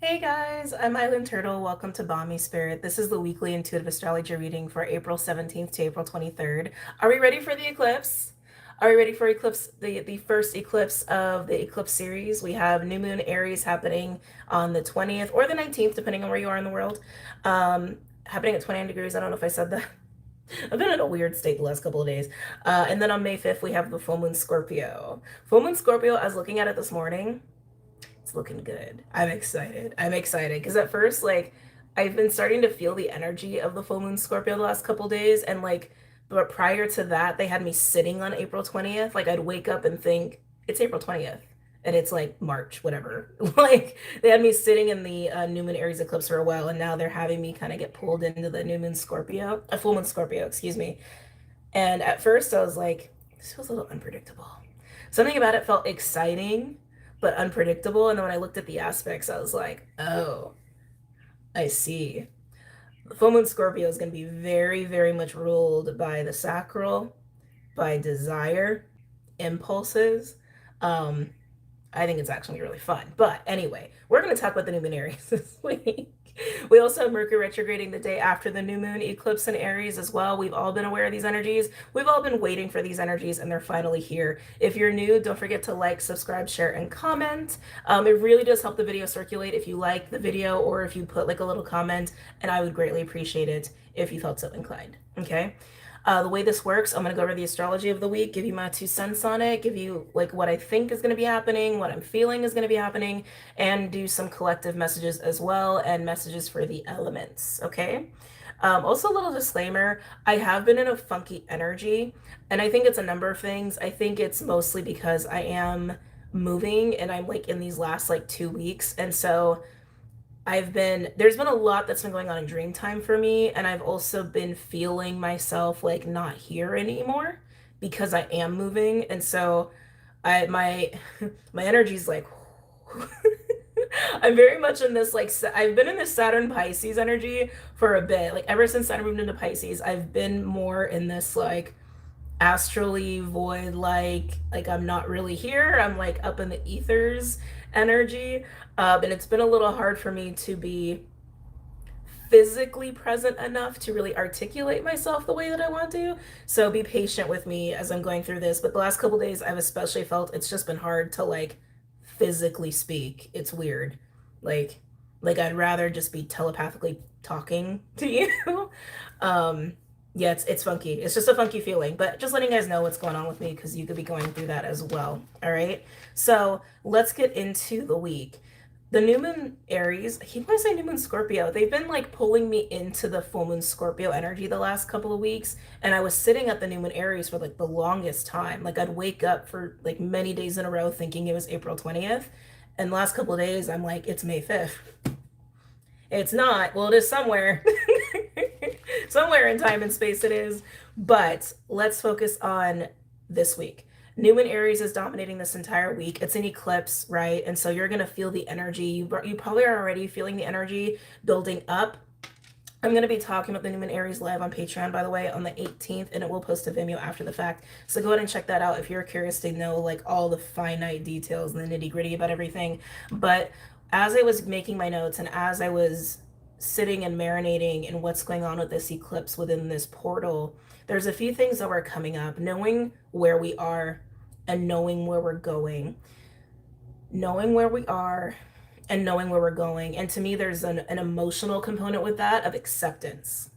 Hey guys, I'm Island Turtle. Welcome to BOMISpirit. This is the weekly intuitive astrology reading for April 17th to April 23rd. Are we ready for the eclipse? Are we ready for eclipse, the first eclipse of the eclipse series? We have new moon Aries happening on the 20th or the 19th, depending on where you are in the world. Happening at 29 degrees. I don't know if I said that. I've been in a weird state the last couple of days. And then on May 5th, we have the full moon Scorpio. Full moon Scorpio, I was looking at it this morning. It's looking good. I'm excited. I'm excited because at first, like, I've been starting to feel the energy of the full moon Scorpio the last couple days, and like, but prior to that, they had me sitting on April 20th. Like, I'd wake up and think it's April 20th, and it's like March, whatever. Like, they had me sitting in the new moon Aries eclipse for a while, and now they're having me kind of get pulled into the new moon Scorpio, a full moon Scorpio, excuse me. And at first, I was like, this feels a little unpredictable. Something about it felt exciting but unpredictable. And then when I looked at the aspects, I was like, oh, I see. The full moon Scorpio is going to be very, very much ruled by the sacral, by desire, impulses. Um, I think it's actually really fun. But anyway, we're going to talk about the new moon Aries this week. We also have Mercury retrograding the day after the new moon eclipse in Aries as well. We've all been aware of these energies. We've all been waiting for these energies, and they're finally here. If you're new, don't forget to like, subscribe, share, and comment. It really does help the video circulate if you like the video or if you put like a little comment, and I would greatly appreciate it if you felt so inclined. Okay. The way this works, I'm going to go over the astrology of the week, give you my 2 cents on it, give you like what I think is going to be happening, what I'm feeling is going to be happening, and do some collective messages as well and messages for the elements. Okay. Also, a little disclaimer, I have been in a funky energy, and I think it's a number of things. I think it's mostly because I am moving and I'm like in these last like 2 weeks. And so there's been a lot that's been going on in dream time for me, and I've also been feeling myself like not here anymore because I am moving. And so my my energy's like I'm very much in this like I've been in this Saturn Pisces energy for a bit. Like ever since Saturn moved into Pisces, I've been more in this like astrally void, like I'm not really here, I'm like up in the ethers energy. And it's been a little hard for me to be physically present enough to really articulate myself the way that I want to. So be patient with me as I'm going through this. But the last couple days I've especially felt it's just been hard to like physically speak. It's weird. Like like I'd rather just be telepathically talking to you. um yeah, it's funky. It's just a funky feeling, but just letting you guys know what's going on with me because you could be going through that as well. All right. So let's get into the week. The new moon Aries, I keep wanting to say new moon Scorpio. They've been like pulling me into the full moon Scorpio energy the last couple of weeks. And I was sitting at the new moon Aries for like the longest time. Like I'd wake up for like many days in a row thinking it was April 20th. And the last couple of days, I'm like, it's May 5th. It's not. Well, it is somewhere. Somewhere in time and space it is. But let's focus on this week. New moon Aries is dominating this entire week. It's an eclipse, right? And so you're going to feel the energy. You probably are already feeling the energy building up. I'm going to be talking about the new moon Aries live on Patreon, by the way, on the 18th, and it will post to Vimeo after the fact. So go ahead and check that out if you're curious to know like all the finite details and the nitty gritty about everything. But as I was making my notes and as I was sitting and marinating in what's going on with this eclipse within this portal, there's a few things that were coming up. Knowing where we are and knowing where we're going. Knowing where we are and knowing where we're going. And to me, there's an emotional component with that of acceptance.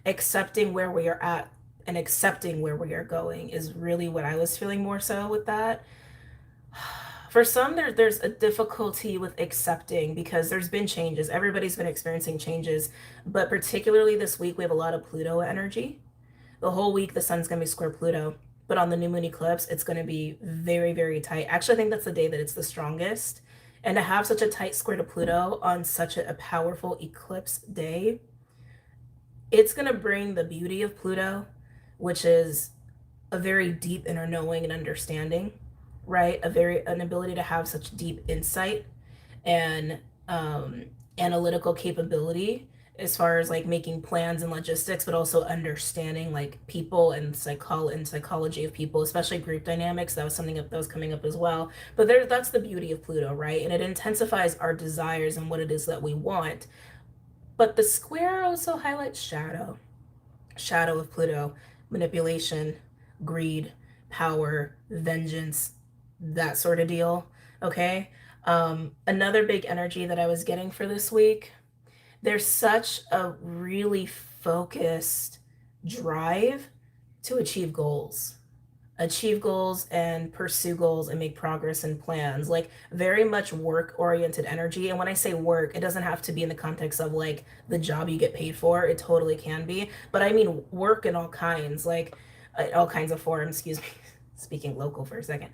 Accepting where we are at and accepting where we are going is really what I was feeling more so with that. For some, there's a difficulty with accepting because there's been changes. Everybody's been experiencing changes, but particularly this week, we have a lot of Pluto energy. The whole week, the sun's going to be square Pluto, but on the new moon eclipse, it's going to be very, very tight. Actually, I think that's the day that it's the strongest. And to have such a tight square to Pluto on such a powerful eclipse day, it's going to bring the beauty of Pluto, which is a very deep inner knowing and understanding, right? An ability to have such deep insight and analytical capability as far as like making plans and logistics, but also understanding like people and psychology of people, especially group dynamics. That was something that was coming up as well. But that's the beauty of Pluto, right? And it intensifies our desires and what it is that we want. But the square also highlights shadow of Pluto, manipulation, greed, power, vengeance, that sort of deal. Okay. Another big energy that I was getting for this week, there's such a really focused drive to achieve goals and pursue goals and make progress and plans, like very much work oriented energy. And when I say work, it doesn't have to be in the context of like the job you get paid for. It totally can be, but I mean work in all kinds, like all kinds of forms, excuse me. Speaking local for a second.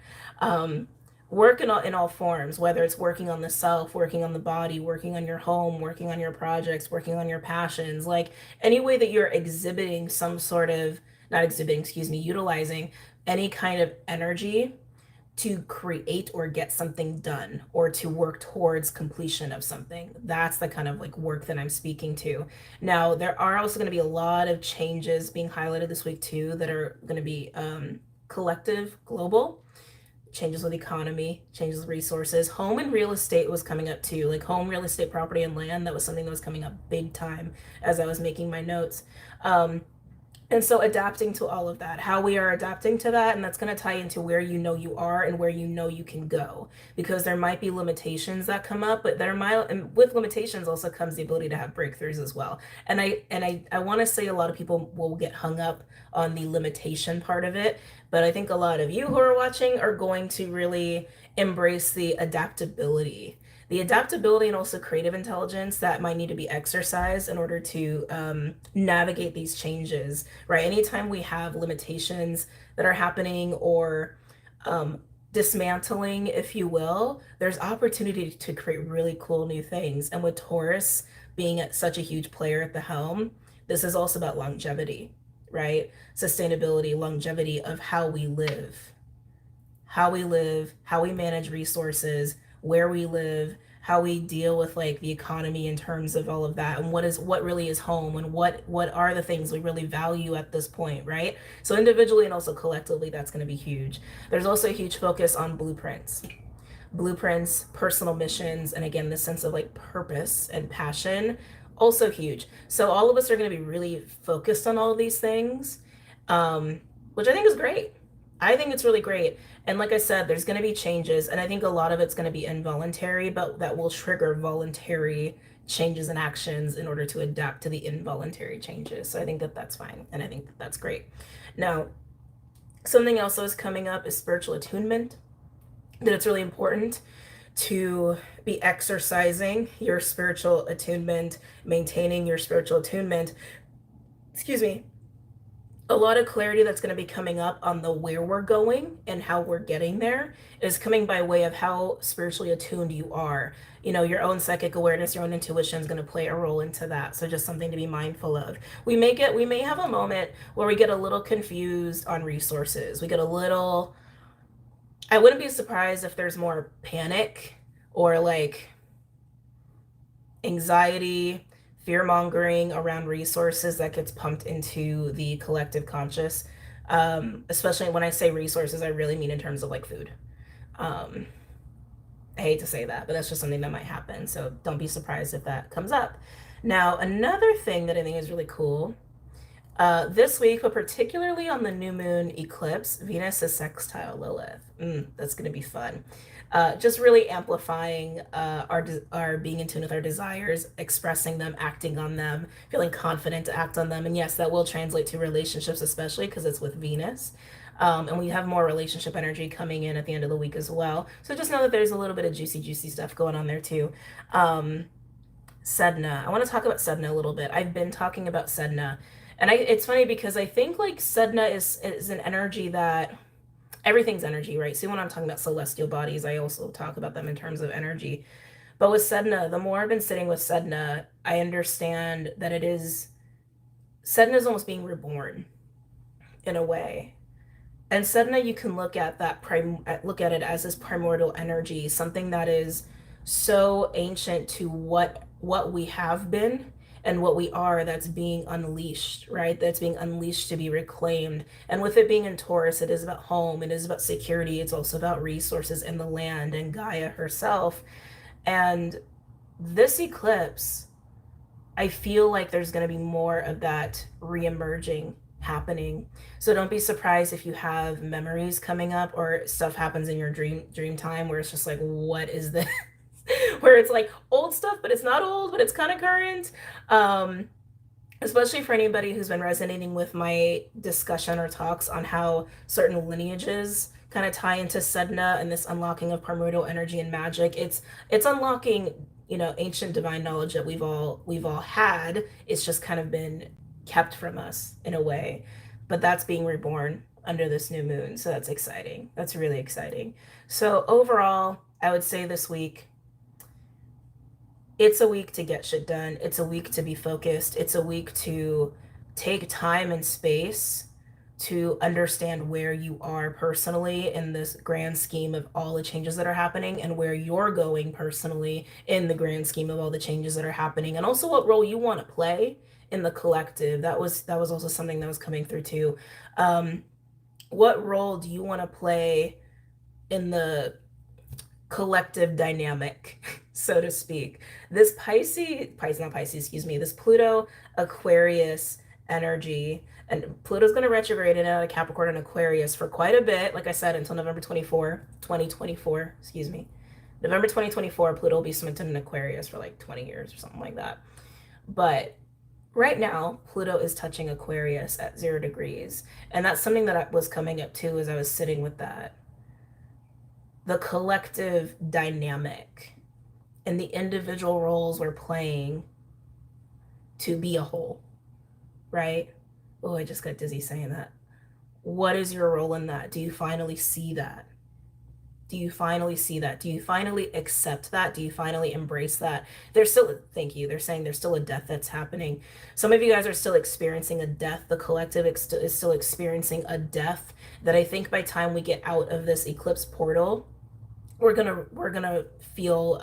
Work in all forms, whether it's working on the self, working on the body, working on your home, working on your projects, working on your passions, like any way that you're exhibiting some sort of, not exhibiting, excuse me, utilizing any kind of energy to create or get something done or to work towards completion of something. That's the kind of like work that I'm speaking to. Now, there are also going to be a lot of changes being highlighted this week too that are going to be collective, global changes with economy, changes with resources. Home and real estate was coming up too, like home, real estate, property, and land. That was something that was coming up big time as I was making my notes. And so adapting to all of that, how we are adapting to that, and that's going to tie into where you know you are and where you know you can go, because there might be limitations that come up, but there might, and with limitations also comes the ability to have breakthroughs as well. And I want to say a lot of people will get hung up on the limitation part of it, but I think a lot of you who are watching are going to really embrace the adaptability and also creative intelligence that might need to be exercised in order to navigate these changes, right? Anytime we have limitations that are happening or dismantling, if you will, there's opportunity to create really cool new things. And with Taurus being such a huge player at the helm, this is also about longevity, right? Sustainability, longevity of how we live, how we manage resources, where we live, how we deal with like the economy in terms of all of that, and what really is home, and what are the things we really value at this point, right? So individually and also collectively, that's going to be huge. There's also a huge focus on blueprints, personal missions, and again, this sense of like purpose and passion, also huge. So all of us are going to be really focused on all of these things, which I think is great. I think it's really great. And like I said, there's going to be changes, and I think a lot of it's going to be involuntary, but that will trigger voluntary changes and actions in order to adapt to the involuntary changes. So I think that that's fine, and I think that that's great. Now, something else that is coming up is spiritual attunement, that it's really important to be exercising your spiritual attunement, maintaining your spiritual attunement. Excuse me. A lot of clarity that's going to be coming up on the where we're going and how we're getting there is coming by way of how spiritually attuned you are. You know, your own psychic awareness, your own intuition is going to play a role into that. So just something to be mindful of. We may have a moment where we get a little confused on resources. We get a little, I wouldn't be surprised if there's more panic or like anxiety, fear mongering around resources that gets pumped into the collective conscious. Especially when I say resources, I really mean in terms of like food. I hate to say that, but that's just something that might happen. So don't be surprised if that comes up. Now, another thing that I think is really cool this week, but particularly on the new moon eclipse, Venus is sextile Lilith. That's going to be fun. Just really amplifying our being in tune with our desires, expressing them, acting on them, feeling confident to act on them. And yes, that will translate to relationships, especially because it's with Venus. And we have more relationship energy coming in at the end of the week as well. So just know that there's a little bit of juicy stuff going on there too. Sedna. I want to talk about Sedna a little bit. I've been talking about Sedna. And it's funny because I think like Sedna is an energy that everything's energy, right? So when I'm talking about celestial bodies, I also talk about them in terms of energy. But with Sedna, the more I've been sitting with Sedna, I understand that Sedna is almost being reborn in a way. And Sedna, you can look at it as this primordial energy, something that is so ancient to what we have been and what we are that's being unleashed, right? That's being unleashed to be reclaimed. And with it being in Taurus, it is about home, it is about security, it's also about resources in the land and Gaia herself. And this eclipse, I feel like there's going to be more of that re-emerging happening. So don't be surprised if you have memories coming up or stuff happens in your dream time where it's just like, what is this? Where it's like old stuff, but it's not old, but it's kind of current. Um, Especially for anybody who's been resonating with my discussion or talks on how certain lineages kind of tie into Sedna and this unlocking of primordial energy and magic. It's unlocking, you know, ancient divine knowledge that we've all had. It's just kind of been kept from us in a way. But that's being reborn under this new moon. So that's exciting. That's really exciting. So overall, I would say this week it's a week to get shit done. It's a week to be focused. It's a week to take time and space to understand where you are personally in this grand scheme of all the changes that are happening and where you're going personally in the grand scheme of all the changes that are happening and also what role you want to play in the collective. That was also something that was coming through too. Um, what role do you want to play in the collective dynamic, so to speak? This not Pisces, excuse me, this Pluto Aquarius energy, and Pluto's going to retrograde in out of Capricorn and Aquarius for quite a bit, like I said, until November 2024, excuse me. November 2024, Pluto will be cemented in Aquarius for like 20 years or something like that. But right now, Pluto is touching Aquarius at 0 degrees. And that's something that was coming up too as I was sitting with that. The collective dynamic and the individual roles we're playing to be a whole, right? Oh, I just got dizzy saying that. What is your role in that? Do you finally see that? Do you finally see that? Do you finally accept that? Do you finally embrace that? There's still, thank you, they're saying there's still a death that's happening. Some of you guys are still experiencing a death. The collective is still experiencing a death that I think by time we get out of this eclipse portal, we're gonna feel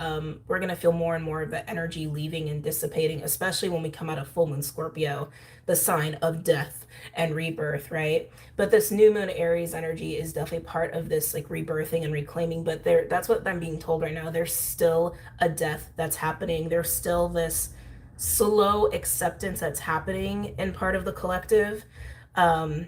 more and more of the energy leaving and dissipating, especially when we come out of full moon Scorpio, the sign of death and rebirth, right? But this new moon Aries energy is definitely part of this like rebirthing and reclaiming. But that's what I'm being told right now. There's still a death that's happening. There's still this slow acceptance that's happening in part of the collective. Um,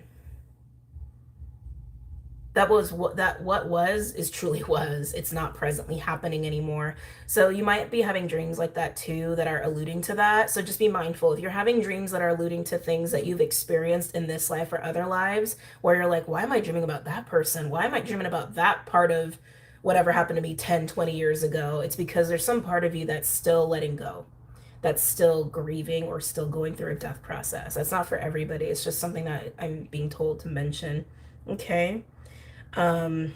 what was is truly was. It's not presently happening anymore. So you might be having dreams like that too that are alluding to that. So just be mindful if you're having dreams that are alluding to things that you've experienced in this life or other lives where you're like, why am I dreaming about that person? Why am I dreaming about that part of whatever happened to me 10, 20 years ago? It's because there's some part of you that's still letting go, that's still grieving or still going through a death process. That's not for everybody. It's just something that I'm being told to mention. Okay. Um,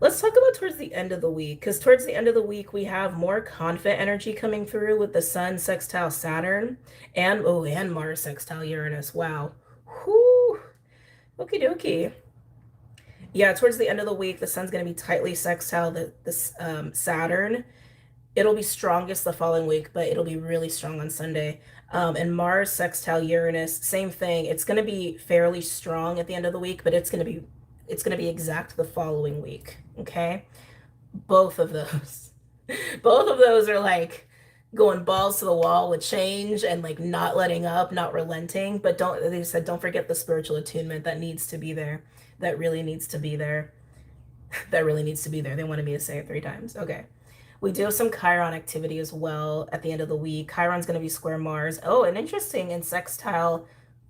let's talk about towards the end of the week, because towards the end of the week, we have more confident energy coming through with the Sun sextile Saturn and Mars sextile Uranus. Wow. Whoo. Okie dokie. Yeah, towards the end of the week, the Sun's going to be tightly sextile the Saturn. It'll be strongest the following week, but it'll be really strong on Sunday. And Mars sextile Uranus, same thing. It's going to be fairly strong at the end of the week, but it's going to be exact the following week. Okay, both of those, both of those are like going balls to the wall with change and like not letting up, not relenting. But they said don't forget the spiritual attunement that needs to be there. That really needs to be there. That really needs to be there. They wanted me to say it 3 times. Okay. We do have some Chiron activity as well at the end of the week. Chiron's going to be square Mars. Oh, and interesting, in sextile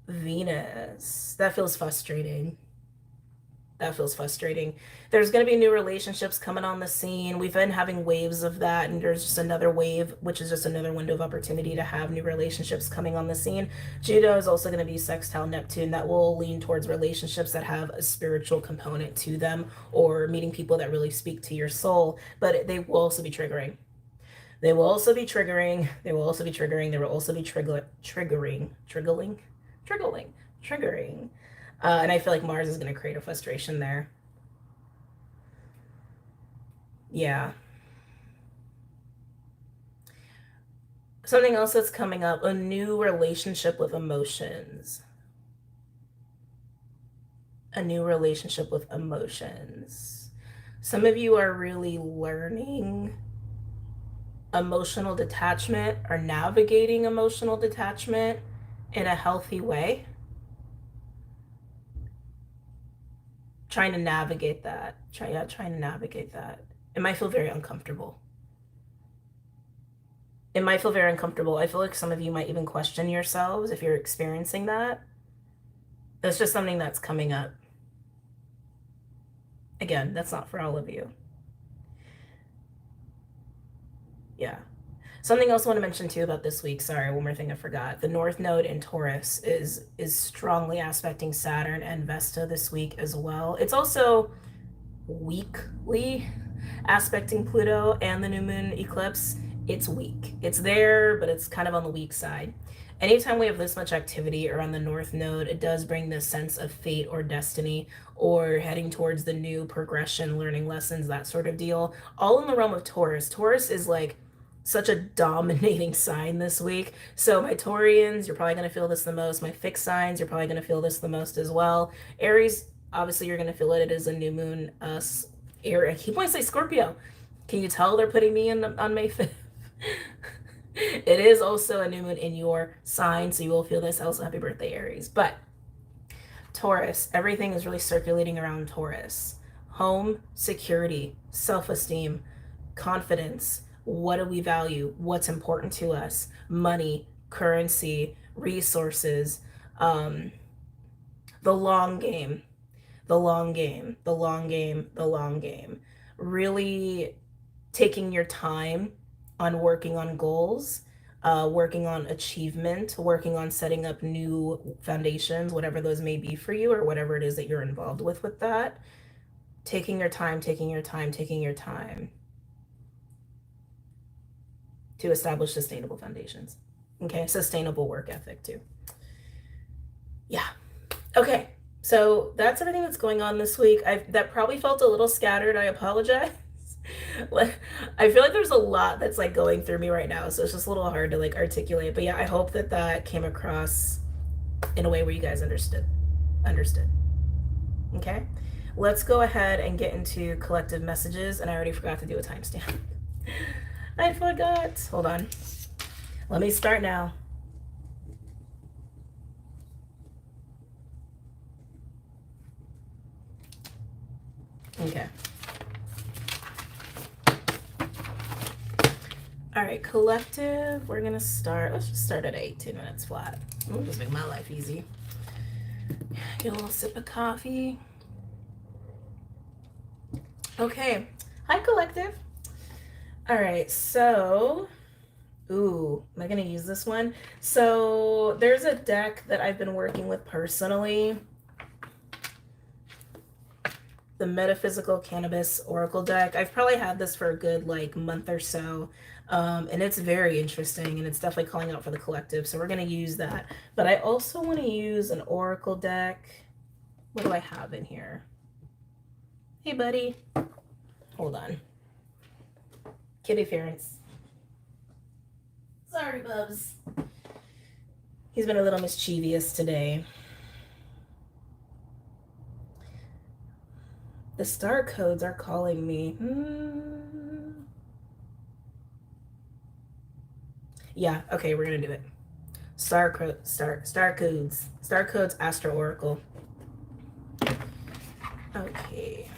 Venus. That feels frustrating. That feels frustrating. There's going to be new relationships coming on the scene. We've been having waves of that, and there's just another wave, which is just another window of opportunity to have new relationships coming on the scene. Juno is also going to be sextile Neptune. That will lean towards relationships that have a spiritual component to them or meeting people that really speak to your soul, but they will also be triggering. They will also be triggering. They will also be triggering. They will also be triggering. And I feel like Mars is going to create a frustration there. Yeah. Something else that's coming up, a new relationship with emotions. A new relationship with emotions. Some of you are really learning emotional detachment or navigating emotional detachment in a healthy way. Trying to navigate that. Trying to navigate that. It might feel very uncomfortable. It might feel very uncomfortable. I feel like some of you might even question yourselves if you're experiencing that. That's just something that's coming up. Again, that's not for all of you. Yeah. Something else I want to mention too about this week. Sorry, one more thing I forgot. The North Node in Taurus is strongly aspecting Saturn and Vesta this week as well. It's also weekly aspecting Pluto and the new moon eclipse. It's weak. It's there, but it's kind of on the weak side. Anytime we have this much activity around the North Node, it does bring this sense of fate or destiny or heading towards the new progression, learning lessons, that sort of deal. All in the realm of Taurus. Taurus is like such a dominating sign this week. So my Taurians, you're probably going to feel this the most. My fixed signs, you're probably going to feel this the most as well. Aries, obviously you're going to feel it. It is a new moon. I keep wanting to say Scorpio. Can you tell they're putting me in on May 5th? It is also a new moon in your sign, so you will feel this. Also, happy birthday, Aries. But Taurus, everything is really circulating around Taurus. Home, security, self-esteem, confidence. What do we value? What's important to us? Money, currency, resources, the long game, the long game, the long game, the long game. Really taking your time on working on goals, working on achievement, working on setting up new foundations, whatever those may be for you or whatever it is that you're involved with that. Taking your time, taking your time, taking your time to establish sustainable foundations. Okay, sustainable work ethic too. Yeah. Okay, so that's everything that's going on this week. That probably felt a little scattered. I apologize. I feel like there's a lot that's like going through me right now, so it's just a little hard to like articulate. But yeah, I hope that came across in a way where you guys understood. Okay, let's go ahead and get into collective messages. And I already forgot to do a timestamp. I forgot. Hold on. Let me start now. Okay. All right, collective, we're gonna start, let's just start at 18 minutes flat. We'll just make my life easy. Get a little sip of coffee. Okay, hi collective. All right, so, ooh, am I gonna use this one? So there's a deck that I've been working with personally. The Metaphysical Cannabis Oracle deck. I've probably had this for a good like month or so. And it's very interesting, and it's definitely calling out for the collective, so we're going to use that. But I also want to use an oracle deck. What do I have in here? Hey, buddy. Hold on. Kitty Ference. Sorry, Bubs. He's been a little mischievous today. The star codes are calling me. Yeah, okay, we're gonna do it. Star codes, Astro Oracle. Okay.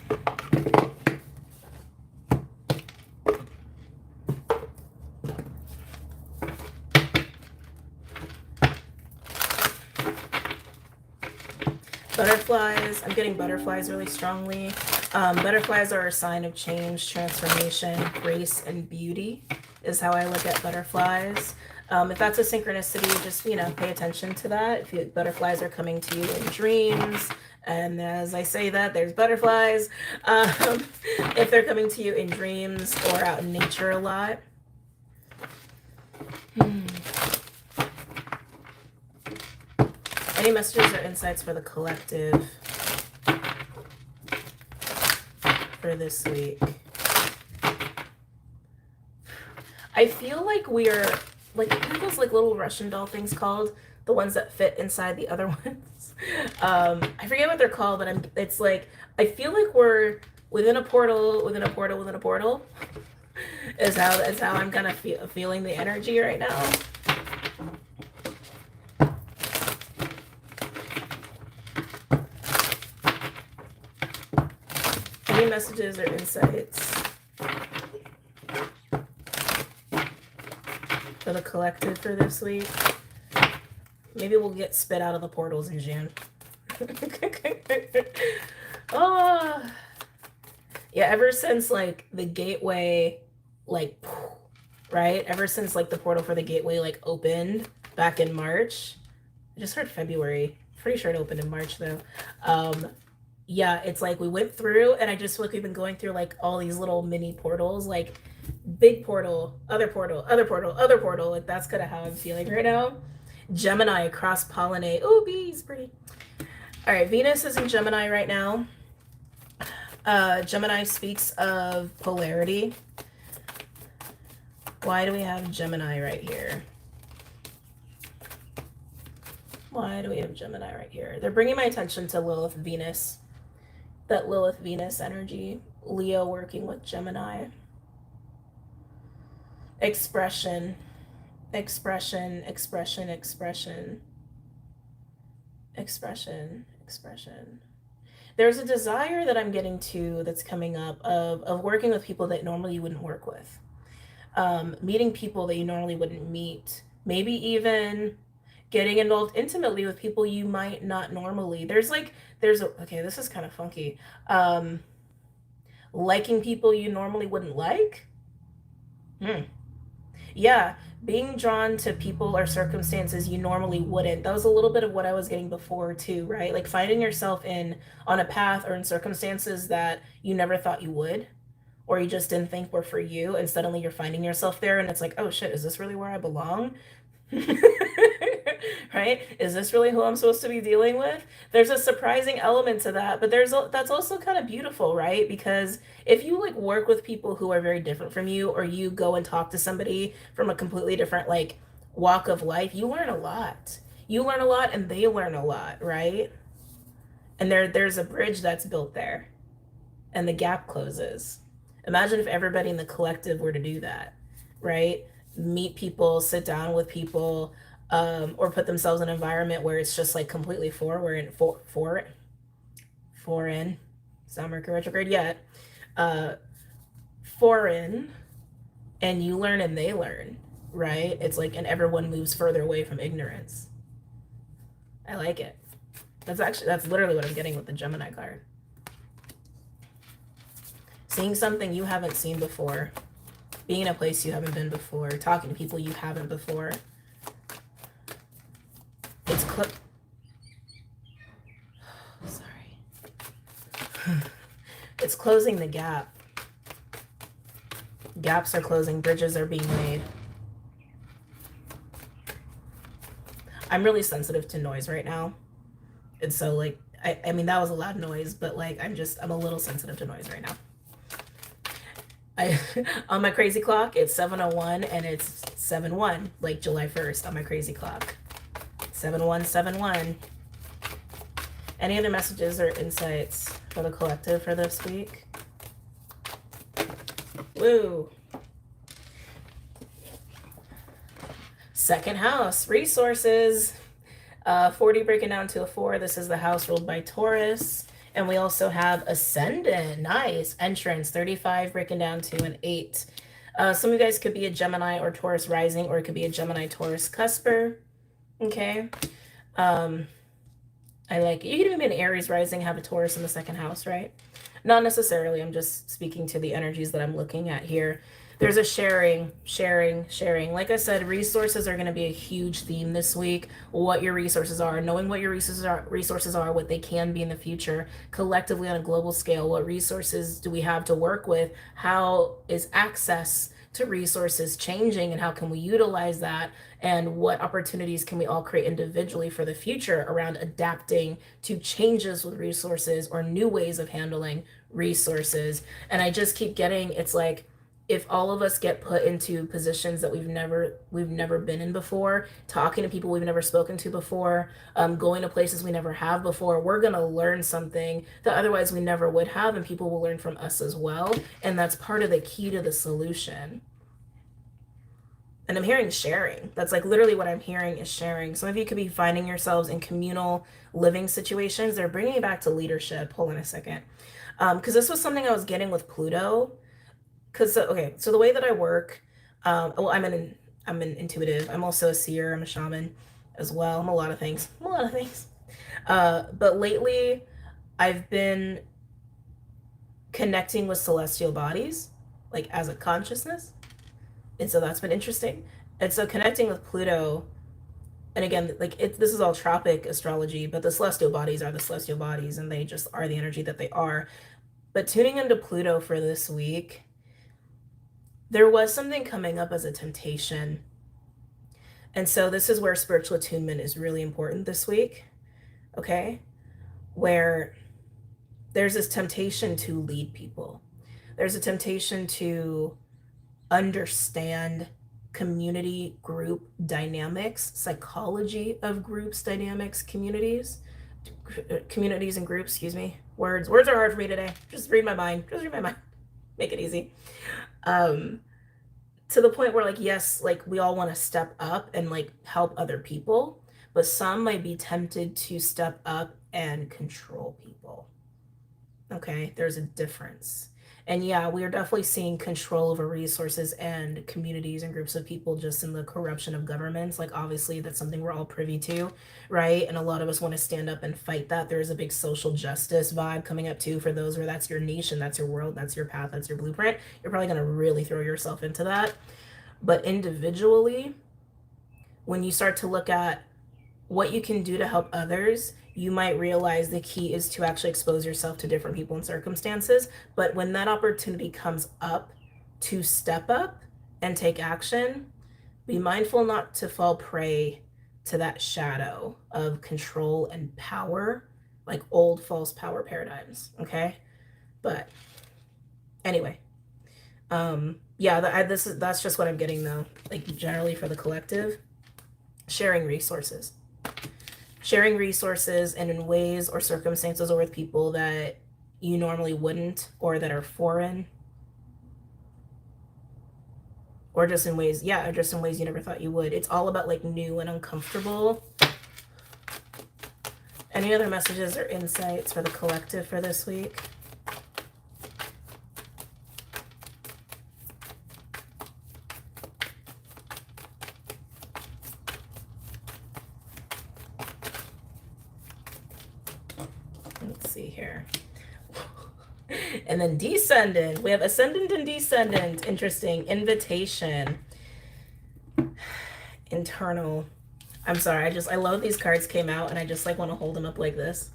Butterflies. I'm getting butterflies really strongly. Butterflies are a sign of change, transformation, grace, and beauty is how I look at butterflies. If that's a synchronicity, just, pay attention to that. If butterflies are coming to you in dreams, and as I say that, there's butterflies. If they're coming to you in dreams or out in nature a lot. Any messages or insights for the collective for this week? I feel like we're like, what are those like little Russian doll things called? The ones that fit inside the other ones. I forget what they're called, but it's like, I feel like we're within a portal, within a portal, within a portal. Is how I'm kind of feeling the energy right now. Any messages or insights for the collective for this week? Maybe we'll get spit out of the portals in June. Oh, yeah, ever since like the gateway, like, right? Ever since like the portal for the gateway like opened back in March. I just heard February. Pretty sure it opened in March though. Yeah, it's like we went through, and I just feel like we've been going through like all these little mini portals, like big portal, other portal, other portal, other portal. Like that's kind of how I'm feeling right now. Gemini, cross pollinate. Oh, bees, pretty. All right, Venus is in Gemini right now. Gemini speaks of polarity. Why do we have Gemini right here? Why do we have Gemini right here? They're bringing my attention to Lilith Venus. That Lilith Venus energy. Leo working with Gemini. Expression. Expression, expression, expression. Expression, expression. There's a desire that I'm getting to that's coming up of working with people that normally you wouldn't work with. Meeting people that you normally wouldn't meet. Maybe even getting involved intimately with people you might not normally. Okay, this is kind of funky. Liking people you normally wouldn't like. Yeah, being drawn to people or circumstances you normally wouldn't. That was a little bit of what I was getting before too, right? Like finding yourself on a path or in circumstances that you never thought you would, or you just didn't think were for you, and suddenly you're finding yourself there, and it's like, oh shit, is this really where I belong? Right? Is this really who I'm supposed to be dealing with? There's a surprising element to that, but that's also kind of beautiful, right? Because if you like work with people who are very different from you, or you go and talk to somebody from a completely different like walk of life, you learn a lot. You learn a lot and they learn a lot, right? And there's a bridge that's built there, and the gap closes. Imagine if everybody in the collective were to do that, right? Meet people, sit down with people, or put themselves in an environment where it's just like completely foreign. It's not Mercury retrograde yet. Foreign, and you learn and they learn, right? It's like, and everyone moves further away from ignorance. I like it. That's literally what I'm getting with the Gemini card. Seeing something you haven't seen before, being in a place you haven't been before, talking to people you haven't before. It's sorry. It's closing the gap. Gaps are closing, bridges are being made. I'm really sensitive to noise right now. And so like, I mean, that was a loud noise, but like, I'm a little sensitive to noise right now. On my crazy clock, it's 7:01 and it's 7/1, like July 1st on my crazy clock. 7171. Any other messages or insights for the collective for this week? Woo. Second house, resources. 40 breaking down to a 4. This is the house ruled by Taurus. And we also have ascendant, nice, entrance, 35 breaking down to an 8. Some of you guys could be a Gemini or Taurus rising, or it could be a Gemini Taurus cusper. Okay. I like it. You could even be an Aries rising, have a Taurus in the second house, right? Not necessarily. I'm just speaking to the energies that I'm looking at here. There's a sharing. Like I said, resources are going to be a huge theme this week. What your resources are, knowing what your resources are, what they can be in the future, collectively on a global scale. What resources do we have to work with? How is access to resources changing, and how can we utilize that? And what opportunities can we all create individually for the future around adapting to changes with resources or new ways of handling resources? And I just keep getting, it's like, if all of us get put into positions that we've never been in before, talking to people we've never spoken to before, going to places we never have before, we're going to learn something that otherwise we never would have, and people will learn from us as well. And that's part of the key to the solution. And I'm hearing sharing. That's like literally what I'm hearing is sharing. Some of you could be finding yourselves in communal living situations. They're bringing it back to leadership. Hold on a second. Because this was something I was getting with Pluto. Because okay, so the way that I work, well, I'm an intuitive. I'm also a seer. I'm a shaman as well. I'm a lot of things. I'm a lot of things. But lately, I've been connecting with celestial bodies, like as a consciousness, and so that's been interesting. And so connecting with Pluto, and again, like this is all tropic astrology, but the celestial bodies are the celestial bodies, and they just are the energy that they are. But tuning into Pluto for this week, there was something coming up as a temptation. And so this is where spiritual attunement is really important this week, okay? Where there's this temptation to lead people. There's a temptation to understand community group dynamics, psychology of groups, dynamics, communities and groups, excuse me. Words are hard for me today. Just read my mind. Make it easy. To the point where, like, yes, like we all want to step up and like help other people, but some might be tempted to step up and control people. Okay, there's a difference. And yeah, we are definitely seeing control over resources and communities and groups of people just in the corruption of governments. Like, obviously, that's something we're all privy to, right? And a lot of us want to stand up and fight that. There is a big social justice vibe coming up too for those where that's your niche and that's your world, that's your path, that's your blueprint. You're probably going to really throw yourself into that. But individually, when you start to look at what you can do to help others, you might realize the key is to actually expose yourself to different people and circumstances. But when that opportunity comes up to step up and take action, be mindful not to fall prey to that shadow of control and power, like old false power paradigms, okay? But anyway, yeah, that's just what I'm getting though, like generally for the collective, sharing resources and in ways or circumstances or with people that you normally wouldn't, or that are foreign, or just in ways you never thought you would. It's all about like new and uncomfortable. Any other messages or insights for the collective for this week? Let's see here. And then descendant. We have ascendant and descendant. Interesting. Invitation. Internal. I'm sorry. I love these cards came out and I just like want to hold them up like this.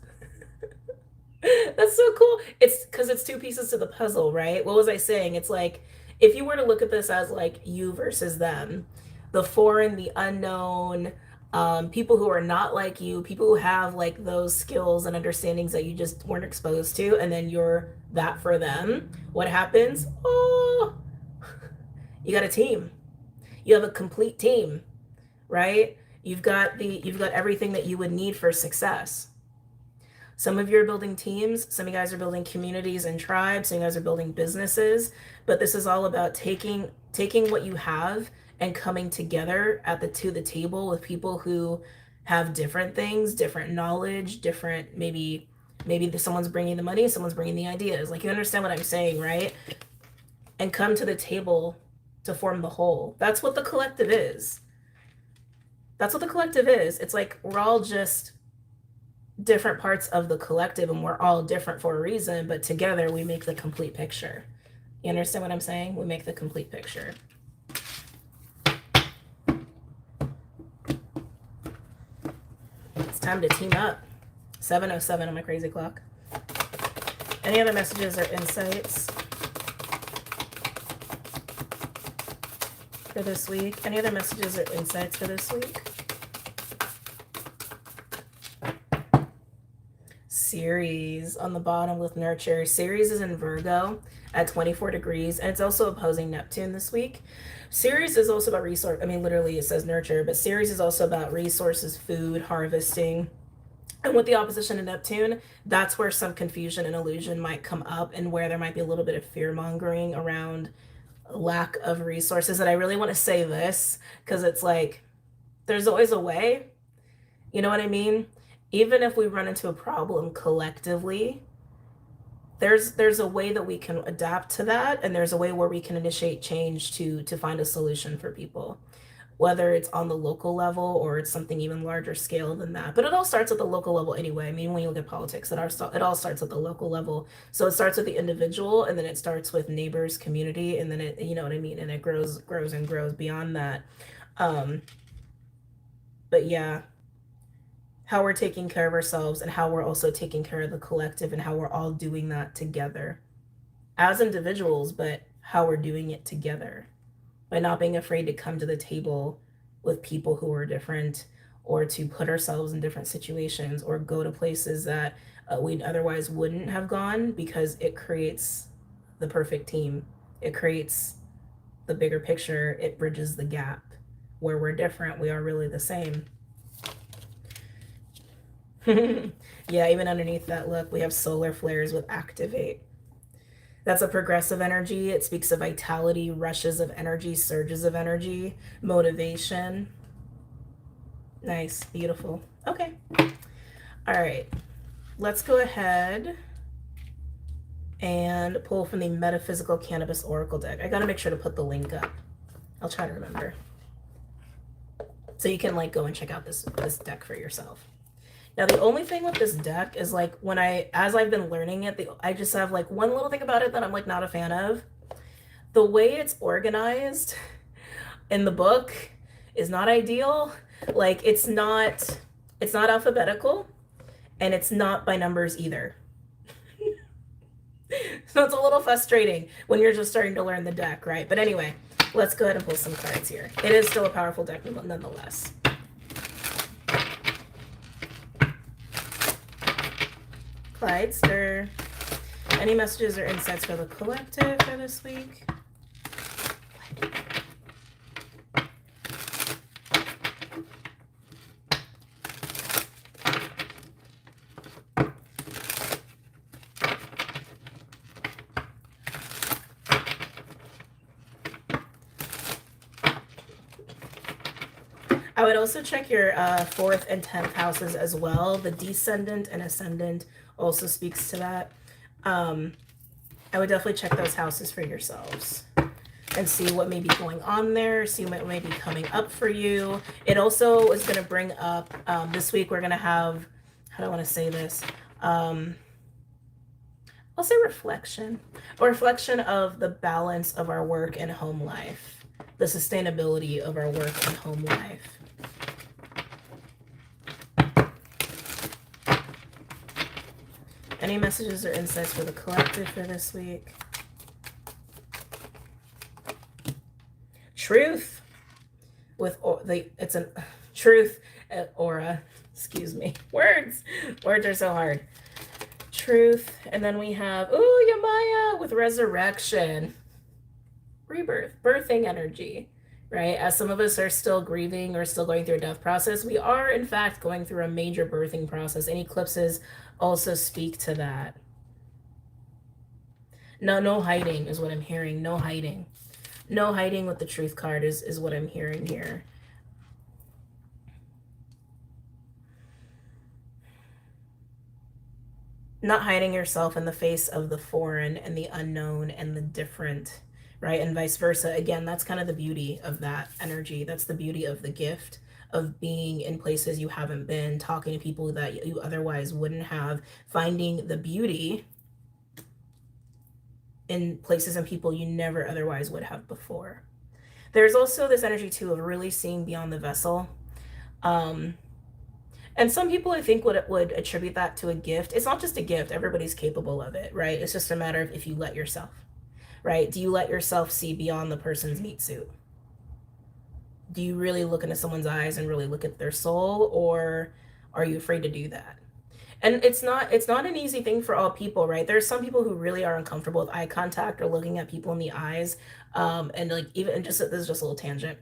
That's so cool. It's because it's two pieces to the puzzle, right? What was I saying? It's like, if you were to look at this as like you versus them, the foreign, the unknown, people who are not like you, people who have like those skills and understandings that you just weren't exposed to, and then you're that for them. What happens? Oh, you got a team. You have a complete team, right? You've got everything that you would need for success. Some of you are building teams, some of you guys are building communities and tribes, some of you guys are building businesses, but this is all about taking what you have and coming together to the table with people who have different things, different knowledge, different, maybe someone's bringing the money, someone's bringing the ideas. Like, you understand what I'm saying, right? And come to the table to form the whole. That's what the collective is. It's like we're all just different parts of the collective, and we're all different for a reason, but together we make the complete picture. You understand what I'm saying? We make the complete picture. It's time to team up. 7:07 on my crazy clock. Any other messages or insights for this week? Any other messages or insights for this week? Series on the bottom with nurture. Series is in Virgo. at 24 degrees, and it's also opposing Neptune this week. Ceres is also about resource. I mean, literally, it says nurture, but Ceres is also about resources, food, harvesting. And with the opposition to Neptune, that's where some confusion and illusion might come up, and where there might be a little bit of fear mongering around lack of resources. And I really want to say this because it's like, there's always a way. You know what I mean? Even if we run into a problem collectively, there's a way that we can adapt to that, and there's a way where we can initiate change to find a solution for people, whether it's on the local level or it's something even larger scale than that. But it all starts at the local level anyway. I mean, when you look at politics, it all starts at the local level. So it starts with the individual, and then it starts with neighbors, community, and then it, you know what I mean, and it grows and grows beyond that. um but yeah, how we're taking care of ourselves and how we're also taking care of the collective, and how we're all doing that together as individuals, but how we're doing it together by not being afraid to come to the table with people who are different, or to put ourselves in different situations, or go to places that we otherwise wouldn't have gone, because it creates the perfect team. It creates the bigger picture. It bridges the gap. Where we're different, we are really the same. Yeah, even underneath that, look, we have solar flares with activate. That's a progressive energy. It speaks of vitality, rushes of energy, surges of energy, motivation. Nice, beautiful. Okay. All right. Let's go ahead and pull from the Metaphysical Cannabis Oracle deck. I got to make sure to put the link up. I'll try to remember. So you can like go and check out this deck for yourself. Now, the only thing with this deck is like as I've been learning it, I just have like one little thing about it that I'm like not a fan of. The way it's organized in the book is not ideal. Like it's not alphabetical, and it's not by numbers either. So it's a little frustrating when you're just starting to learn the deck, right? But anyway, let's go ahead and pull some cards here. It is still a powerful deck nonetheless. Clydester. Any messages or insights for the collective for this week? I would also check your 4th and 10th houses as well. The descendant and ascendant also speaks to that. I would definitely check those houses for yourselves and see what may be going on there, see what may be coming up for you. It also is going to bring up, this week we're going to have, how do I want to say this? I'll say reflection. A reflection of the balance of our work and home life, the sustainability of our work and home life. Any messages or insights for the collective for this week? Truth with it's a truth aura. Excuse me. Words are so hard. Truth, and then we have Yamaya with resurrection, rebirth, birthing energy, right? As some of us are still grieving or still going through a death process, we are in fact going through a major birthing process. And eclipses also speak to that. No hiding is what I'm hearing. No hiding. No hiding with the truth card is what I'm hearing here. Not hiding yourself in the face of the foreign and the unknown and the different, right? And vice versa. Again, that's kind of the beauty of that energy. That's the beauty of the gift of being in places you haven't been, talking to people that you otherwise wouldn't have, finding the beauty in places and people you never otherwise would have before. There's also this energy too of really seeing beyond the vessel. And some people, I think, would attribute that to a gift. It's not just a gift. Everybody's capable of it, right? It's just a matter of if you let yourself, right? Do you let yourself see beyond the person's meat suit? Do you really look into someone's eyes and really look at their soul, or are you afraid to do that? And it's not an easy thing for all people, right? There's some people who really are uncomfortable with eye contact or looking at people in the eyes. And like, even just, this is just a little tangent.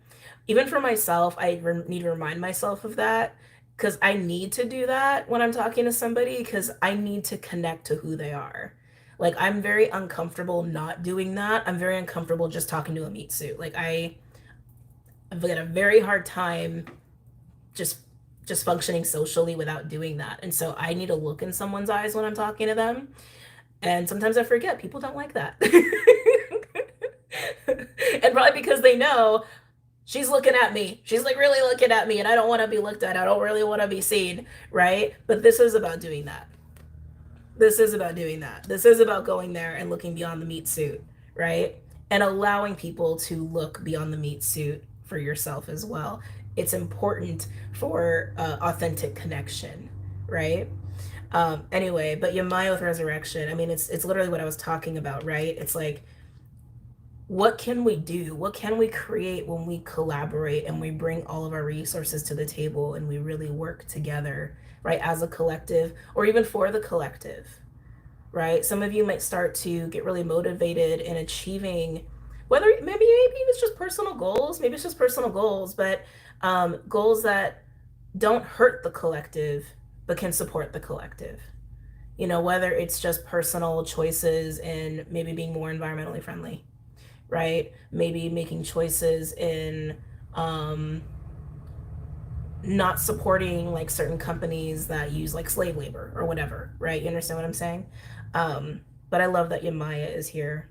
Even for myself, need to remind myself of that, because I need to do that when I'm talking to somebody, because I need to connect to who they are. Like, I'm very uncomfortable not doing that. I'm very uncomfortable just talking to a meat suit. Like, I've got a very hard time just functioning socially without doing that. And so I need to look in someone's eyes when I'm talking to them. And sometimes I forget people don't like that. And probably because they know she's looking at me. She's like really looking at me, and I don't want to be looked at. I don't really want to be seen, right? But this is about doing that. This is about doing that. This is about going there and looking beyond the meat suit, right? And allowing people to look beyond the meat suit for yourself as well. It's important for authentic connection, right? Anyway, but Yamaya with resurrection, I mean, it's literally what I was talking about, right? It's like, what can we do? What can we create when we collaborate and we bring all of our resources to the table and we really work together, right? As a collective, or even for the collective, right? Some of you might start to get really motivated in achieving, whether maybe it's just personal goals, maybe it's just personal goals, but goals that don't hurt the collective, but can support the collective. You know, whether it's just personal choices in maybe being more environmentally friendly, right? Maybe making choices in not supporting like certain companies that use like slave labor or whatever, right? You understand what I'm saying? But I love that Yamaya is here.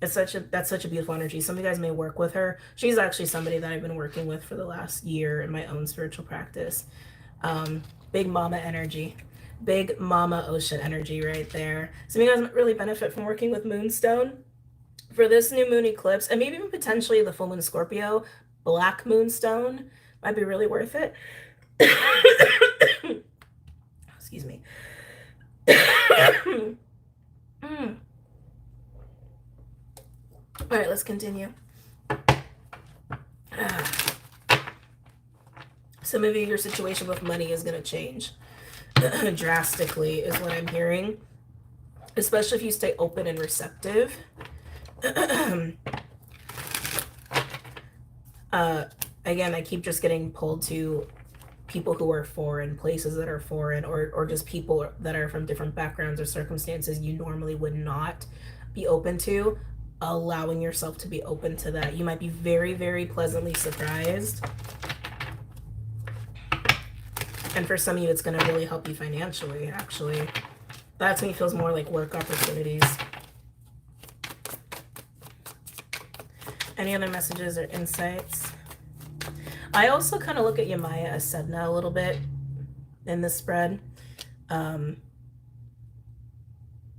That's such a beautiful energy. Some of you guys may work with her. She's actually somebody that I've been working with for the last year in my own spiritual practice. Big mama energy. Big mama ocean energy right there. Some of you guys really benefit from working with Moonstone for this new moon eclipse, and maybe even potentially the full moon Scorpio. Black Moonstone might be really worth it. Excuse me. All right, let's continue. Some of you, your situation with money is going to change drastically, is what I'm hearing. Especially if you stay open and receptive. Again, I keep just getting pulled to people who are foreign, places that are foreign, or just people that are from different backgrounds or circumstances you normally would not be open to. Allowing yourself to be open to that. You might be very, very pleasantly surprised. And for some of you, it's going to really help you financially, actually. That to me feels more like work opportunities. Any other messages or insights? I also kind of look at Yamaya as Sedna a little bit in this spread.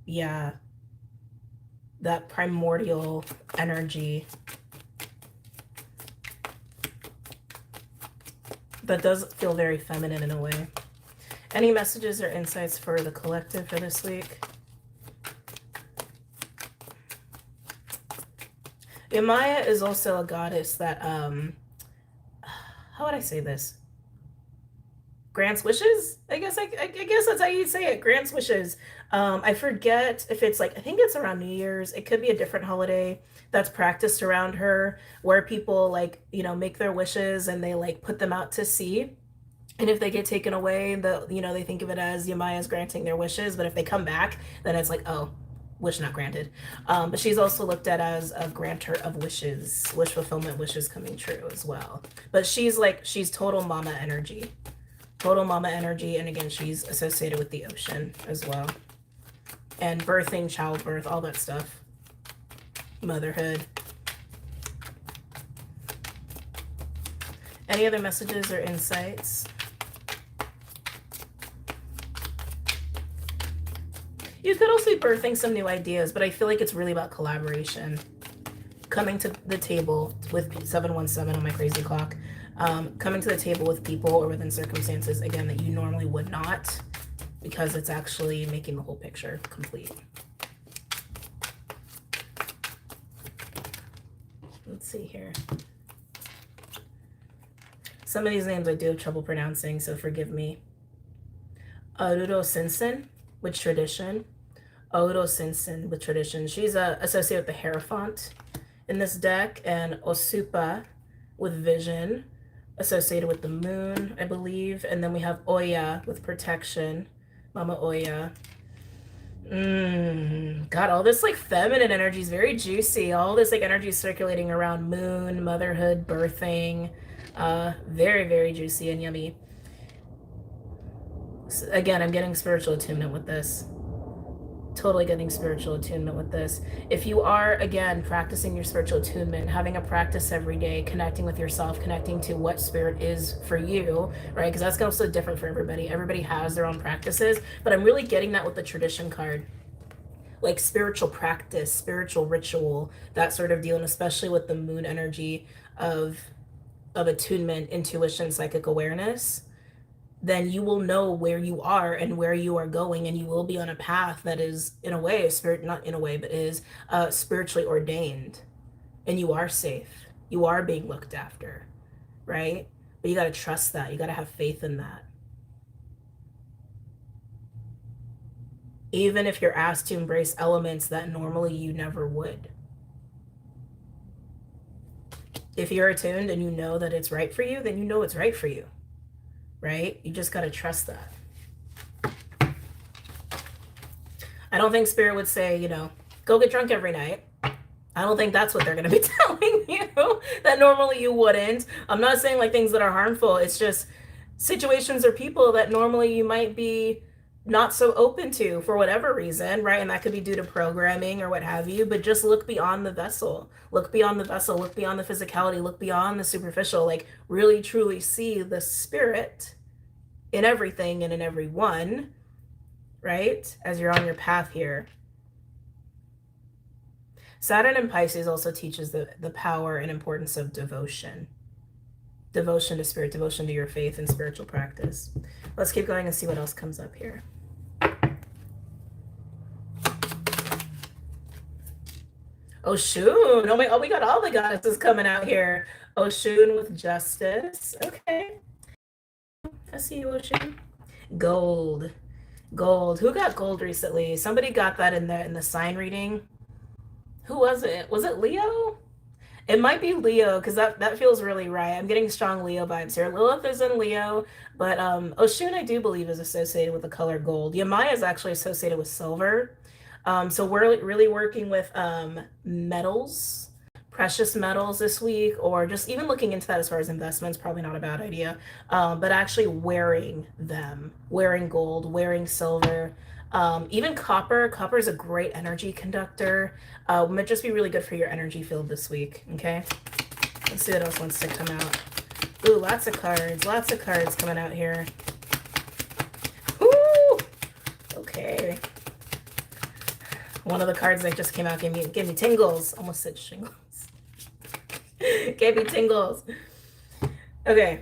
Yeah. That primordial energy that does feel very feminine in a way. Any messages or insights for the collective for this week? Yamaya is also a goddess that, how would I say this? Grants wishes? I guess that's how you'd say it. Grants wishes. I forget if it's like, I think it's around New Year's. It could be a different holiday that's practiced around her, where people like, you know, make their wishes and they like put them out to sea. And if they get taken away, they think of it as Yamaya's granting their wishes. But if they come back, then it's like, oh, wish not granted. But she's also looked at as a grantor of wishes, wish fulfillment, wishes coming true as well. But she's total mama energy. Total mama energy. And again, she's associated with the ocean as well. And birthing, childbirth, all that stuff. Motherhood. Any other messages or insights? You could also be birthing some new ideas, but I feel like it's really about collaboration. Coming to the table with 717 on my crazy clock. Coming to the table with people or within circumstances, again, that you normally would not, because it's actually making the whole picture complete. Let's see here. Some of these names I do have trouble pronouncing, so forgive me. Oruro Sinsen with tradition. Oruro Sinsen with tradition. She's associated with the Hierophant in this deck, and Osupa with vision, associated with the moon, I believe. And then we have Oya with protection, Mama Oya. God, all this like feminine energy is very juicy. All this like energy circulating around moon, motherhood, birthing. Very, very juicy and yummy. So again, I'm getting spiritual attunement with this. Totally getting spiritual attunement with this. If you are, again, practicing your spiritual attunement, having a practice every day, connecting with yourself, connecting to what spirit is for you, right? Because that's also different for everybody. Everybody has their own practices, but I'm really getting that with the tradition card. Like spiritual practice, spiritual ritual, that sort of deal, and especially with the moon energy of attunement, intuition, psychic awareness, then you will know where you are and where you are going, and you will be on a path that is, in a way, not in a way, but is spiritually ordained, and you are safe. You are being looked after, right? But you got to trust that. You got to have faith in that. Even if you're asked to embrace elements that normally you never would. If you're attuned and you know that it's right for you, then you know it's right for you. Right? You just got to trust that. I don't think spirit would say, you know, go get drunk every night. I don't think that's what they're going to be telling you, that normally you wouldn't. I'm not saying like things that are harmful. It's just situations or people that normally you might be not so open to for whatever reason, right? And that could be due to programming or what have you, but just look beyond the vessel. Look beyond the vessel, look beyond the physicality, look beyond the superficial, like really truly see the spirit in everything and in everyone, right? As you're on your path here. Saturn in Pisces also teaches the power and importance of devotion. Devotion to spirit, devotion to your faith and spiritual practice. Let's keep going and see what else comes up here. Oshun. Oh my, oh, we got all the goddesses coming out here. Oshun with justice. Okay. I see you, Oshun. Gold. Gold. Who got gold recently? Somebody got that in the sign reading. Who was it? Was it Leo? It might be Leo, because that feels really right. I'm getting strong Leo vibes here. Lilith is in Leo, but Oshun, I do believe, is associated with the color gold. Yamaya is actually associated with silver. So we're really working with metals, precious metals this week, or just even looking into that as far as investments, probably not a bad idea. But actually wearing them, wearing gold, wearing silver, even copper. Copper is a great energy conductor. Might just be really good for your energy field this week. Okay, let's see what else wants to come out. Ooh, lots of cards coming out here. Ooh, okay. One of the cards that just came out gave me tingles. Almost said shingles. Gave me tingles. Okay.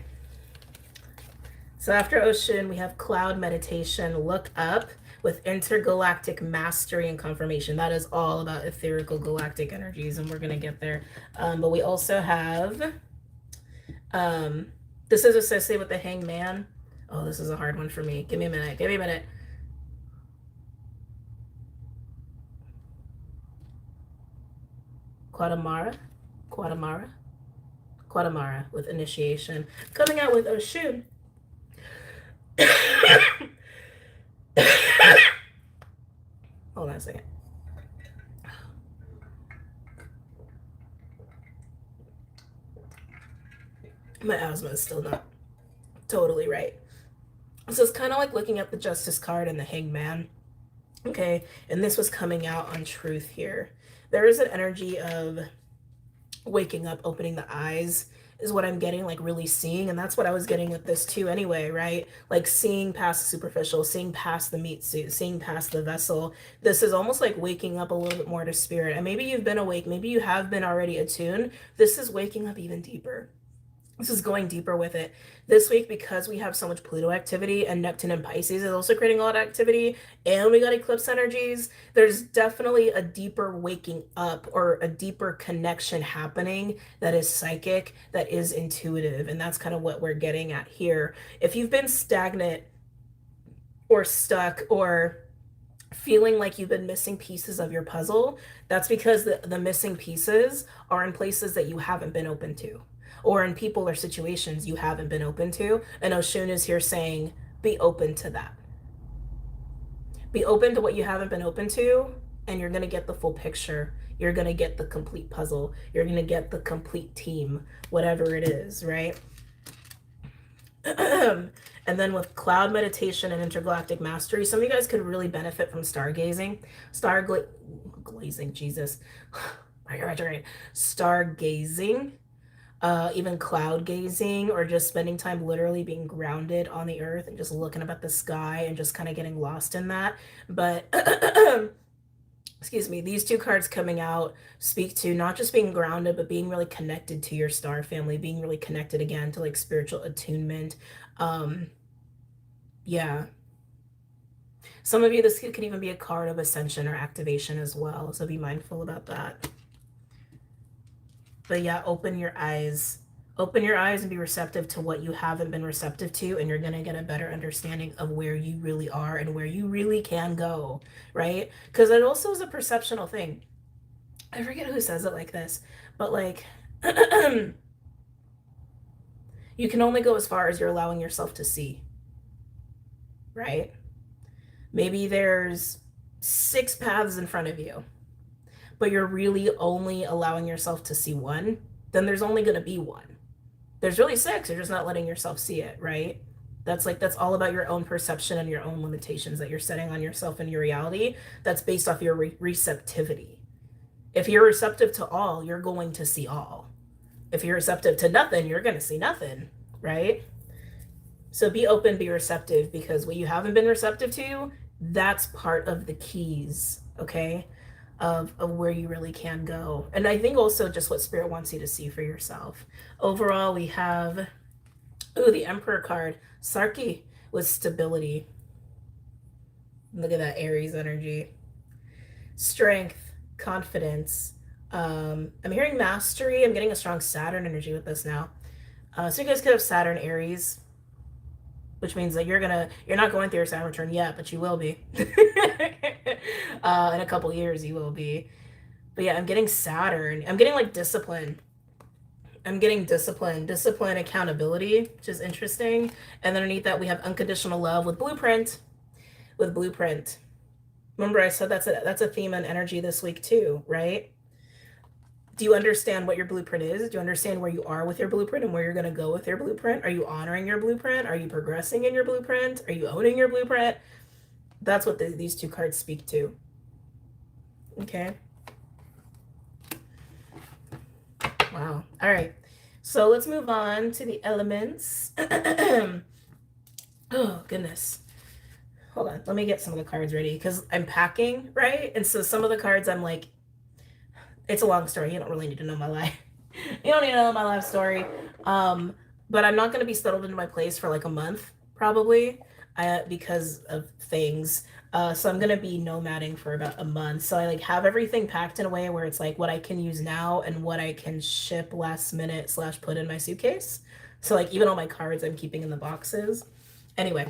So after Ocean, we have Cloud Meditation. Look up with Intergalactic Mastery and Confirmation. That is all about etherical galactic energies, and we're going to get there. But we also have, this is associated with the Hanged Man. Oh, this is a hard one for me. Give me a minute. Give me a minute. Quatamara with Initiation. Coming out with Oshun. Hold on a second. My asthma is still not totally right. So it's kind of like looking at the Justice card and the Hanged Man. Okay, and this was coming out on Truth here. There is an energy of waking up, opening the eyes is what I'm getting, like really seeing. And that's what I was getting with this too anyway, right? Like seeing past the superficial, seeing past the meat suit, seeing past the vessel. This is almost like waking up a little bit more to spirit. And maybe you've been awake, maybe you have been already attuned. This is waking up even deeper. This is going deeper with it. This week, because we have so much Pluto activity and Neptune and Pisces is also creating a lot of activity, and we got eclipse energies, there's definitely a deeper waking up or a deeper connection happening that is psychic, that is intuitive. And that's kind of what we're getting at here. If you've been stagnant or stuck or feeling like you've been missing pieces of your puzzle, that's because the missing pieces are in places that you haven't been open to, or in people or situations you haven't been open to. And Oshun is here saying, be open to that. Be open to what you haven't been open to, and you're going to get the full picture. You're going to get the complete puzzle. You're going to get the complete team, whatever it is, right? And then with cloud meditation and intergalactic mastery, some of you guys could really benefit from stargazing. Glazing, Jesus. Stargazing, even cloud gazing, or just spending time literally being grounded on the earth and just looking up at the sky and just kind of getting lost in that. But excuse me, these two cards coming out speak to not just being grounded, but being really connected to your star family, being really connected again to like spiritual attunement. Yeah. Some of you, this could even be a card of ascension or activation as well. So be mindful about that. But yeah, open your eyes. Open your eyes and be receptive to what you haven't been receptive to, and you're going to get a better understanding of where you really are and where you really can go, right? Because it also is a perceptional thing. I forget who says it like this, but like, you can only go as far as you're allowing yourself to see, right? Maybe there's 6 paths in front of you, but you're really only allowing yourself to see one, then there's only going to be one. There's really 6, you're just not letting yourself see it, right? That's all about your own perception and your own limitations that you're setting on yourself and your reality. That's based off your receptivity. If you're receptive to all, you're going to see all. If you're receptive to nothing, you're going to see nothing, right? So be open, be receptive, because what you haven't been receptive to, that's part of the keys, okay, of where you really can go. And I think also just what Spirit wants you to see for yourself. Overall, we have, the Emperor card, Sarki, with stability. Look at that Aries energy. Strength, confidence. I'm hearing mastery. I'm getting a strong Saturn energy with this now. So you guys could have Saturn, Aries, which means that you're not going through your Saturn return yet, but you will be. In a couple years, you will be. But yeah, I'm getting Saturn. I'm getting like discipline. I'm getting discipline, accountability, which is interesting. And then underneath that, we have unconditional love with blueprint. Remember, I said that's a theme and energy this week too, right? Do you understand what your blueprint is? Do you understand where you are with your blueprint and where you're going to go with your blueprint? Are you honoring your blueprint? Are you progressing in your blueprint? Are you owning your blueprint? That's what these two cards speak to. Okay. Wow. All right. So let's move on to the elements. Oh, goodness. Hold on. Let me get some of the cards ready because I'm packing, right? And so some of the cards I'm like, it's a long story. You don't really need to know my life. You don't need to know my life story. But I'm not going to be settled into my place for like a month, probably, because of things. So I'm going to be nomading for about a month. So I like have everything packed in a way where it's like what I can use now and what I can ship last minute / put in my suitcase. So like even all my cards I'm keeping in the boxes. Anyway,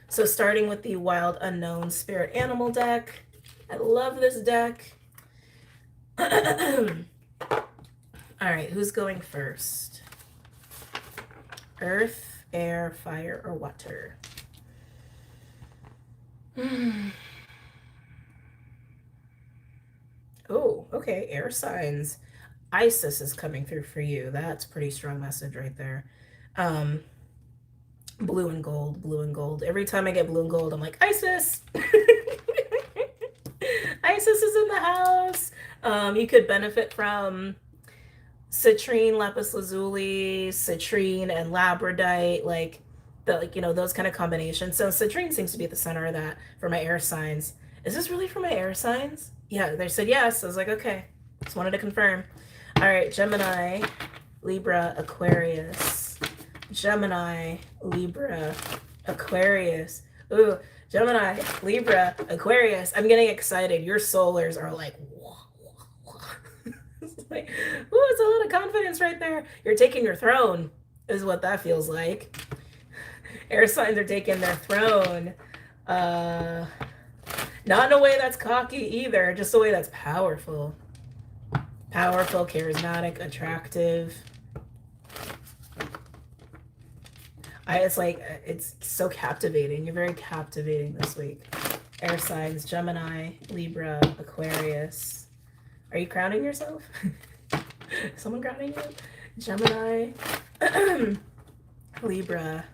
so starting with the Wild Unknown Spirit Animal deck. I love this deck. All right, who's going first? Earth, air, fire, or water? Oh, okay, air signs. Isis is coming through for you. That's a pretty strong message right there. Blue and gold. Every time I get blue and gold, I'm like, Isis! Isis is in the house. You could benefit from citrine, lapis lazuli, citrine, and labradorite, like those kind of combinations. So citrine seems to be at the center of that for my air signs. Is this really for my air signs? Yeah, they said yes. I was like, okay. Just wanted to confirm. All right, Gemini, Libra, Aquarius. Gemini, Libra, Aquarius. Ooh, Gemini, Libra, Aquarius. I'm getting excited. Your solars are like, it's like, ooh, it's a lot of confidence right there. You're taking your throne, is what that feels like. Air signs are taking their throne. Uh, Not in a way that's cocky either, just a way that's powerful. Powerful, charismatic, attractive. It's like, it's so captivating. You're very captivating this week. Air signs, Gemini, Libra, Aquarius. Are you crowning yourself? Someone crowning you? Gemini, Libra,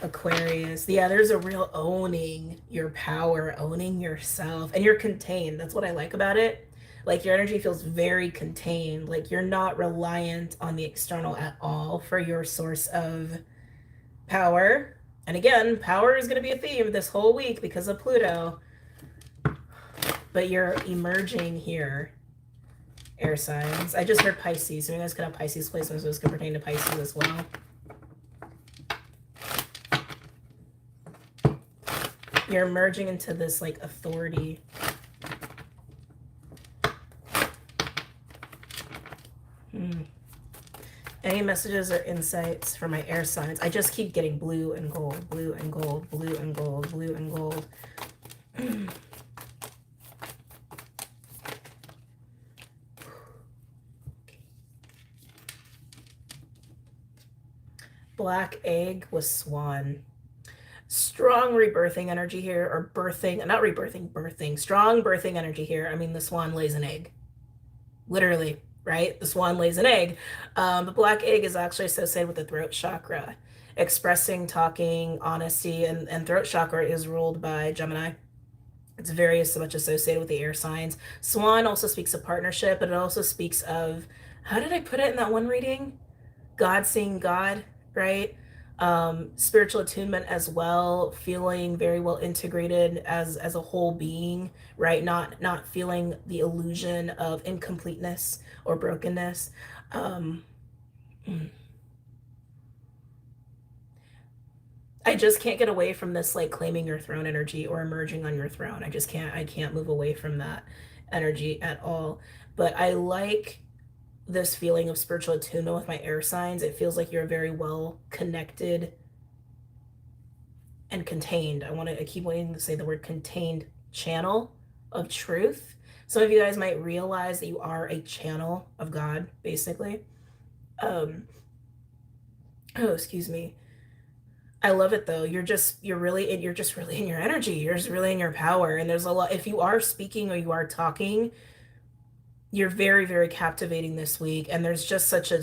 Aquarius. Yeah, there's a real owning your power, owning yourself, and you're contained. That's what I like about it. Like your energy feels very contained. Like you're not reliant on the external at all for your source of power. And again, power is going to be a theme this whole week because of Pluto. But you're emerging here, air signs. I just heard Pisces, so you guys could have Pisces placements, so this could pertain to Pisces as well. You're merging into this like authority. Any messages or insights for my air signs? I just keep getting blue and gold, blue and gold, blue and gold, blue and gold. Black egg with swan. Strong rebirthing energy here, or birthing, not rebirthing, birthing. Strong birthing energy here. I mean, the swan lays an egg. Literally, right? The swan lays an egg. But black egg is actually associated with the throat chakra. Expressing, talking, honesty, and throat chakra is ruled by Gemini. It's very so much associated with the air signs. Swan also speaks of partnership, but it also speaks of, how did I put it in that one reading? God seeing God, right? Spiritual attunement as well, feeling very well integrated as a whole being, right? Not feeling the illusion of incompleteness or brokenness. I just can't get away from this like claiming your throne energy or emerging on your throne. I can't move away from that energy at all. But I like this feeling of spiritual attunement with my air signs. It feels like you're very well connected and contained. I keep wanting to say the word contained channel of truth. Some of you guys might realize that you are a channel of God, basically. Oh, excuse me. I love it though. You're just really in your energy. You're just really in your power. And there's a lot, if you are speaking or you are talking, you're very, very captivating this week. And there's just such a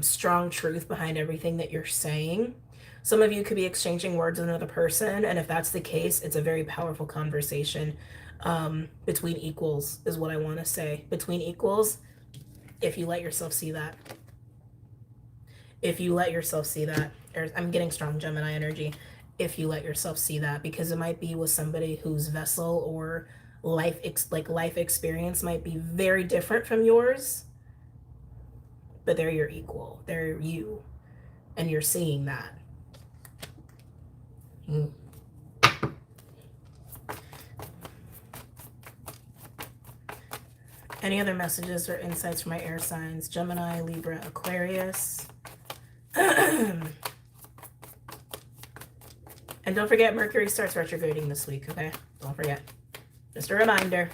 strong truth behind everything that you're saying. Some of you could be exchanging words with another person. And if that's the case, it's a very powerful conversation between equals is what I want to say. Between equals, if you let yourself see that. If you let yourself see that. I'm getting strong Gemini energy. If you let yourself see that, because it might be with somebody whose vessel or life experience might be very different from yours, but they're your equal. They're you, and you're seeing that. Any other messages or insights for my air signs? Gemini, Libra, Aquarius. And don't forget, Mercury starts retrograding this week, okay? Don't forget. Just a reminder.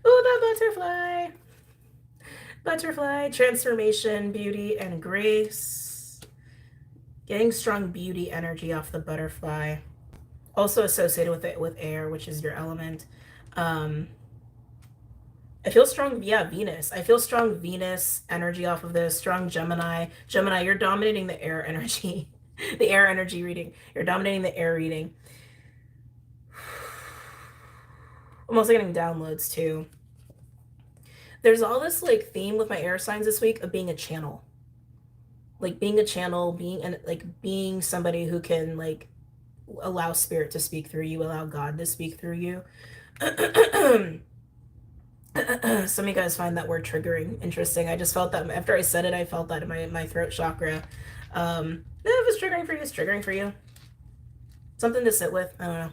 Ooh, the butterfly. Butterfly, transformation, beauty, and grace. Getting strong beauty energy off the butterfly. Also associated with air, which is your element. I feel strong, Venus. I feel strong Venus energy off of this. Strong Gemini. Gemini, you're dominating the air energy. The air energy reading. You're dominating the air reading. I'm also getting downloads too. There's all this like theme with my air signs this week of being a channel. Like being a channel, being somebody who can like allow spirit to speak through you, allow God to speak through you. Some of you guys find that word triggering interesting. I just felt that after I said it, I felt that in my throat chakra. If it's triggering for you, it's triggering for you. Something to sit with. I don't know.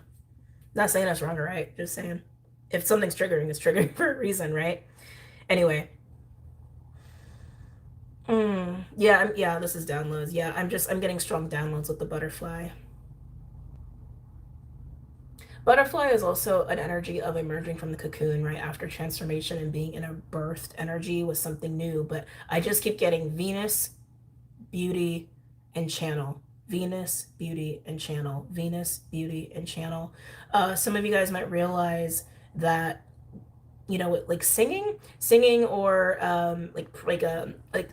Not saying that's wrong or right. Just saying. If something's triggering, it's triggering for a reason, right? Anyway. Yeah, yeah, this is downloads. Yeah, I'm getting strong downloads with the butterfly. Butterfly is also an energy of emerging from the cocoon right after transformation and being in a birthed energy with something new. But I just keep getting Venus, beauty, and channel. Venus, beauty, and channel. Venus, beauty, and channel. Some of you guys might realize that, you know, like singing, or like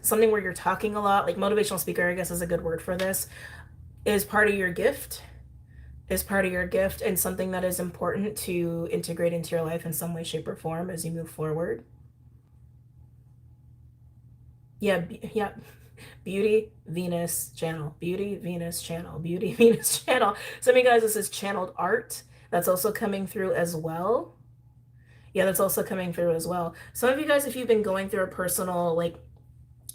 something where you're talking a lot, like motivational speaker, I guess is a good word for this, is part of your gift, and something that is important to integrate into your life in some way, shape, or form as you move forward. Yeah, yeah. Beauty, Venus, channel. Beauty, Venus, channel. Beauty, Venus, channel. Some of you guys, this is channeled art. That's also coming through as well. Yeah, that's also coming through as well. Some of you guys, if you've been going through a personal, like,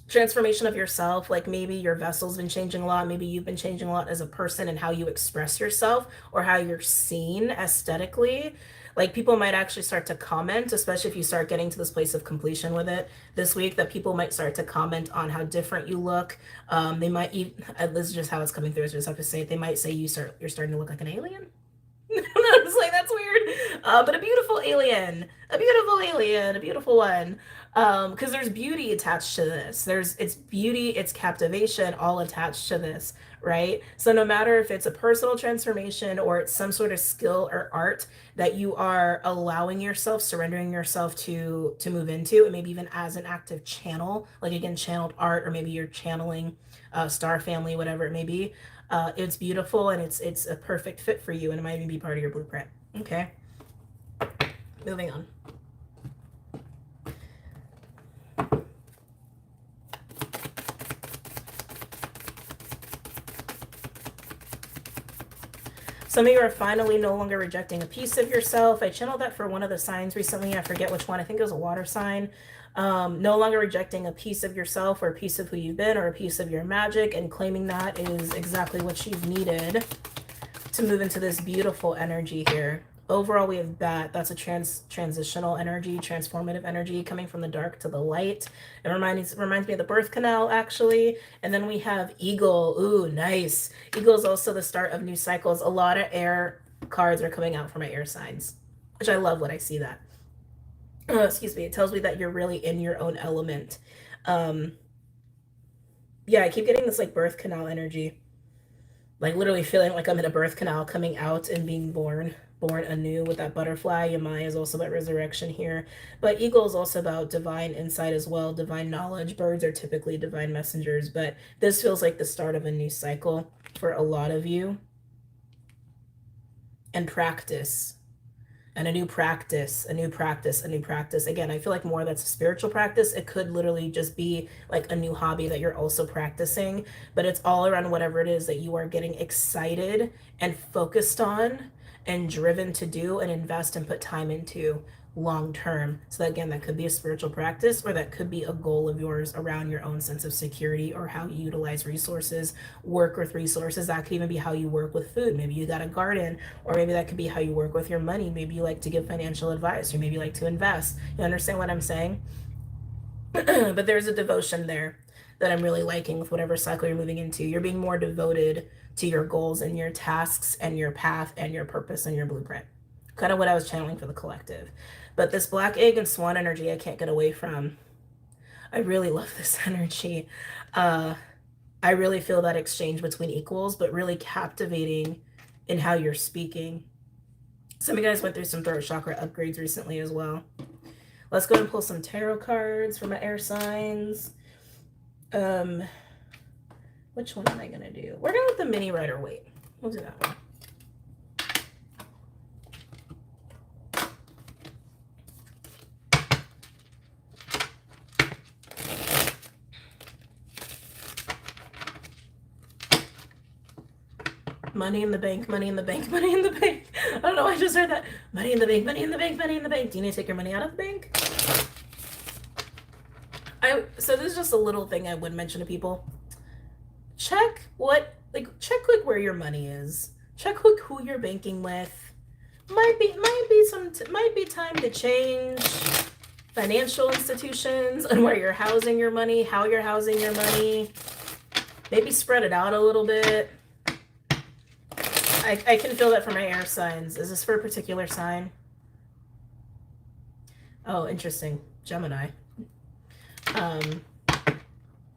transformation of yourself, like maybe your vessel's been changing a lot, maybe you've been changing a lot as a person and how you express yourself or how you're seen aesthetically, like people might actually start to comment, especially if you start getting to this place of completion with it this week, that people might start to comment on how different you look. They might even, this is just how it's coming through, I just have to say it, they might say you're starting to look like an alien. It's like, that's weird. But a beautiful alien, a beautiful one. Because there's beauty attached to this. It's beauty, it's captivation, all attached to this, right? So no matter if it's a personal transformation or it's some sort of skill or art that you are allowing yourself, surrendering yourself to move into, and maybe even as an active channel, like again, channeled art, or maybe you're channeling star family, whatever it may be. It's beautiful, and it's a perfect fit for you, and it might even be part of your blueprint. Okay, moving on. Some of you are finally no longer rejecting a piece of yourself. I channeled that for one of the signs recently. I forget which one. I think it was a water sign. No longer rejecting a piece of yourself or a piece of who you've been or a piece of your magic, and claiming that is exactly what you've needed to move into this beautiful energy here. Overall, we have Bat. That's a transitional energy, transformative energy, coming from the dark to the light. It reminds me of the birth canal, actually. And then we have Eagle. Ooh, nice. Eagle is also the start of new cycles. A lot of air cards are coming out for my air signs, which I love when I see that. Excuse me. It tells me that you're really in your own element. Yeah, I keep getting this like birth canal energy, like literally feeling like I'm in a birth canal, coming out and being born anew with that butterfly. Yamai is also about resurrection here, but eagle is also about divine insight as well, divine knowledge. Birds are typically divine messengers, but this feels like the start of a new cycle for a lot of you, and practice, and a new practice, a new practice, a new practice. Again, I feel like more that's a spiritual practice. It could literally just be like a new hobby that you're also practicing, but it's all around whatever it is that you are getting excited and focused on and driven to do and invest and put time into long term. So that, again, that could be a spiritual practice, or that could be a goal of yours around your own sense of security or how you utilize resources, work with resources. That could even be how you work with food. Maybe you got a garden, or maybe that could be how you work with your money. Maybe you like to give financial advice, or maybe you like to invest. You understand what I'm saying? But there's a devotion there that I'm really liking with whatever cycle you're moving into. You're being more devoted to your goals and your tasks and your path and your purpose and your blueprint. Kind of what I was channeling for the collective. But this black egg and swan energy, I can't get away from. I really love this energy. I really feel that exchange between equals, but really captivating in how you're speaking. Some of you guys went through some throat chakra upgrades recently as well. Let's go and pull some tarot cards for my air signs. Which one am I going to do? We're going to let the mini Rider wait. We'll do that one. Money in the bank, money in the bank, money in the bank. I don't know, I just heard that. Money in the bank, money in the bank, money in the bank. Do you need to take your money out of the bank? So this is just a little thing I would mention to people. Check check where your money is. Check who you're banking with. Might be time to change financial institutions and where you're housing your money, how you're housing your money. Maybe spread it out a little bit. I can feel that for my air signs. Is this for a particular sign? Oh, interesting. Gemini.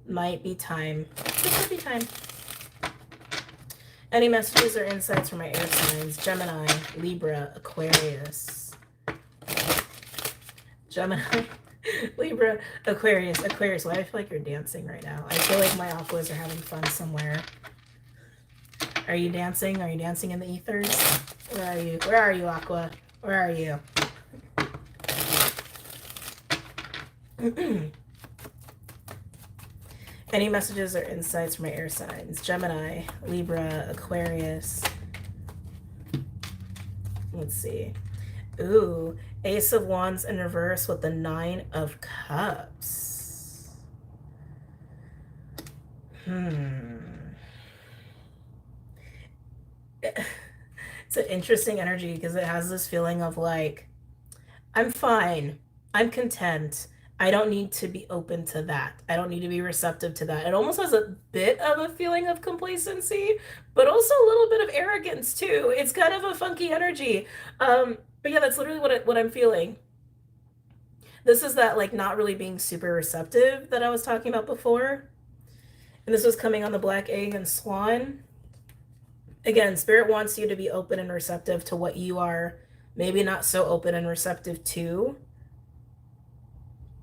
Might be time. This might be time. Any messages or insights for my air signs? Gemini, Libra, Aquarius. Gemini, Libra, Aquarius. Why I feel like you're dancing right now. I feel like my aquas are having fun somewhere. Are you dancing? Are you dancing in the ethers? Where are you? Where are you, Aqua? Where are you? Any messages or insights for my air signs? Gemini, Libra, Aquarius. Let's see. Ooh, Ace of Wands in reverse with the 9 of Cups. It's an interesting energy because it has this feeling of like, I'm fine. I'm content. I don't need to be open to that. I don't need to be receptive to that. It almost has a bit of a feeling of complacency, but also a little bit of arrogance too. It's kind of a funky energy. But yeah, that's literally what I'm feeling. This is that like not really being super receptive that I was talking about before. And this was coming on the Black Egg and Swan. Again, Spirit wants you to be open and receptive to what you are maybe not so open and receptive to.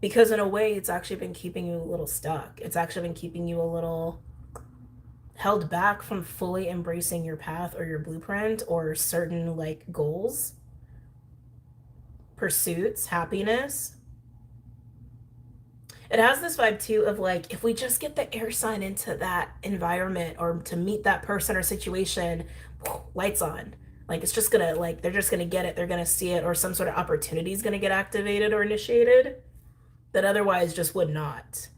Because in a way, it's actually been keeping you a little stuck. It's actually been keeping you a little held back from fully embracing your path or your blueprint or certain like goals, pursuits, happiness. It has this vibe too of like, if we just get the air sign into that environment or to meet that person or situation, lights on. Like it's just gonna, like, they're just gonna get it, they're gonna see it, or some sort of opportunity is gonna get activated or initiated that otherwise just would not.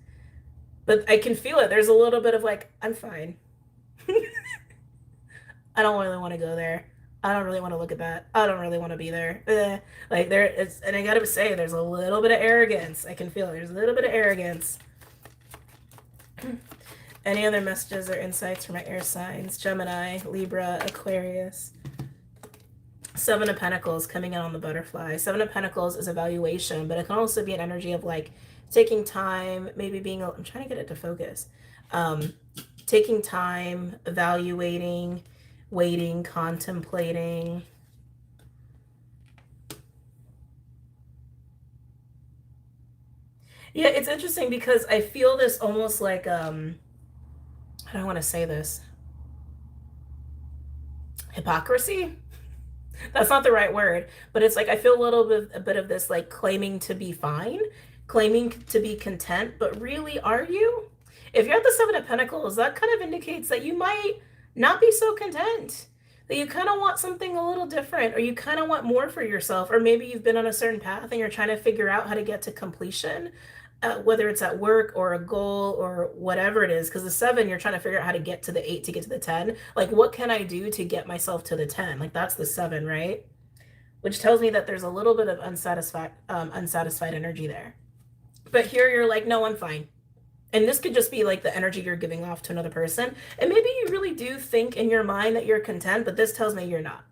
But I can feel it. There's a little bit of like, I'm fine. I don't really want to go there. I don't really want to look at that. I don't really want to be there. Like there is, and I gotta say, there's a little bit of arrogance. I can feel it. There's a little bit of arrogance. Any other messages or insights for my air signs? Gemini, Libra, Aquarius. 7 of Pentacles coming in on the butterfly. 7 of Pentacles is evaluation, but it can also be an energy of like taking time, maybe being, I'm trying to get it to focus. Taking time, evaluating, waiting, contemplating. Yeah, it's interesting because I feel this almost like, I don't want to say this. Hypocrisy? That's not the right word, but it's like I feel a bit of this like claiming to be fine, claiming to be content, but really are you? If you're at the 7 of Pentacles, that kind of indicates that you might not be so content, that you kind of want something a little different, or you kind of want more for yourself, or maybe you've been on a certain path and you're trying to figure out how to get to completion, whether it's at work or a goal or whatever it is. Because the 7, you're trying to figure out how to get to the 8 to get to the 10. Like, what can I do to get myself to the 10? Like, that's the 7, right? Which tells me that there's a little bit of unsatisfied energy there. But here you're like, no, I'm fine. And this could just be like the energy you're giving off to another person. And maybe you really do think in your mind that you're content, but this tells me you're not.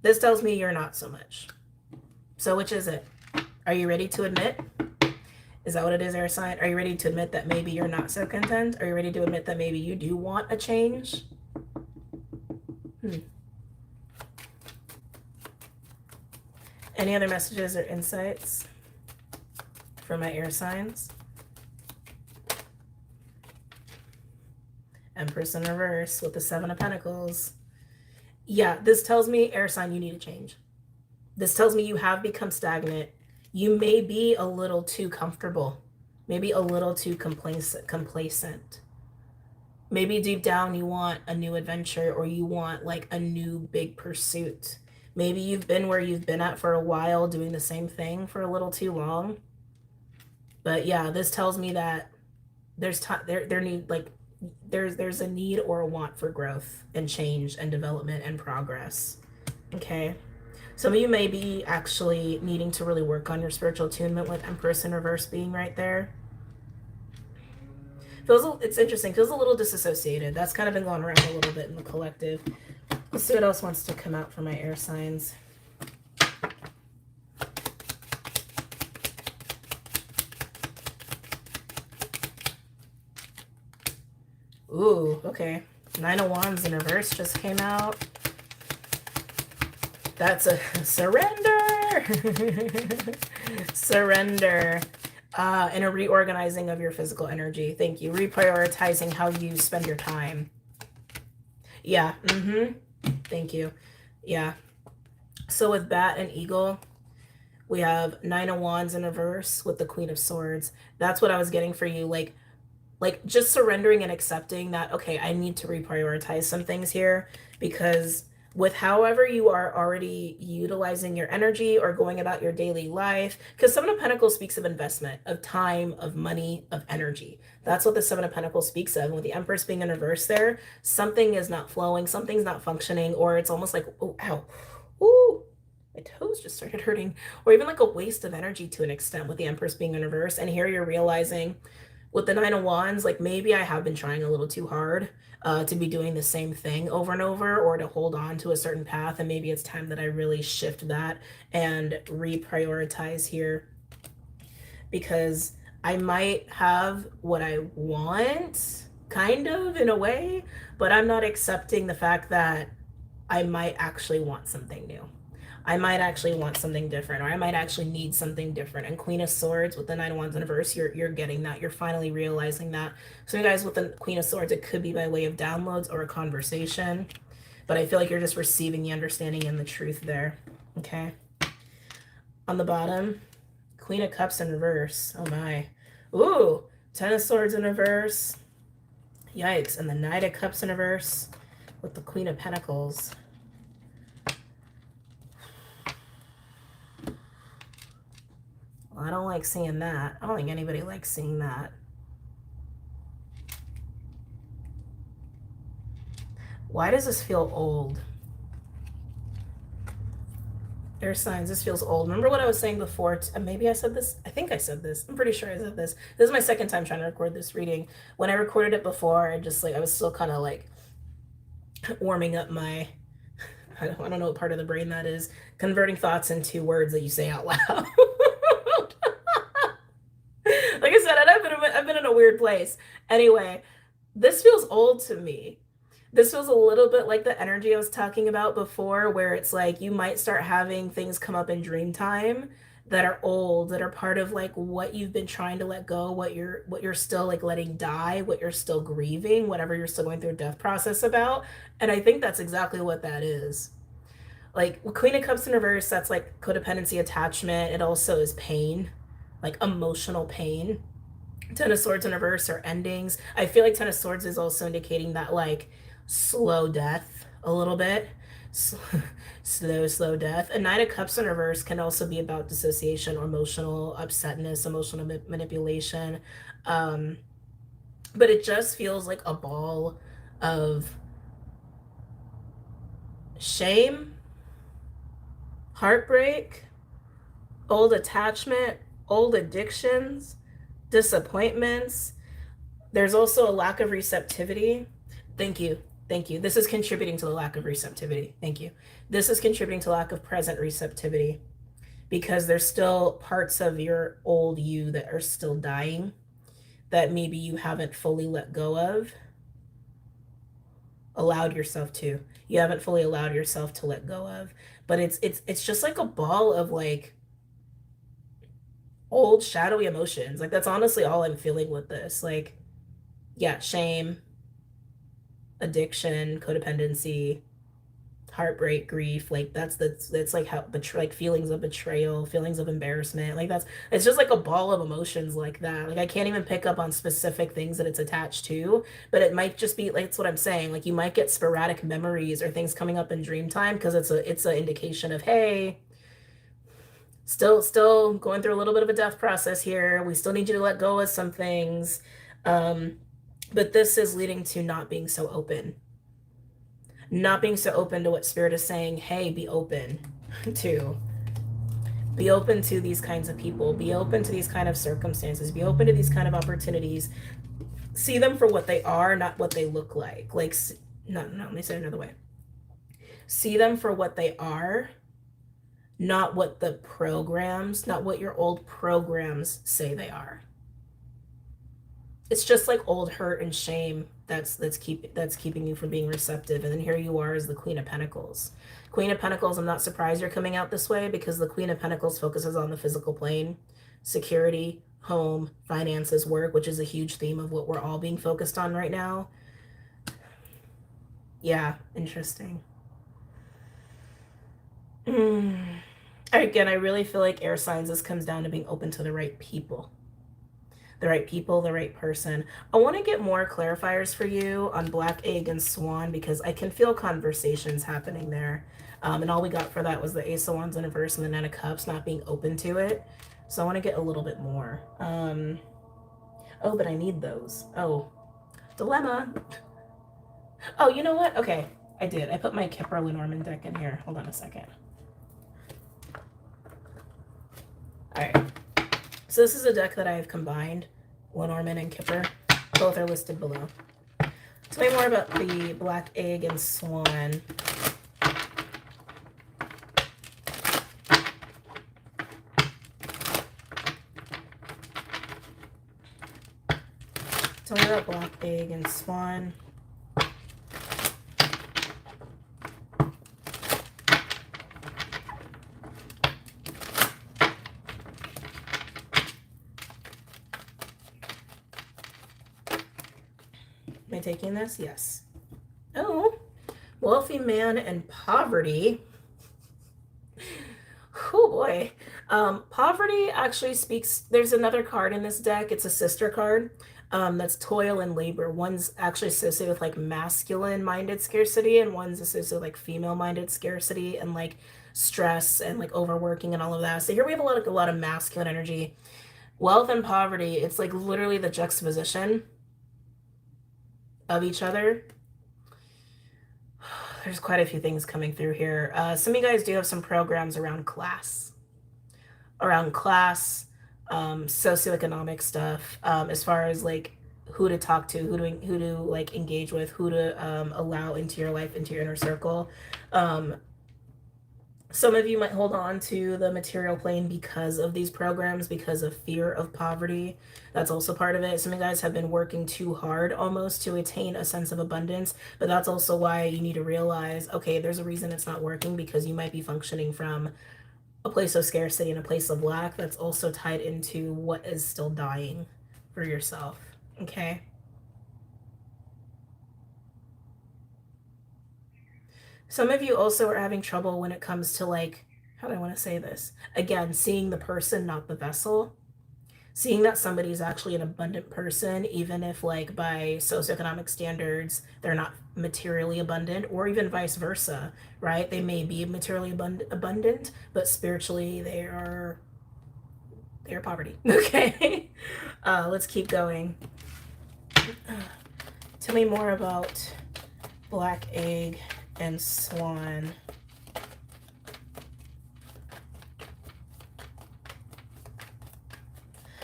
This tells me you're not so much. So which is it? Are you ready to admit? Is that what it is, air sign? Are you ready to admit that maybe you're not so content? Are you ready to admit that maybe you do want a change? Any other messages or insights for my air signs? Empress in reverse with the 7 of Pentacles. Yeah, this tells me, air sign, you need to change. This tells me you have become stagnant. You may be a little too comfortable, maybe a little too complacent. Maybe deep down you want a new adventure, or you want like a new big pursuit. Maybe you've been where you've been at for a while, doing the same thing for a little too long. But yeah, this tells me that there's there's a need or a want for growth and change and development and progress. Okay. Some of you may be actually needing to really work on your spiritual attunement with Empress in reverse being right there. It's interesting, feels a little disassociated. That's kind of been going around a little bit in the collective. Let's see what else wants to come out for my air signs. Ooh, okay. Nine of Wands in reverse just came out. That's a surrender. Surrender. And a reorganizing of your physical energy. Thank you. Reprioritizing how you spend your time. Yeah. Thank you. Yeah. So with Bat and Eagle, we have Nine of Wands in reverse with the Queen of Swords. That's what I was getting for you. Like just surrendering and accepting that, okay, I need to reprioritize some things here, because with however you are already utilizing your energy or going about your daily life, because Seven of Pentacles speaks of investment, of time, of money, of energy. That's what the Seven of Pentacles speaks of. And with the Empress being in reverse there, something is not flowing, something's not functioning, or it's almost like, oh, ow, ooh, my toes just started hurting, or even like a waste of energy to an extent with the Empress being in reverse. And here you're realizing with the Nine of Wands, like maybe I have been trying a little too hard to be doing the same thing over and over, or to hold on to a certain path. And maybe it's time that I really shift that and reprioritize here, because I might have what I want, kind of in a way, but I'm not accepting the fact that I might actually want something new. I might actually want something different, or I might actually need something different. And Queen of Swords with the Nine of Wands in reverse, you're getting that. You're finally realizing that. So you guys with the Queen of Swords, it could be by way of downloads or a conversation, but I feel like you're just receiving the understanding and the truth there. Okay. On the bottom, Queen of Cups in reverse. Oh my. Ooh, Ten of Swords in reverse. Yikes. And the Knight of Cups in reverse with the Queen of Pentacles. I don't like seeing that. I don't think anybody likes seeing that. Why does this feel old? Air signs, this feels old. Remember what I was saying before? Maybe I said this. I think I said this. I'm pretty sure I said this. This is my second time trying to record this reading. When I recorded it before, I was still kind of like warming up my, I don't know what part of the brain that is, converting thoughts into words that you say out loud. Like I said, I've been in a weird place. Anyway, this feels old to me. This feels a little bit like the energy I was talking about before, where it's like you might start having things come up in dream time that are old, that are part of like what you've been trying to let go, what you're still like letting die, what you're still grieving, whatever you're still going through a death process about. And I think that's exactly what that is. Like Queen of Cups in reverse, that's like codependency, attachment. It also is pain, like emotional pain. Ten of Swords in reverse are endings. I feel like Ten of Swords is also indicating that like slow death a little bit. Slow death. A Knight of Cups in reverse can also be about dissociation or emotional upsetness, emotional manipulation. But it just feels like a ball of shame, heartbreak, old attachment, old addictions, disappointments. There's also a lack of receptivity. Thank you. Thank you. This is contributing to the lack of receptivity. Thank you. This is contributing to lack of present receptivity, because there's still parts of your old you that are still dying, that maybe you haven't fully let go of, allowed yourself to. You haven't fully allowed yourself to let go of. But it's just like a ball of like old shadowy emotions. Like that's honestly all I'm feeling with this. Like, yeah, shame, addiction, codependency, heartbreak, grief. Like that's like how like feelings of betrayal, feelings of embarrassment. Like it's just like a ball of emotions like that. Like I can't even pick up on specific things that it's attached to, but it might just be like, it's what I'm saying. Like you might get sporadic memories or things coming up in dream time, because it's an indication of, hey, still going through a little bit of a death process here. We still need you to let go of some things. But this is leading to not being so open to what Spirit is saying. Hey, be open. to be open to these kinds of people, be open to these kind of circumstances, be open to these kind of opportunities. See them for what they are, not what they look like. Like, no, let me say it another way. See them for what they are, not what the programs, not what your old programs say they are. It's just like old hurt and shame that's keeping you from being receptive. And then here you are as the Queen of Pentacles. Queen of Pentacles, I'm not surprised you're coming out this way, because the Queen of Pentacles focuses on the physical plane, security, home, finances, work, which is a huge theme of what we're all being focused on right now. Yeah, interesting. Again, I really feel like air signs, this comes down to being open to the right people. The right people, the right person. I want to get more clarifiers for you on Black Egg and Swan, because I can feel conversations happening there. And all we got for that was the Ace of Wands in reverse and the Nine of Cups, not being open to it. So I want to get a little bit more. Oh, but I need those. Oh, dilemma. Oh, you know what? Okay, I did. I put my Kipper Lenormand deck in here. Hold on a second. All right. So this is a deck that I have combined, Lenormand and Kipper. Both are listed below. Tell me more about the Black Egg and Swan. Tell me about Black Egg and Swan. Am I taking this? Yes. Oh, wealthy man and poverty. Oh boy. Poverty actually speaks. There's another card in this deck. It's a sister card. That's toil and labor. One's actually associated with like masculine-minded scarcity, and one's associated with like female-minded scarcity and like stress and like overworking and all of that. So here we have a lot of masculine energy. Wealth and poverty, it's like literally the juxtaposition of each other. There's quite a few things coming through here. Some of you guys do have some programs around class, socioeconomic stuff, as far as like who to talk to, who to like engage with, who to allow into your life, into your inner circle. Some of you might hold on to the material plane because of these programs, because of fear of poverty. That's also part of it. Some of you guys have been working too hard almost to attain a sense of abundance, but that's also why you need to realize, okay, there's a reason it's not working, because you might be functioning from a place of scarcity and a place of lack that's also tied into what is still dying for yourself, okay? Some of you also are having trouble when it comes to like, how do I want to say this? Again, seeing the person, not the vessel. Seeing that somebody is actually an abundant person, even if like by socioeconomic standards, they're not materially abundant, or even vice versa, right? They may be materially abundant, but spiritually they are poverty. Okay. Let's keep going. Tell me more about Black Egg and Swan.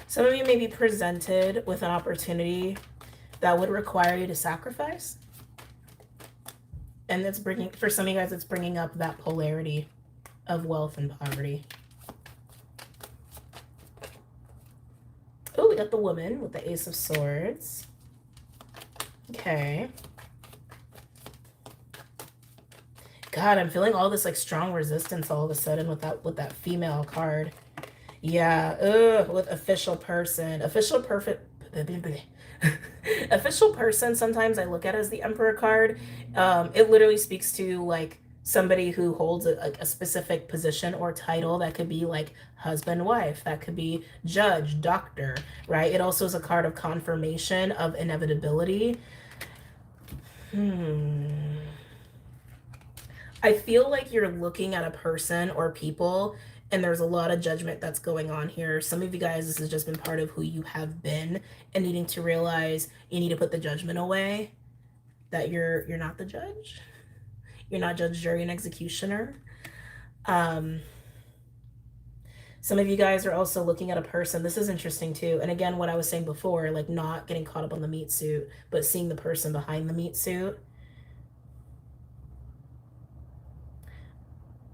Some of you may be presented with an opportunity that would require you to sacrifice. And that's bringing, for some of you guys, it's bringing up that polarity of wealth and poverty. Oh, we got the woman with the Ace of Swords. Okay. God, I'm feeling all this like strong resistance all of a sudden with that female card. Yeah, with official person. Official person, sometimes I look at as the Emperor card. It literally speaks to like somebody who holds a specific position or title. That could be like husband, wife. That could be judge, doctor, right? It also is a card of confirmation of inevitability. I feel like you're looking at a person or people, and there's a lot of judgment that's going on here. Some of you guys, this has just been part of who you have been, and needing to realize you need to put the judgment away, that you're not the judge. You're not judge, jury, and executioner. Um, some of you guys are also looking at a person. This is interesting too. And again, what I was saying before, like not getting caught up on the meat suit, but seeing the person behind the meat suit.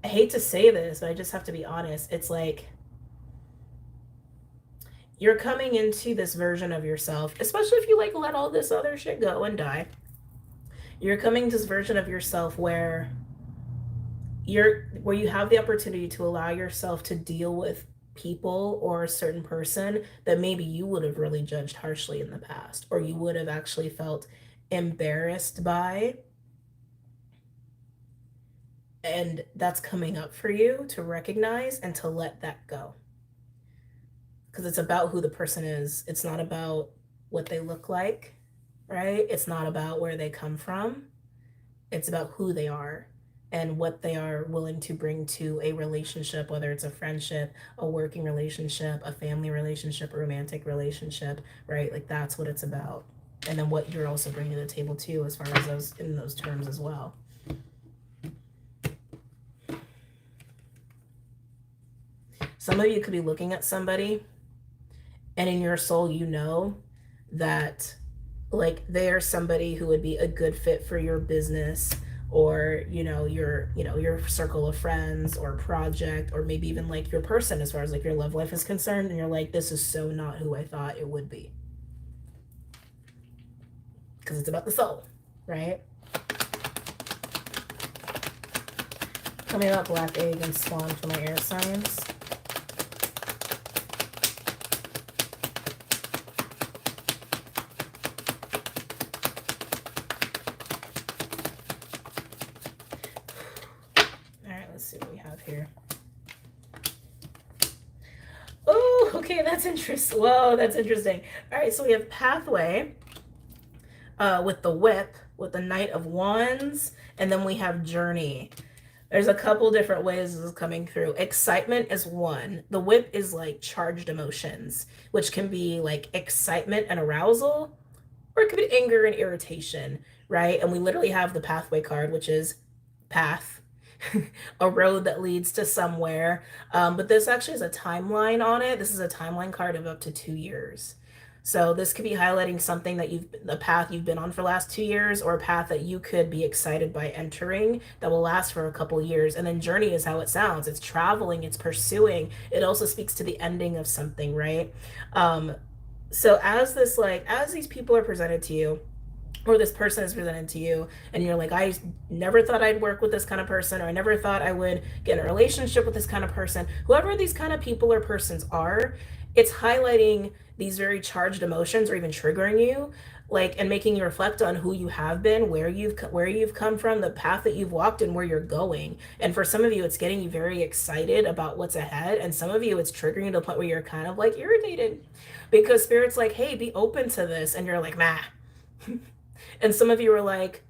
I hate to say this, but I just have to be honest. It's like you're coming into this version of yourself, especially if you like let all this other shit go and die. You're coming to this version of yourself where you have the opportunity to allow yourself to deal with people or a certain person that maybe you would have really judged harshly in the past, or you would have actually felt embarrassed by. And that's coming up for you to recognize and to let that go. Because it's about who the person is. It's not about what they look like, right? It's not about where they come from. It's about who they are and what they are willing to bring to a relationship, whether it's a friendship, a working relationship, a family relationship, a romantic relationship, right? Like that's what it's about. And then what you're also bringing to the table too, as far as those in those terms as well. Some of you could be looking at somebody and in your soul, you know that like they are somebody who would be a good fit for your business, or your circle of friends or project, or maybe even like your person as far as like your love life is concerned, and you're like, this is so not who I thought it would be, because it's about the soul, right? Coming up, black egg and swan for my air signs. Let's see what we have here. Oh, okay, that's interesting. Whoa, that's interesting. All right, so we have pathway with the whip, with the Knight of Wands, and then we have journey. There's a couple different ways this is coming through. Excitement is one. The whip is like charged emotions, which can be like excitement and arousal, or it could be anger and irritation, right? And we literally have the pathway card, which is path, a road that leads to somewhere. But this actually is a timeline on it. This is a timeline card of up to 2 years. So this could be highlighting something that the path you've been on for the last 2 years, or a path that you could be excited by entering that will last for a couple years. And then journey is how it sounds. It's traveling, it's pursuing. It also speaks to the ending of something, right? So as these people are presented to you, or this person is presented to you, and you're like, I never thought I'd work with this kind of person, or I never thought I would get in a relationship with this kind of person, whoever these kind of people or persons are, it's highlighting these very charged emotions, or even triggering you, like, and making you reflect on who you have been, where you've come from, the path that you've walked, and where you're going. And for some of you, it's getting you very excited about what's ahead, and some of you, it's triggering you to the point where you're kind of like irritated, because spirit's like, hey, be open to this, and you're like, nah. And some of you are like,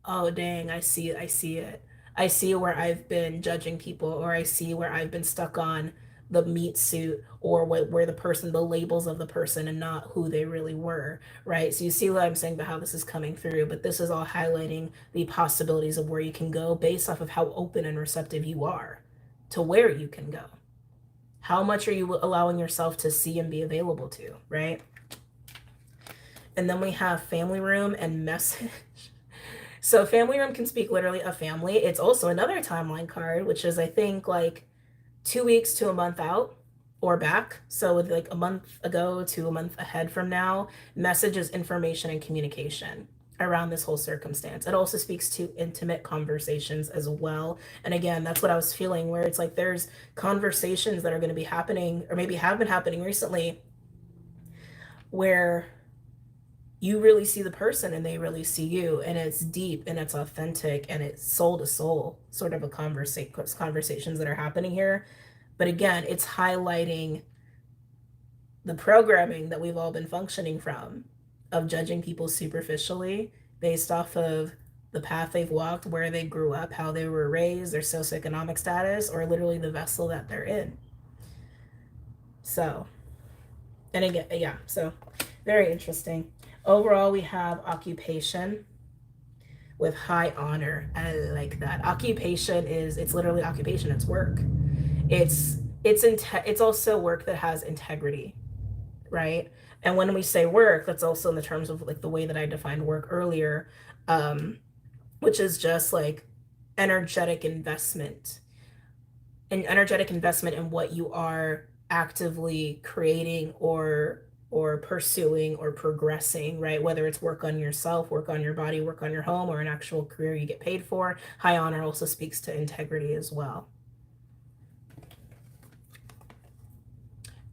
oh, dang, I see it. I see it. I see where I've been judging people, or I see where I've been stuck on the meat suit, or where the labels of the person and not who they really were, right? So you see what I'm saying about how this is coming through, but this is all highlighting the possibilities of where you can go based off of how open and receptive you are to where you can go. How much are you allowing yourself to see and be available to, right? And then we have family room and message. So family room can speak literally a family. It's also another timeline card, which is, I think, like 2 weeks to a month out or back. So with like a month ago to a month ahead from now, messages, information, and communication around this whole circumstance. It also speaks to intimate conversations as well. And again, that's what I was feeling, where it's like there's conversations that are going to be happening, or maybe have been happening recently, where you really see the person and they really see you, and it's deep and it's authentic and it's soul to soul sort of a conversations that are happening here. But again, it's highlighting the programming that we've all been functioning from, of judging people superficially based off of the path they've walked, where they grew up, how they were raised, their socioeconomic status, or literally the vessel that they're in. So, and again, yeah, so very interesting. Overall, we have occupation, with high honor. I like that. Occupation it's literally occupation, it's work. It's also work that has integrity, right? And when we say work, that's also in the terms of like the way that I defined work earlier, um, which is just like energetic investment, an energetic investment in what you are actively creating or pursuing or progressing, right? Whether it's work on yourself, work on your body, work on your home, or an actual career you get paid for. High honor also speaks to integrity as well.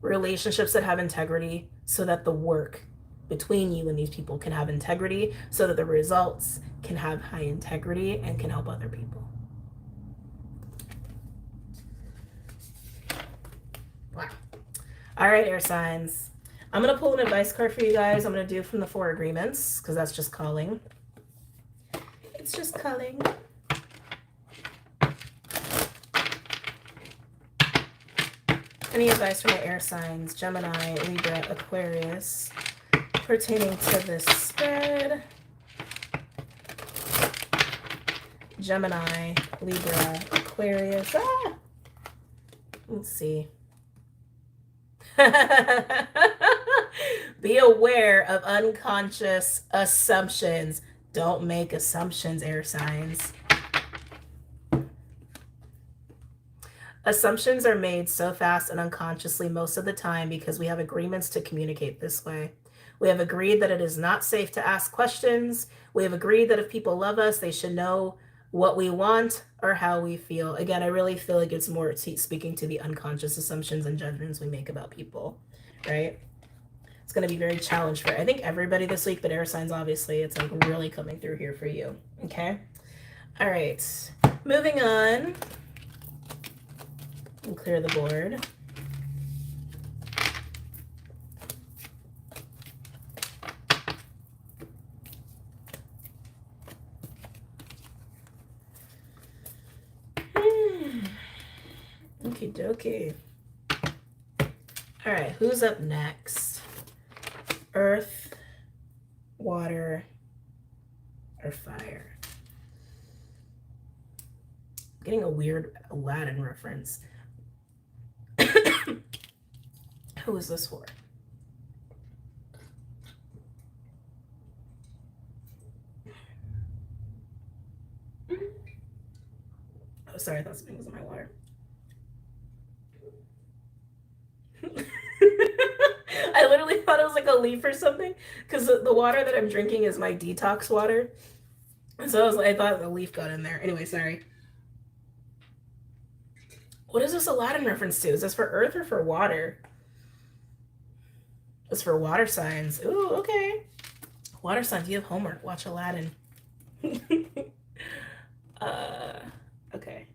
Relationships that have integrity, so that the work between you and these people can have integrity, so that the results can have high integrity and can help other people. Wow. All right, air signs. I'm going to pull an advice card for you guys. I'm going to do it from the 4 agreements because that's just calling. It's just calling. Any advice for my air signs, Gemini, Libra, Aquarius, pertaining to this spread? Gemini, Libra, Aquarius. Ah! Let's see. Be aware of unconscious assumptions. Don't make assumptions, air signs. Assumptions are made so fast and unconsciously most of the time because we have agreements to communicate this way. We have agreed that it is not safe to ask questions. We have agreed that if people love us, they should know what we want or how we feel. Again, I really feel like it's more speaking to the unconscious assumptions and judgments we make about people, right? It's going to be very challenged for, I think, everybody this week, but air signs, obviously, it's like really coming through here for you, okay? All right, moving on. And clear the board. Okie dokie. All right, who's up next? Earth, water, or fire? I'm getting a weird Aladdin reference. Who is this for? Oh, sorry, I thought something was in my water. I literally thought it was like a leaf or something because the water that I'm drinking is my detox water. So I thought the leaf got in there. Anyway, sorry. What is this Aladdin reference to? Is this for earth or for water? It's for water signs. Ooh, okay. Water signs, you have homework. Watch Aladdin. Okay.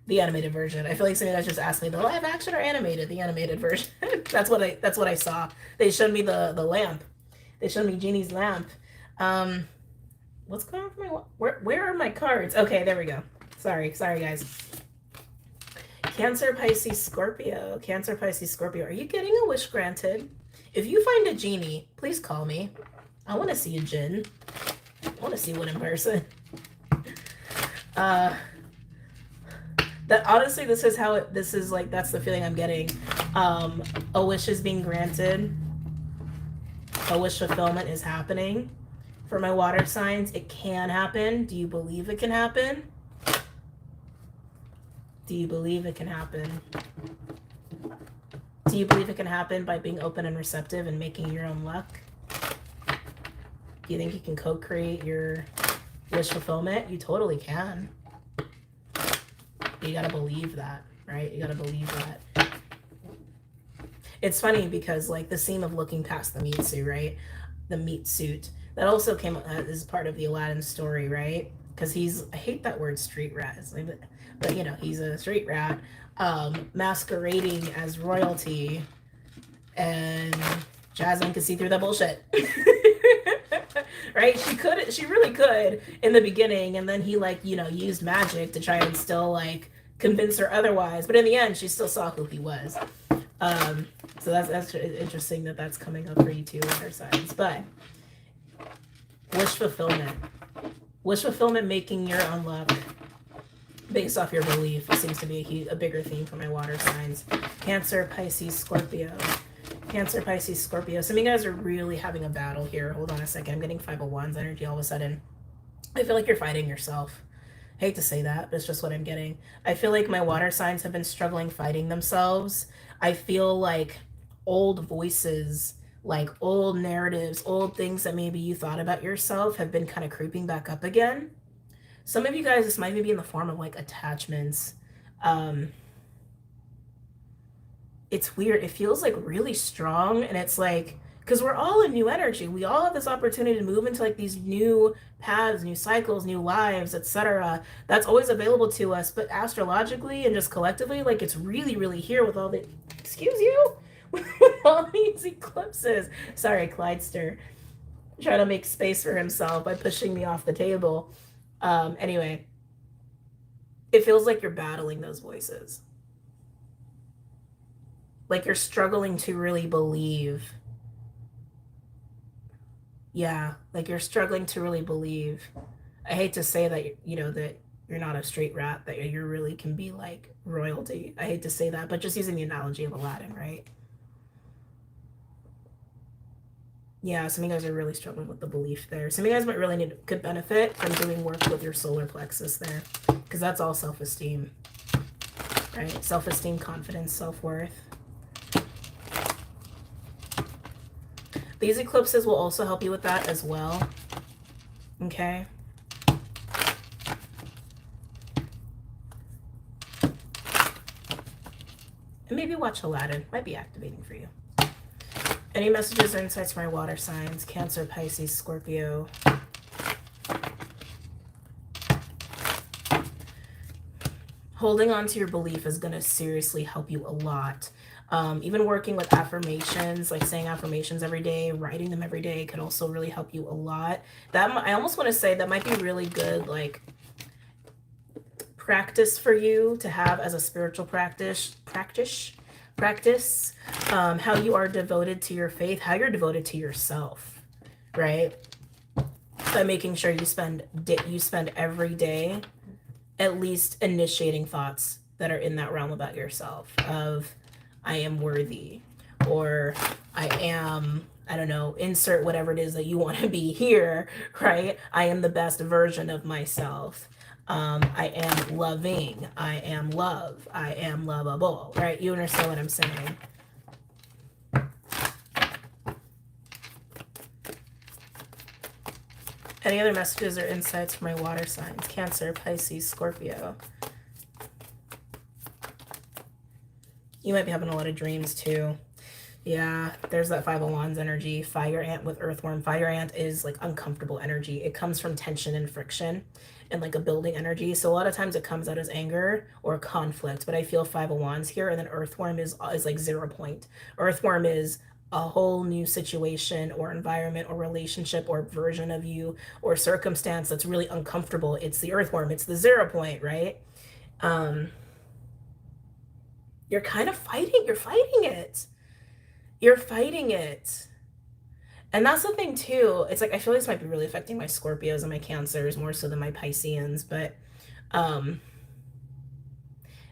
The animated version. I feel like somebody just asked me the live action or animated. The animated version. That's what I saw. They showed me the lamp. They showed me Genie's lamp. What's going on for my where are my cards? Okay, there we go. Sorry guys. Cancer, Pisces, Scorpio. Cancer, Pisces, Scorpio. Are you getting a wish granted? If you find a genie, please call me. I want to see a djinn. I want to see one in person. That honestly, this is like, that's the feeling I'm getting. A wish is being granted. A wish fulfillment is happening. For my water signs, it can happen. Do you believe it can happen? Do you believe it can happen? Do you believe it can happen by being open and receptive and making your own luck? Do you think you can co-create your wish fulfillment? You totally can. You gotta believe that, right? You gotta believe that. It's funny because like the scene of looking past the meat suit, right? The meat suit. That also came as part of the Aladdin story, right? Because I hate that word street rat, but you know, he's a street rat masquerading as royalty, and Jasmine could see through that bullshit. Right? She really could in the beginning, and then he like, you know, used magic to try and still like convince her otherwise, but in the end she still saw who he was. So that's interesting that that's coming up for you too, water signs. But wish fulfillment. Wish fulfillment, making your own luck based off your belief. It seems to be a bigger theme for my water signs. Cancer, Pisces, Scorpio. Cancer, Pisces, Scorpio. Some of you guys are really having a battle here. Hold on a second. I'm getting 5 of Wands energy all of a sudden. I feel like you're fighting yourself. I hate to say that, but it's just what I'm getting. I feel like my water signs have been struggling fighting themselves. I feel like old voices, like old narratives, old things that maybe you thought about yourself have been kind of creeping back up again. Some of you guys, this might be in the form of like attachments. It's weird. It feels like really strong, and it's like, because we're all in new energy. We all have this opportunity to move into like these new paths, new cycles, new lives, etc. That's always available to us. But astrologically and just collectively, like it's really, really here with all the, excuse you, with all these eclipses. Sorry, Clydester, trying to make space for himself by pushing me off the table. Anyway, it feels like you're battling those voices. Like you're struggling to really believe. Yeah, like you're struggling to really believe. I hate to say that, that you're not a straight rat, that you really can be like royalty. I hate to say that, but just using the analogy of Aladdin, right? Yeah, some of you guys are really struggling with the belief there. Some of you guys could benefit from doing work with your solar plexus there, because that's all self-esteem, right? Self-esteem, confidence, self-worth. These eclipses will also help you with that as well. Okay. And maybe watch Aladdin. Might be activating for you. Any messages or insights for my water signs? Cancer, Pisces, Scorpio. Holding on to your belief is going to seriously help you a lot. Even working with affirmations, like saying affirmations every day, writing them every day, could also really help you a lot. That I almost want to say that might be really good, like practice for you to have as a spiritual practice. How you are devoted to your faith, how you're devoted to yourself, right? By making sure you spend every day at least initiating thoughts that are in that realm about yourself of I am worthy, or I am, I don't know, insert whatever it is that you want to be here, right? I am the best version of myself. I am loving. I am love. I am lovable, right? You understand what I'm saying? Any other messages or insights for my water signs? Cancer, Pisces, Scorpio. You might be having a lot of dreams too. Yeah, there's that 5 of Wands energy. Fire ant with earthworm. Fire ant is like uncomfortable energy. It comes from tension and friction and like a building energy. So a lot of times it comes out as anger or conflict. But I feel 5 of Wands here, and then earthworm is like 0 point. Earthworm is a whole new situation or environment or relationship or version of you or circumstance that's really uncomfortable. It's the earthworm. It's the 0 point, right? You're kind of fighting. You're fighting it. You're fighting it. And that's the thing too. It's like I feel like this might be really affecting my Scorpios and my Cancers more so than my Pisceans, but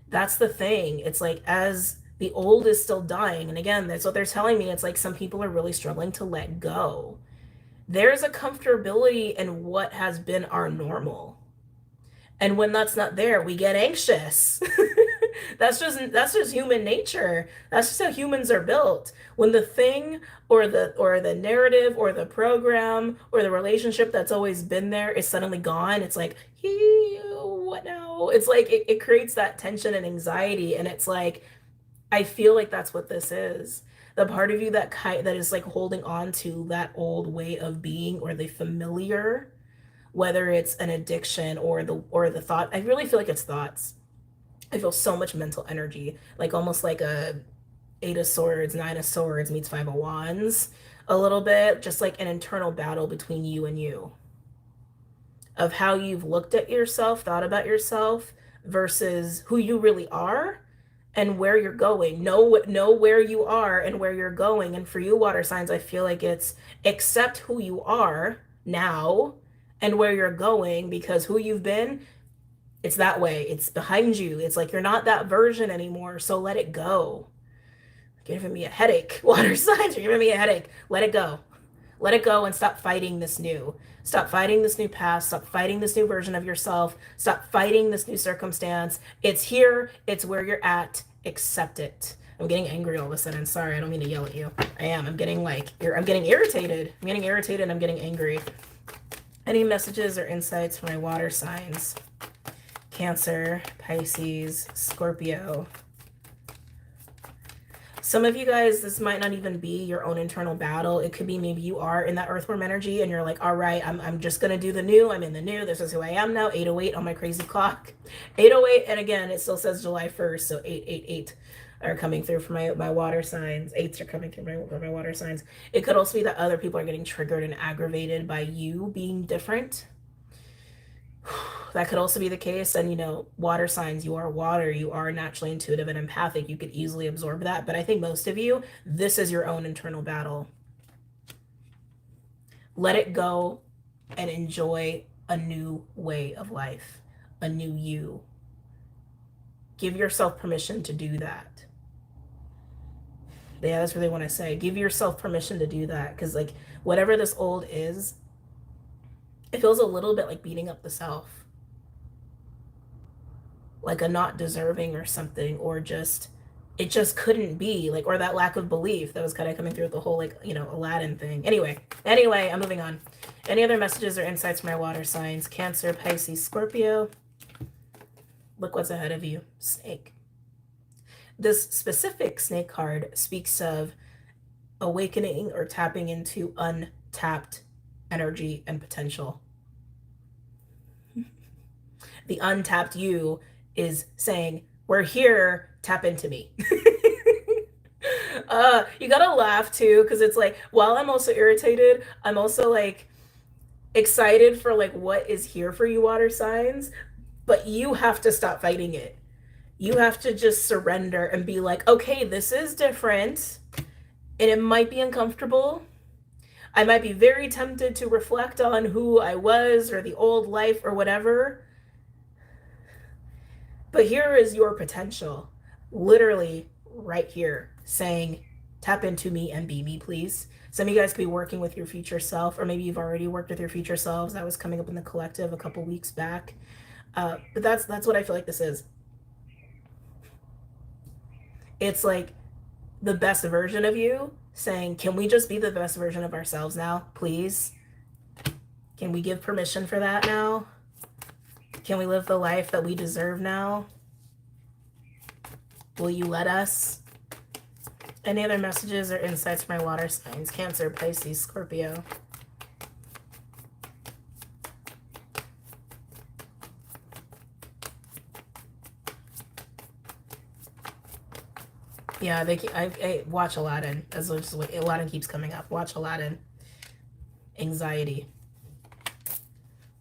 that's the thing. It's like as the old is still dying, and again, that's what they're telling me. It's like some people are really struggling to let go. There's a comfortability in what has been our normal. And when that's not there, we get anxious. That's just human nature. That's just how humans are built. When the thing or the narrative or the program or the relationship that's always been there is suddenly gone, it's like, what now? It's like it creates that tension and anxiety, and it's like I feel like that's what this is. The part of you that is like holding on to that old way of being or the familiar, whether it's an addiction or the thought. I really feel like it's thoughts. I feel so much mental energy, like almost like a 8 of Swords, 9 of Swords meets 5 of Wands a little bit, just like an internal battle between you and you of how you've looked at yourself, thought about yourself versus who you really are and where you're going. Know where you are and where you're going. And for you water signs, I feel like it's accept who you are now and where you're going, because who you've been, it's that way. It's behind you. It's like you're not that version anymore. So let it go. You're giving me a headache. Water signs, you're giving me a headache. Let it go. Let it go and stop fighting this new. Stop fighting this new past. Stop fighting this new version of yourself. Stop fighting this new circumstance. It's here. It's where you're at. Accept it. I'm getting angry all of a sudden. Sorry, I don't mean to yell at you. I am. I'm getting irritated. I'm getting irritated and I'm getting angry. Any messages or insights for my water signs? Cancer, Pisces, Scorpio. Some of you guys, this might not even be your own internal battle. It could be maybe you are in that earthworm energy and you're like, all right, I'm just going to do the new. I'm in the new. This is who I am now. 8:08 on my crazy clock. 8:08. And again, it still says July 1st. So 888 are coming through for my water signs. 8s are coming through for my water signs. It could also be that other people are getting triggered and aggravated by you being different. That could also be the case. And, you know, water signs, you are water, you are naturally intuitive and empathic. You could easily absorb that. But I think most of you, this is your own internal battle. Let it go and enjoy a new way of life, a new you. Give yourself permission to do that. Yeah, that's what they want to say. Give yourself permission to do that. Because, like, whatever this old is, it feels a little bit like beating up the self. Like a not deserving or something, or just, it just couldn't be, like, or that lack of belief that was kind of coming through with the whole, like, you know, Aladdin thing. Anyway, I'm moving on. Any other messages or insights from my water signs? Cancer, Pisces, Scorpio. Look what's ahead of you. Snake. This specific snake card speaks of awakening or tapping into untapped energy and potential. The untapped you is saying, we're here, tap into me. You gotta laugh too, because it's like, while I'm also irritated, I'm also like excited for like what is here for you, water signs, but you have to stop fighting it. You have to just surrender and be like, okay, this is different and it might be uncomfortable. I might be very tempted to reflect on who I was or the old life or whatever. But here is your potential, literally right here, saying, tap into me and be me, please. Some of you guys could be working with your future self, or maybe you've already worked with your future selves. That was coming up in the collective a couple weeks back. But that's what I feel like this is. It's like the best version of you saying, can we just be the best version of ourselves now, please? Can we give permission for that now? Can we live the life that we deserve now? Will you let us? Any other messages or insights for my water signs? Cancer, Pisces, Scorpio. Yeah, I watch Aladdin. As Aladdin keeps coming up. Watch Aladdin. Anxiety.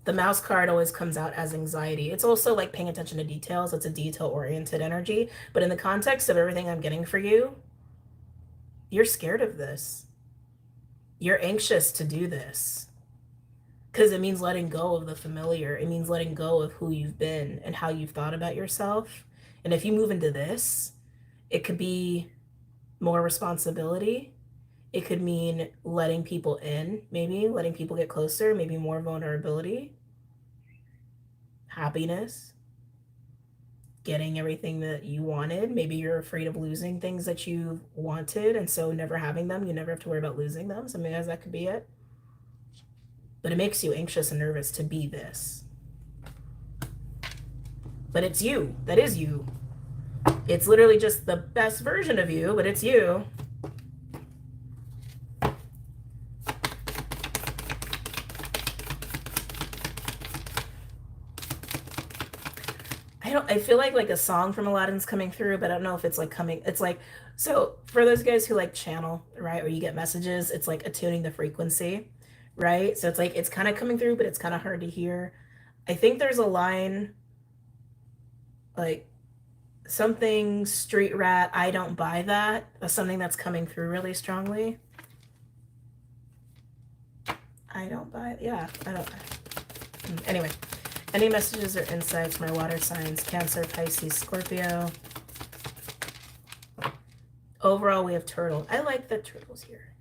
The mouse card always comes out as anxiety. It's also like paying attention to details. It's a detail-oriented energy. But in the context of everything I'm getting for you, you're scared of this. You're anxious to do this. Because it means letting go of the familiar. It means letting go of who you've been and how you've thought about yourself. And if you move into this, it could be more responsibility. It could mean letting people in, maybe letting people get closer, maybe more vulnerability, happiness, getting everything that you wanted. Maybe you're afraid of losing things that you wanted, and so never having them, you never have to worry about losing them. Something as that could be it. But it makes you anxious and nervous to be this. But it's you. That is you. It's literally just the best version of you, but it's you. I feel like a song from Aladdin's coming through, but I don't know if it's like coming. It's like, so for those guys who like channel, right, or you get messages, it's like attuning the frequency, right? So it's like, it's kind of coming through, but it's kind of hard to hear. I think there's a line like something street rat, I don't buy that. That's something that's coming through really strongly. I don't buy it. Yeah, I don't. Anyway, any messages or insights for my water signs? Cancer, Pisces, Scorpio. Overall, we have Turtle. I like that Turtle's here.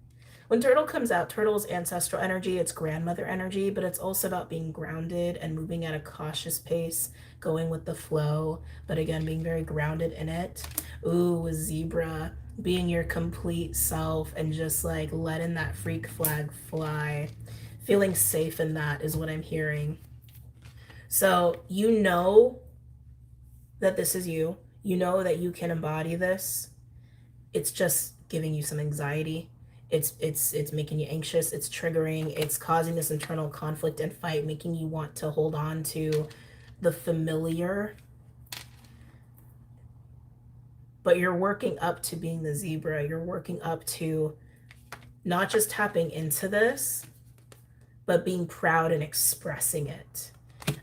When Turtle comes out, Turtle's ancestral energy, it's grandmother energy, but it's also about being grounded and moving at a cautious pace, going with the flow, but again, being very grounded in it. Ooh, with Zebra, being your complete self and just like letting that freak flag fly. Feeling safe in that is what I'm hearing. So you know that this is you. You know that you can embody this. It's just giving you some anxiety. It's making you anxious. It's triggering. It's causing this internal conflict and fight, making you want to hold on to the familiar. But you're working up to being the Zebra. You're working up to not just tapping into this, but being proud and expressing it.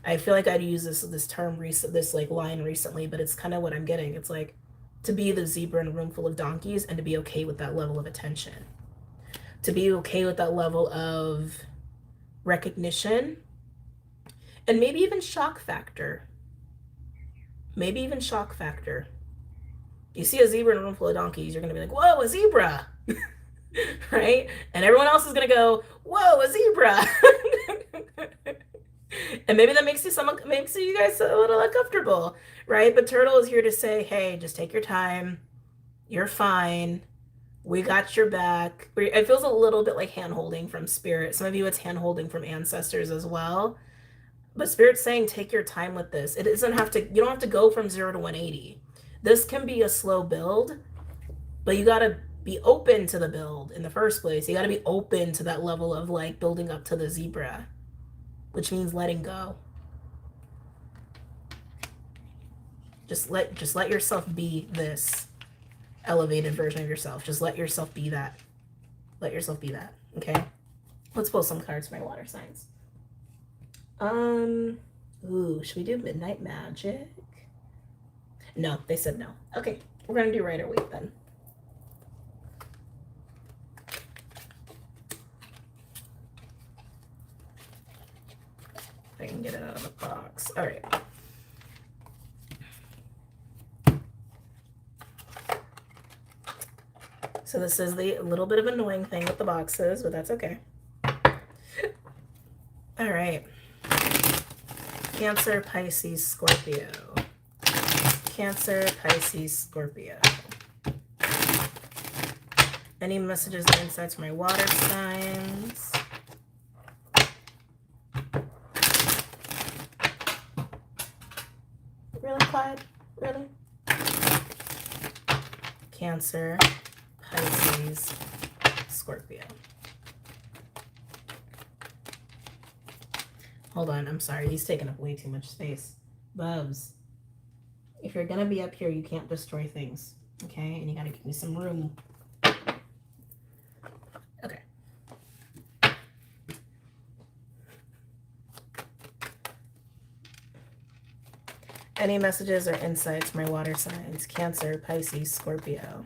I feel like I'd use this term this like line recently, but it's kind of what I'm getting. It's like to be the zebra in a room full of donkeys and to be okay with that level of attention. To be okay with that level of recognition and maybe even shock factor. Maybe even shock factor. You see a zebra in a room full of donkeys, you're going to be like, whoa, a zebra. Right? And everyone else is going to go, whoa, a zebra. And maybe that makes you guys a little uncomfortable, right? But Turtle is here to say, hey, just take your time. You're fine. We got your back. It feels a little bit like hand-holding from Spirit. Some of you, it's hand-holding from ancestors as well. But Spirit's saying, take your time with this. It doesn't have to, you don't have to go from 0 to 180. This can be a slow build, but you got to be open to the build in the first place. You got to be open to that level of like building up to the zebra, which means letting go. Just let yourself be this elevated version of yourself. Just let yourself be that. Let yourself be that. Okay. Let's pull some cards for my water signs. Ooh, should we do Midnight Magic? No, they said no. Okay, we're gonna do Rider Waite then. If I can get it out of the box. All right. So this is the little bit of annoying thing with the boxes, but that's okay. All right. Cancer, Pisces, Scorpio. Cancer, Pisces, Scorpio. Any messages or insights for my water signs? Really, Clyde? Really? Cancer, Pisces, Scorpio. Hold on, I'm sorry. He's taking up way too much space. Bubs, if you're gonna be up here, you can't destroy things, okay? And you gotta give me some room. Okay. Any messages or insights for my water signs? Cancer, Pisces, Scorpio.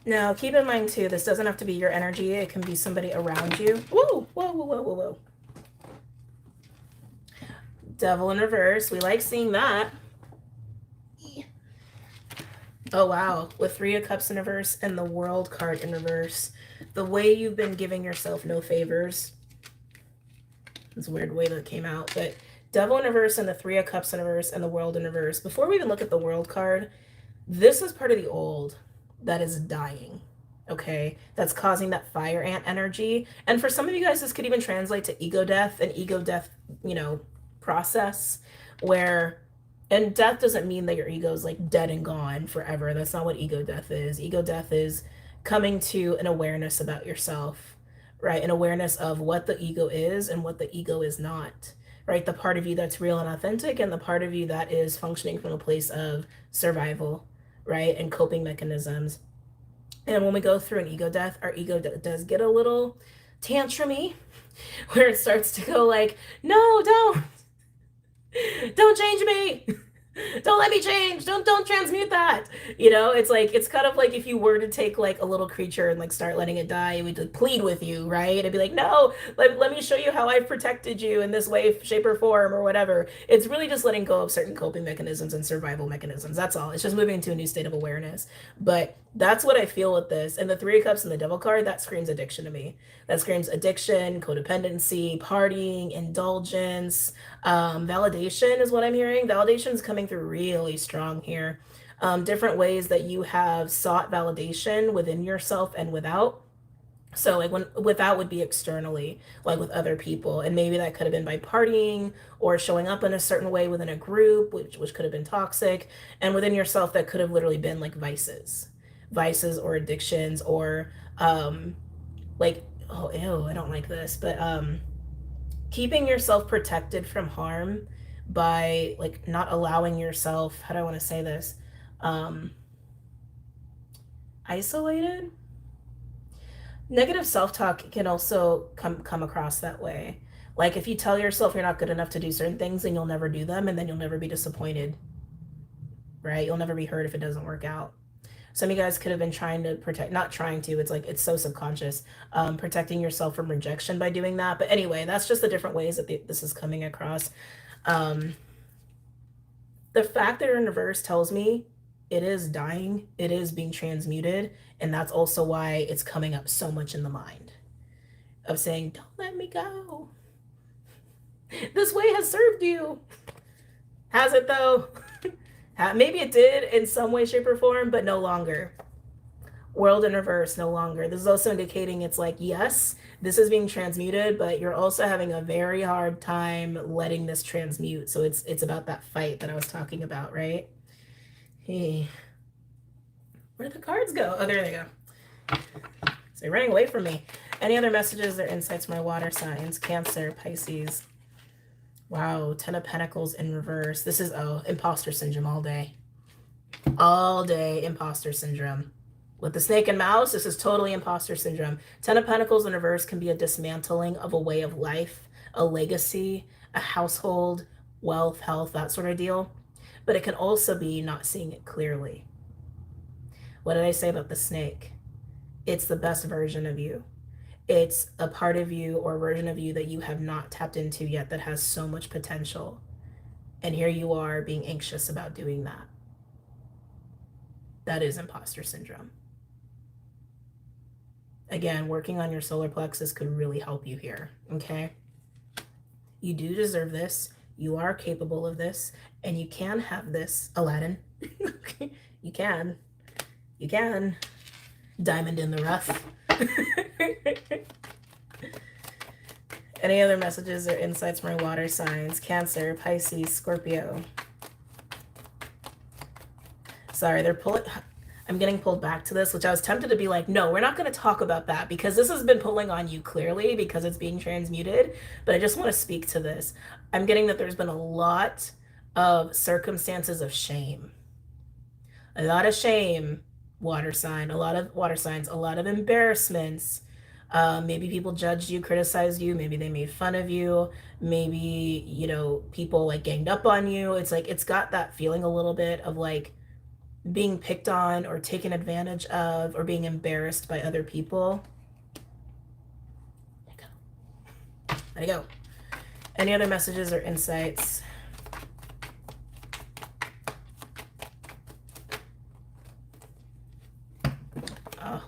Now, keep in mind, too, this doesn't have to be your energy. It can be somebody around you. Whoa, whoa, whoa, whoa, whoa, whoa. Devil in reverse. We like seeing that. Oh, wow. With 3 of Cups in reverse and the World card in reverse. The way you've been giving yourself no favors. It's a weird way that came out. But Devil in reverse and the 3 of Cups in reverse and the World in reverse. Before we even look at the World card, this is part of the old that is dying, okay? That's causing that fire ant energy. And for some of you guys, this could even translate to ego death, an ego death, you know, process where, and death doesn't mean that your ego is like dead and gone forever. That's not what ego death is. Ego death is coming to an awareness about yourself, right? An awareness of what the ego is and what the ego is not, right? The part of you that's real and authentic and the part of you that is functioning from a place of survival, right? And coping mechanisms. And when we go through an ego death, our ego does get a little tantrumy where it starts to go like, no, don't change me. Don't let me change. Don't transmute that. You know, it's like it's kind of like if you were to take like a little creature and like start letting it die, it would like plead with you, right? It'd be like, no, let me show you how I've protected you in this way, shape, or form, or whatever. It's really just letting go of certain coping mechanisms and survival mechanisms. That's all. It's just moving into a new state of awareness. But that's what I feel with this. And the Three of Cups and the Devil card, that screams addiction to me. That screams addiction, codependency, partying, indulgence. Validation is what I'm hearing. Validation is coming through really strong here. Different ways that you have sought validation within yourself and without. So like when without would be externally, like with other people, and maybe that could have been by partying or showing up in a certain way within a group, which could have been toxic, and within yourself that could have literally been like vices or addictions or like oh ew, I don't like this, but keeping yourself protected from harm by like not allowing yourself, how do I want to say this, um isolated. Negative self-talk can also come across that way. Like if you tell yourself you're not good enough to do certain things, then you'll never do them, and then you'll never be disappointed, right? You'll never be hurt if it doesn't work out. Some of you guys could have been trying to protect, not trying to, it's like it's so subconscious, protecting yourself from rejection by doing that. But anyway, that's just the different ways that this is coming across. um the fact that you're in reverse tells me it is dying, it is being transmuted, and that's also why it's coming up so much in the mind of saying, don't let me go. This way has served you. Has it though? Maybe it did in some way, shape, or form, but no longer. World in reverse, no longer. This is also indicating it's like, yes, this is being transmuted, but you're also having a very hard time letting this transmute. So it's about that fight that I was talking about, right? Hey, where'd the cards go? Oh, there they go. So they're running away from me. Any other messages or insights from my water signs? Cancer, Pisces. Wow, Ten of Pentacles in reverse. This is, oh, imposter syndrome all day. All day, imposter syndrome. With the snake and mouse, this is totally imposter syndrome. Ten of Pentacles in reverse can be a dismantling of a way of life, a legacy, a household, wealth, health, that sort of deal. But it can also be not seeing it clearly. What did I say about the snake? It's the best version of you. It's a part of you or version of you that you have not tapped into yet that has so much potential. And here you are being anxious about doing that. That is imposter syndrome. Again, working on your solar plexus could really help you here, okay? You do deserve this. You are capable of this, and you can have this, Aladdin. You can. You can. Diamond in the rough. Any other messages or insights from our water signs? Cancer, Pisces, Scorpio. Sorry, they're pulling. I'm getting pulled back to this, which I was tempted to be like, no, we're not going to talk about that because this has been pulling on you clearly because it's being transmuted. But I just want to speak to this. I'm getting that there's been a lot of circumstances of shame. A lot of shame, water sign, a lot of water signs, a lot of embarrassments. Maybe people judged you, criticized you, maybe they made fun of you, maybe, you know, people like ganged up on you. It's like, it's got that feeling a little bit of like being picked on or taken advantage of or being embarrassed by other people. There you go. Any other messages or insights?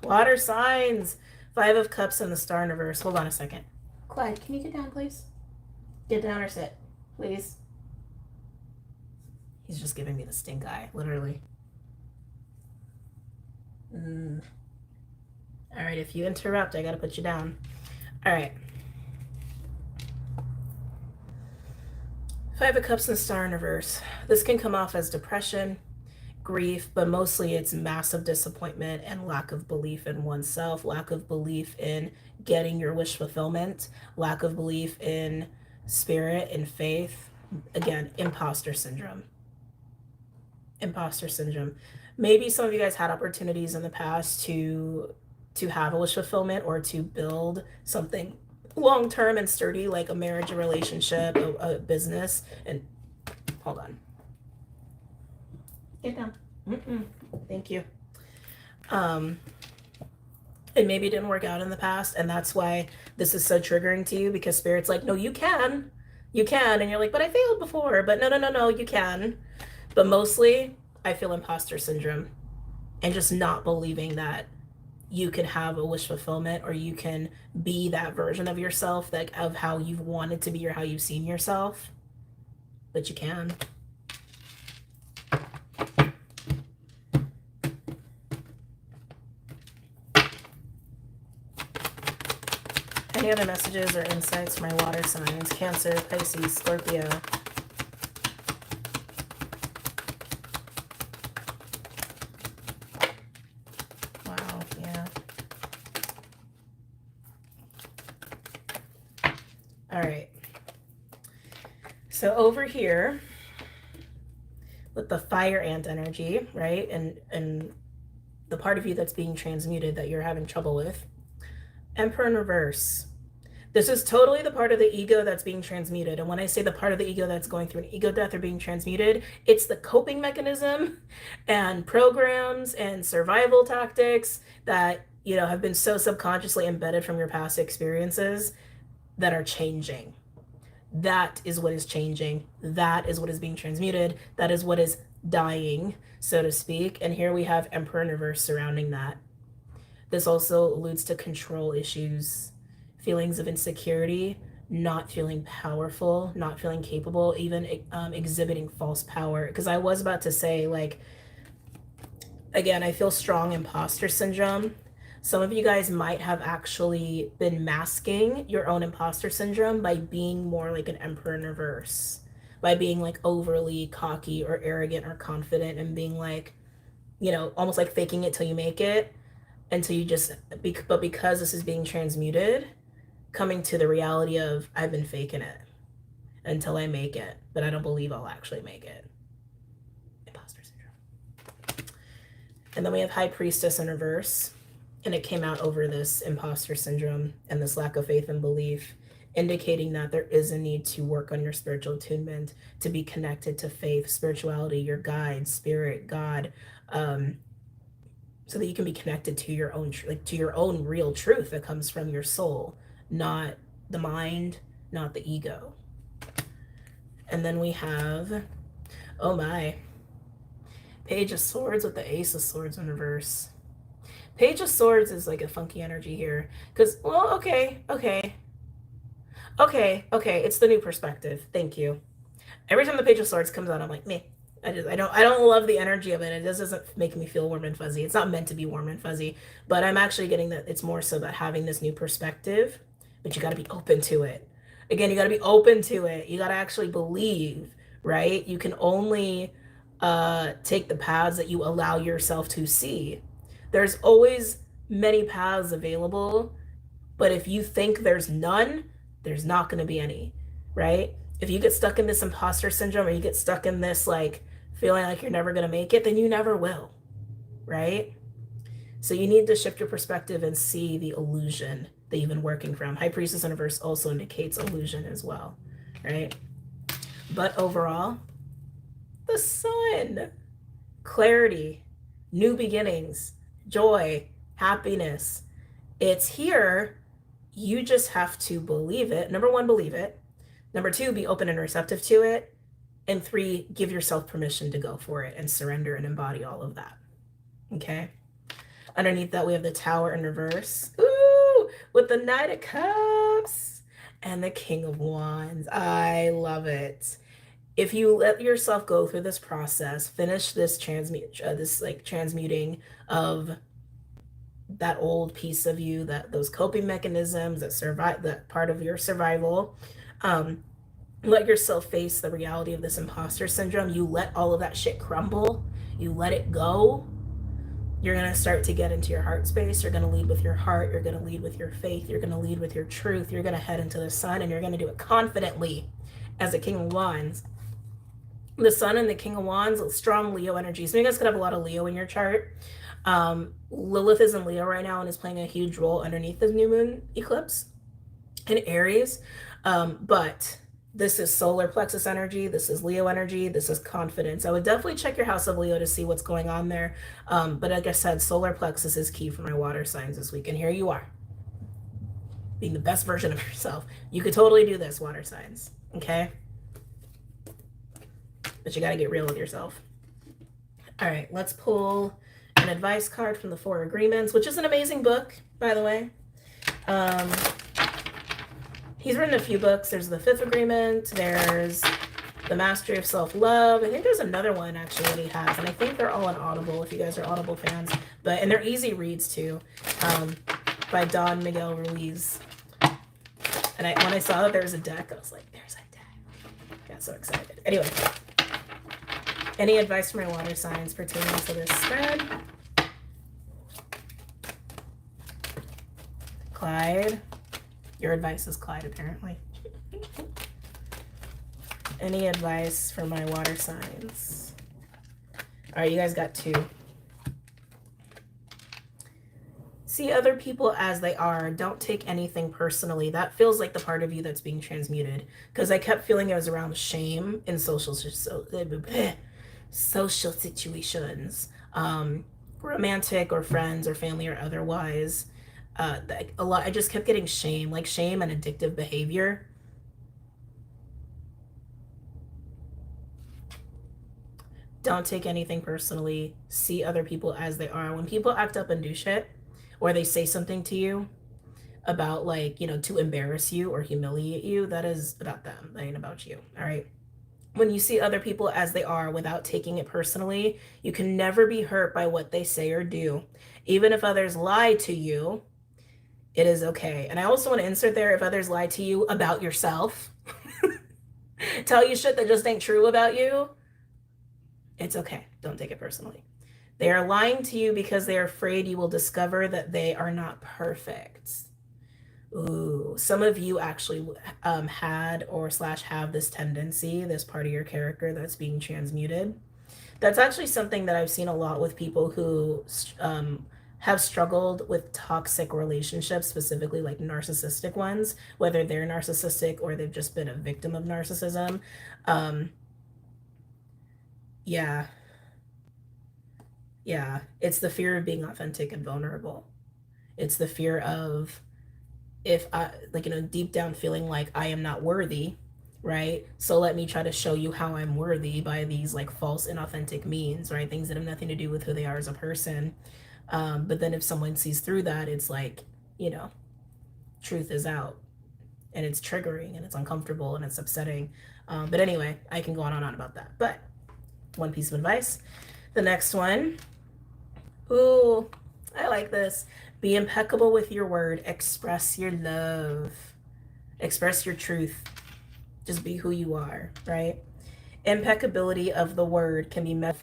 Water signs. Five of Cups and the Star in reverse. Hold on a second. Clyde, can you get down, please? Get down or sit, please. He's just giving me the stink eye, literally. All right, if you interrupt, I gotta put you down. All right. Five of Cups and Star in reverse. This can come off as depression, grief, but mostly it's massive disappointment and lack of belief in oneself, lack of belief in getting your wish fulfillment, lack of belief in spirit and faith. Again, imposter syndrome. Imposter syndrome. Maybe some of you guys had opportunities in the past to have a wish fulfillment or to build something long-term and sturdy, like a marriage, a relationship, a business. And hold on. Get down. Thank you. It maybe didn't work out in the past, and that's why this is so triggering to you, because Spirit's like, no, you can. You can. And you're like, but I failed before. But no, you can. But mostly, I feel imposter syndrome and just not believing that you can have a wish fulfillment, or you can be that version of yourself, like of how you've wanted to be or how you've seen yourself. But you can. Any other messages or insights for my water signs? Cancer, Pisces, Scorpio. Wow, yeah. All right. So over here with the fire ant energy, right? And the part of you that's being transmuted that you're having trouble with. Emperor in reverse. This is totally the part of the ego that's being transmuted. And when I say the part of the ego that's going through an ego death or being transmuted, it's the coping mechanism and programs and survival tactics that, you know, have been so subconsciously embedded from your past experiences that are changing. That is what is changing. That is what is being transmuted. That is what is dying, so to speak. And here we have Emperor in reverse surrounding that. This also alludes to control issues, feelings of insecurity, not feeling powerful, not feeling capable, even exhibiting false power. Because I was about to say, like, again, I feel strong imposter syndrome. Some of you guys might have actually been masking your own imposter syndrome by being more like an Emperor in reverse, by being like overly cocky or arrogant or confident and being like, you know, almost like faking it till you make it, until you just, but because this is being transmuted, coming to the reality of, I've been faking it until I make it, but I don't believe I'll actually make it. Imposter syndrome. And then we have High Priestess in reverse, and it came out over this imposter syndrome and this lack of faith and belief, indicating that there is a need to work on your spiritual attunement, to be connected to faith, spirituality, your guide, spirit, God, so that you can be connected to your own, like to your own real truth that comes from your soul, not the mind, not the ego. And then we have, oh my, Page of Swords with the Ace of Swords in reverse. Page of Swords is like a funky energy here, because, well, okay, it's the new perspective. Thank you. Every time the Page of Swords comes out, I'm like, meh. I don't love the energy of it. It just doesn't make me feel warm and fuzzy. It's not meant to be warm and fuzzy, but I'm actually getting that it's more so about having this new perspective, but you got to be open to it. Again, you got to be open to it. You got to actually believe, right? You can only take the paths that you allow yourself to see. There's always many paths available, but if you think there's none, there's not going to be any, right? If you get stuck in this imposter syndrome, or you get stuck in this like feeling like you're never going to make it, then you never will, right? So you need to shift your perspective and see the illusion that you've been working from. High Priestess in reverse also indicates illusion as well, right? But overall, the Sun, clarity, new beginnings, joy, happiness. It's here. You just have to believe it. Number one, believe it. Number two, be open and receptive to it. And three, give yourself permission to go for it and surrender and embody all of that. Okay? Underneath that, we have the Tower in reverse. Ooh, with the Knight of Cups and the King of Wands. I love it. If you let yourself go through this process, finish this transmuting of that old piece of you, that those coping mechanisms that part of your survival, let yourself face the reality of this imposter syndrome. You let all of that shit crumble. You let it go. You're going to start to get into your heart space. You're going to lead with your heart. You're going to lead with your faith. You're going to lead with your truth. You're going to head into the sun, and you're going to do it confidently as a King of Wands. The Sun and the King of Wands, strong Leo energy. So you guys could have a lot of Leo in your chart. Lilith is in Leo right now and is playing a huge role underneath the new moon eclipse in Aries. But This is solar plexus energy. This is Leo energy. This is confidence. I would definitely check your house of Leo to see what's going on there. But like I said, solar plexus is key for my water signs this week. And here you are, being the best version of yourself. You could totally do this, water signs. Okay? But you got to get real with yourself. All right, let's pull an advice card from the Four Agreements, which is an amazing book, by the way. He's written a few books. There's the Fifth Agreement. There's the Mastery of Self-Love. I think there's another one actually that he has, and I think they're all on Audible if you guys are Audible fans. And they're easy reads too, by Don Miguel Ruiz. And when I saw that there was a deck, I was like, "There's a deck!" Got so excited. Anyway, any advice for my water signs pertaining to this spread? Clyde. Your advice is Clyde, apparently. Any advice for my water signs? All right, you guys got 2. See other people as they are. Don't take anything personally. That feels like the part of you that's being transmuted. Because I kept feeling it was around shame in social situations. Romantic or friends or family or otherwise. I just kept getting shame, like shame and addictive behavior. Don't take anything personally. See other people as they are. When people act up and do shit, or they say something to you about, like, to embarrass you or humiliate you, that is about them. That ain't about you. All right. When you see other people as they are without taking it personally, you can never be hurt by what they say or do. Even if others lie to you, it is okay. And I also want to insert there, if others lie to you about yourself, tell you shit that just ain't true about you, it's okay. Don't take it personally. They are lying to you because they are afraid you will discover that they are not perfect. Ooh, some of you actually had or / have this tendency, this part of your character that's being transmuted. That's actually something that I've seen a lot with people who have struggled with toxic relationships, specifically like narcissistic ones, whether they're narcissistic or they've just been a victim of narcissism. Yeah, it's the fear of being authentic and vulnerable. It's the fear of, if I, deep down feeling like I am not worthy, right? So let me try to show you how I'm worthy by these like false, inauthentic means, right? Things that have nothing to do with who they are as a person. But then if someone sees through that, it's like, truth is out, and it's triggering and it's uncomfortable and it's upsetting. But anyway, I can go on and on about that. But one piece of advice. The next one. Ooh, I like this. Be impeccable with your word. Express your love. Express your truth. Just be who you are, right? Impeccability of the word can be met.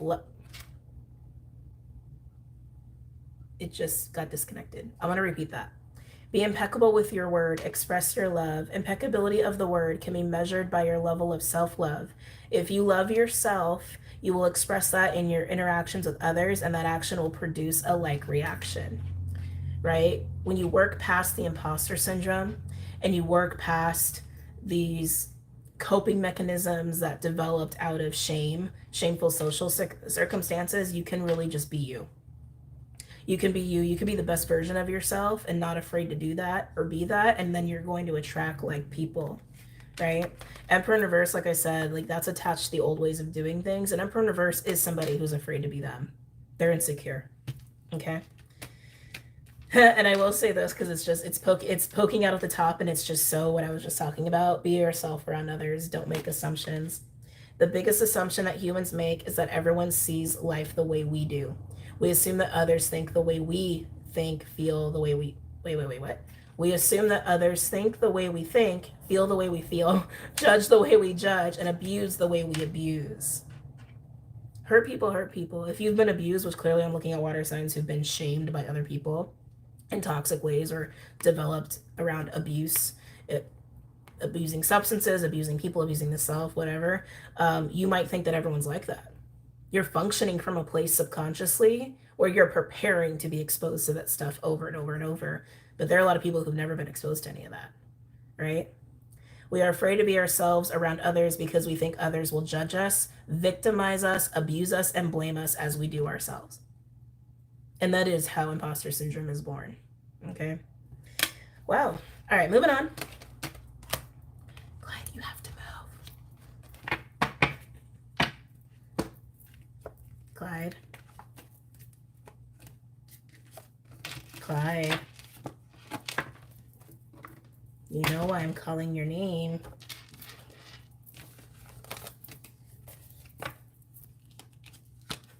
It just got disconnected. I want to repeat that. Be impeccable with your word. Express your love. Impeccability of the word can be measured by your level of self-love. If you love yourself, you will express that in your interactions with others, and that action will produce a like reaction, right? When you work past the imposter syndrome and you work past these coping mechanisms that developed out of shame, shameful social circumstances, you can really just be you. You can be you. You can be the best version of yourself and not afraid to do that or be that. And then you're going to attract like people, right? Emperor in reverse, like I said, like that's attached to the old ways of doing things. And Emperor in reverse is somebody who's afraid to be them. They're insecure. Okay. And I will say this because it's poking out at the top, and it's just so what I was just talking about. Be yourself around others. Don't make assumptions. The biggest assumption that humans make is that everyone sees life the way we do. We assume that others think the way we think, feel the way we... Wait, what? We assume that others think the way we think, feel the way we feel, judge the way we judge, and abuse the way we abuse. Hurt people. If you've been abused, which clearly I'm looking at water signs who've been shamed by other people in toxic ways or developed around abuse, abusing substances, abusing people, abusing the self, whatever, you might think that everyone's like that. You're functioning from a place subconsciously where you're preparing to be exposed to that stuff over and over and over. But there are a lot of people who've never been exposed to any of that, right? We are afraid to be ourselves around others because we think others will judge us, victimize us, abuse us, and blame us as we do ourselves. And that is how imposter syndrome is born. Okay? Wow. All right, moving on. Clyde, you have to move. Clyde. Clyde. You know why I'm calling your name.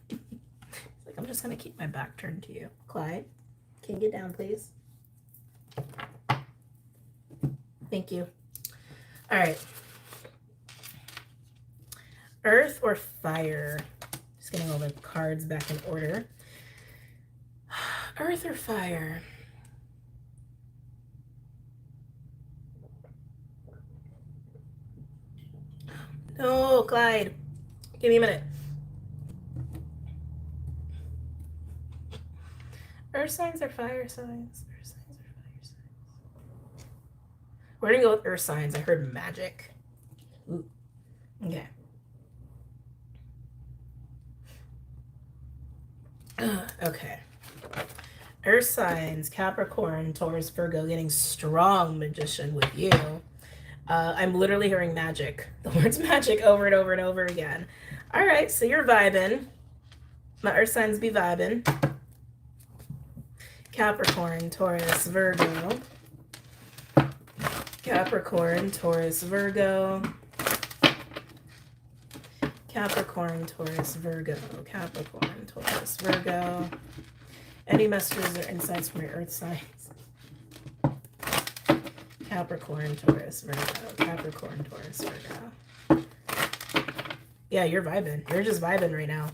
It's like, I'm just going to keep my back turned to you. Clyde, can you get down, please? Thank you. All right. Earth or fire? Just getting all the cards back in order. Earth or fire? No, Clyde. Give me a minute. Earth signs or fire signs? Earth signs or fire signs? We're going to go with earth signs. I heard magic. Ooh. Okay. Okay. Earth signs, Capricorn, Taurus, Virgo, getting strong magician with you. I'm literally hearing magic. The words magic over and over and over again. All right, so you're vibing. My earth signs be vibing. Capricorn, Taurus, Virgo. Capricorn, Taurus, Virgo. Capricorn, Taurus, Virgo. Capricorn, Taurus, Virgo. Any messages or insights from your earth signs? Capricorn, Taurus, Virgo. Capricorn, Taurus, Virgo. Yeah, you're vibing. You're just vibing right now.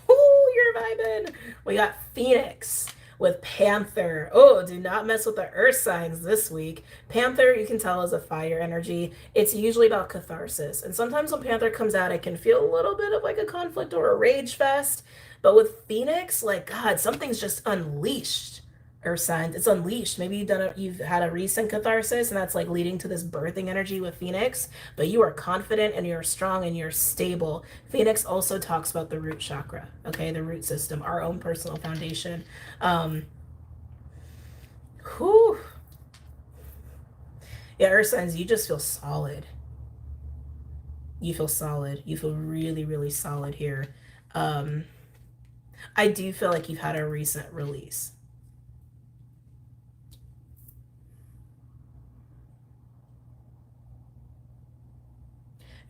Ooh, you're vibing. We got Phoenix with Panther. Oh, do not mess with the earth signs this week. Panther, you can tell, is a fire energy. It's usually about catharsis. And sometimes when Panther comes out, it can feel a little bit of like a conflict or a rage fest. But with Phoenix, like, God, something's just unleashed. Earth signs, it's unleashed. Maybe you've had a recent catharsis, and that's like leading to this birthing energy with Phoenix. But you are confident and you're strong and you're stable. Phoenix also talks about the root chakra, okay, the root system, our own personal foundation. Whew. Yeah, earth signs, you just feel solid. You feel solid. You feel really, really solid here. I do feel like you've had a recent release.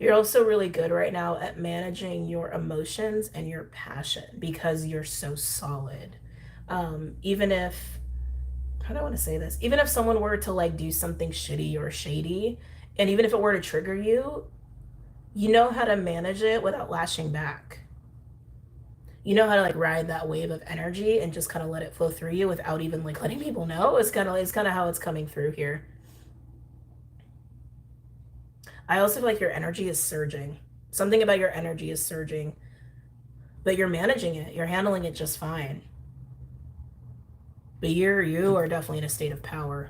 You're also really good right now at managing your emotions and your passion because you're so solid. Even if, how do I want to say this? Even if someone were to like do something shitty or shady, and even if it were to trigger you, you know how to manage it without lashing back. You know how to like ride that wave of energy and just kind of let it flow through you without even like letting people know. It's kind of how it's coming through here. I also feel like your energy is surging. Something about your energy is surging, but you're managing it. You're handling it just fine. But you are definitely in a state of power.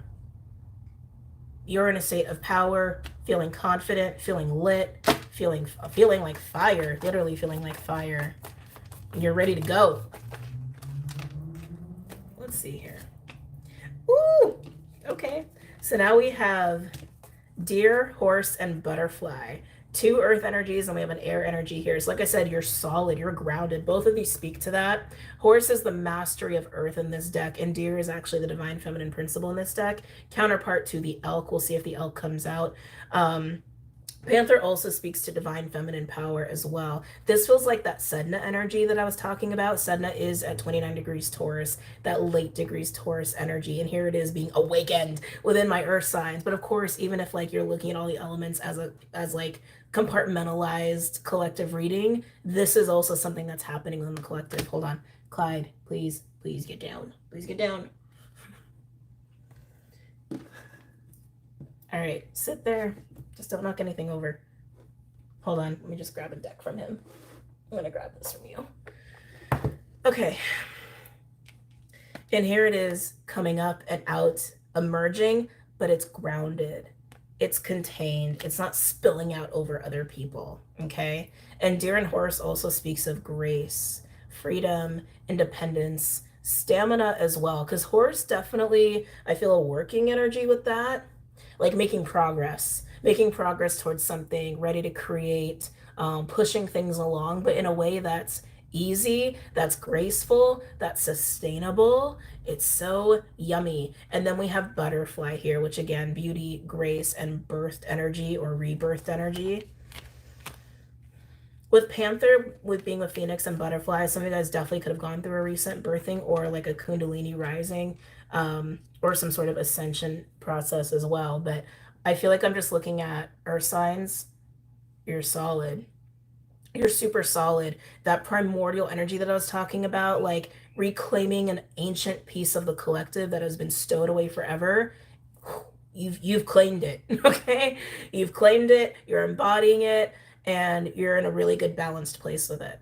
You're in a state of power, feeling confident, feeling lit, feeling like fire, literally feeling like fire. And you're ready to go. Let's see here. Ooh, okay. So now we have Deer, Horse, and Butterfly. 2 earth energies, and we have an air energy here. So like I said, you're solid, you're grounded. Both of these speak to that. Horse is the mastery of earth in this deck, and Deer is actually the divine feminine principle in this deck. Counterpart to the elk. We'll see if the elk comes out. Panther also speaks to divine feminine power as well. This feels like that Sedna energy that I was talking about. Sedna is at 29 degrees Taurus, that late degrees Taurus energy. And here it is being awakened within my earth signs. But of course, even if like you're looking at all the elements as like compartmentalized collective reading, this is also something that's happening within the collective. Hold on. Clyde, please get down. Please get down. All right, sit there. Just don't knock anything over. Hold on, let me just grab a deck from him. I'm gonna grab this from you. Okay. And here it is coming up and out, emerging, but it's grounded. It's contained. It's not spilling out over other people. Okay. And Deer and Horse also speaks of grace, freedom, independence, stamina as well. Because Horse definitely, I feel a working energy with that, like making progress towards something, ready to create, pushing things along, but in a way that's easy, that's graceful, that's sustainable. It's so yummy. And then we have Butterfly here, which again, beauty, grace, and birthed energy or rebirthed energy. With Panther, with being with Phoenix and Butterfly, some of you guys definitely could have gone through a recent birthing or like a Kundalini rising, or some sort of ascension process as well. But I feel like I'm just looking at Earth signs. You're solid. You're super solid. That primordial energy that I was talking about, like reclaiming an ancient piece of the collective that has been stowed away forever. You've claimed it. Okay, you've claimed it. You're embodying it, and you're in a really good balanced place with it.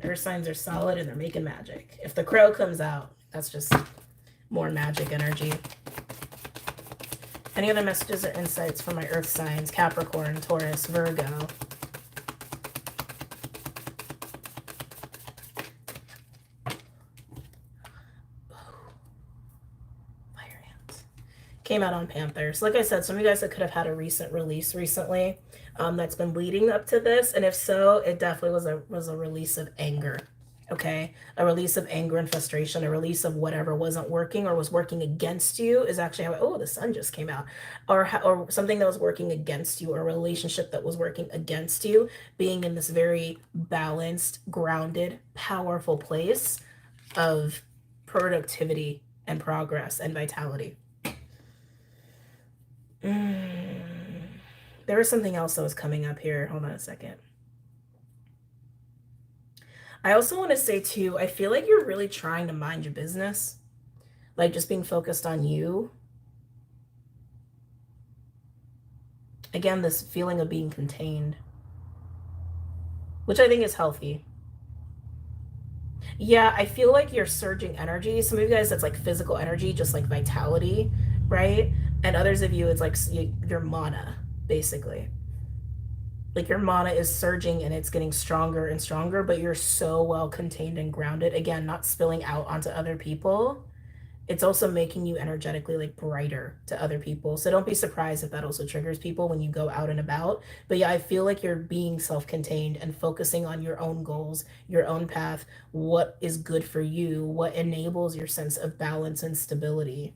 Earth signs are solid and they're making magic. If the crow comes out, that's just more magic energy. Any other messages or insights for my earth signs? Capricorn, Taurus, Virgo. Fire ants. Came out on Panthers. Like I said, some of you guys that could have had a recent release recently, that's been leading up to this. And if so, it definitely was a release of anger. Okay, a release of anger and frustration, a release of whatever wasn't working or was working against you is actually how, oh, the sun just came out, or something that was working against you, or a relationship that was working against you, being in this very balanced, grounded, powerful place of productivity and progress and vitality. There was something else that was coming up here. Hold on a second. I also want to say too, I feel like you're really trying to mind your business, like just being focused on you. Again, this feeling of being contained, which I think is healthy. Yeah, I feel like you're surging energy. Some of you guys, that's like physical energy, just like vitality, right? And others of you, it's like your mana, basically. Like your mana is surging and it's getting stronger and stronger, but you're so well contained and grounded. Again, not spilling out onto other people. It's also making you energetically like brighter to other people. So don't be surprised if that also triggers people when you go out and about. But yeah, I feel like you're being self-contained and focusing on your own goals, your own path, what is good for you, what enables your sense of balance and stability.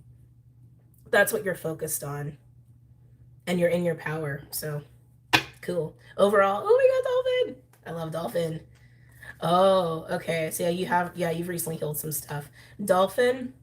That's what you're focused on. And you're in your power. So cool. Overall, oh my god, dolphin. I love dolphin. Oh, okay. So yeah, you've recently healed some stuff. Dolphin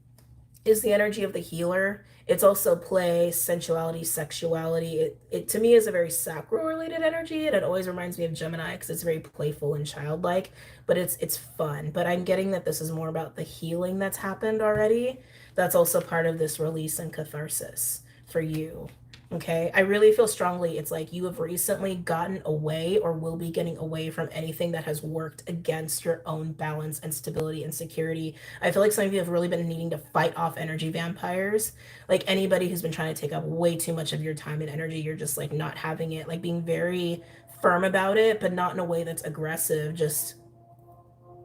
is the energy of the healer. It's also play, sensuality, sexuality. It to me is a very sacral related energy, and it always reminds me of Gemini because it's very playful and childlike, but it's fun. But I'm getting that this is more about the healing that's happened already. That's also part of this release and catharsis for you. Okay, I really feel strongly it's like you have recently gotten away or will be getting away from anything that has worked against your own balance and stability and security. I feel like some of you have really been needing to fight off energy vampires. Like anybody who's been trying to take up way too much of your time and energy, you're just like not having it, like being very firm about it, but not in a way that's aggressive, just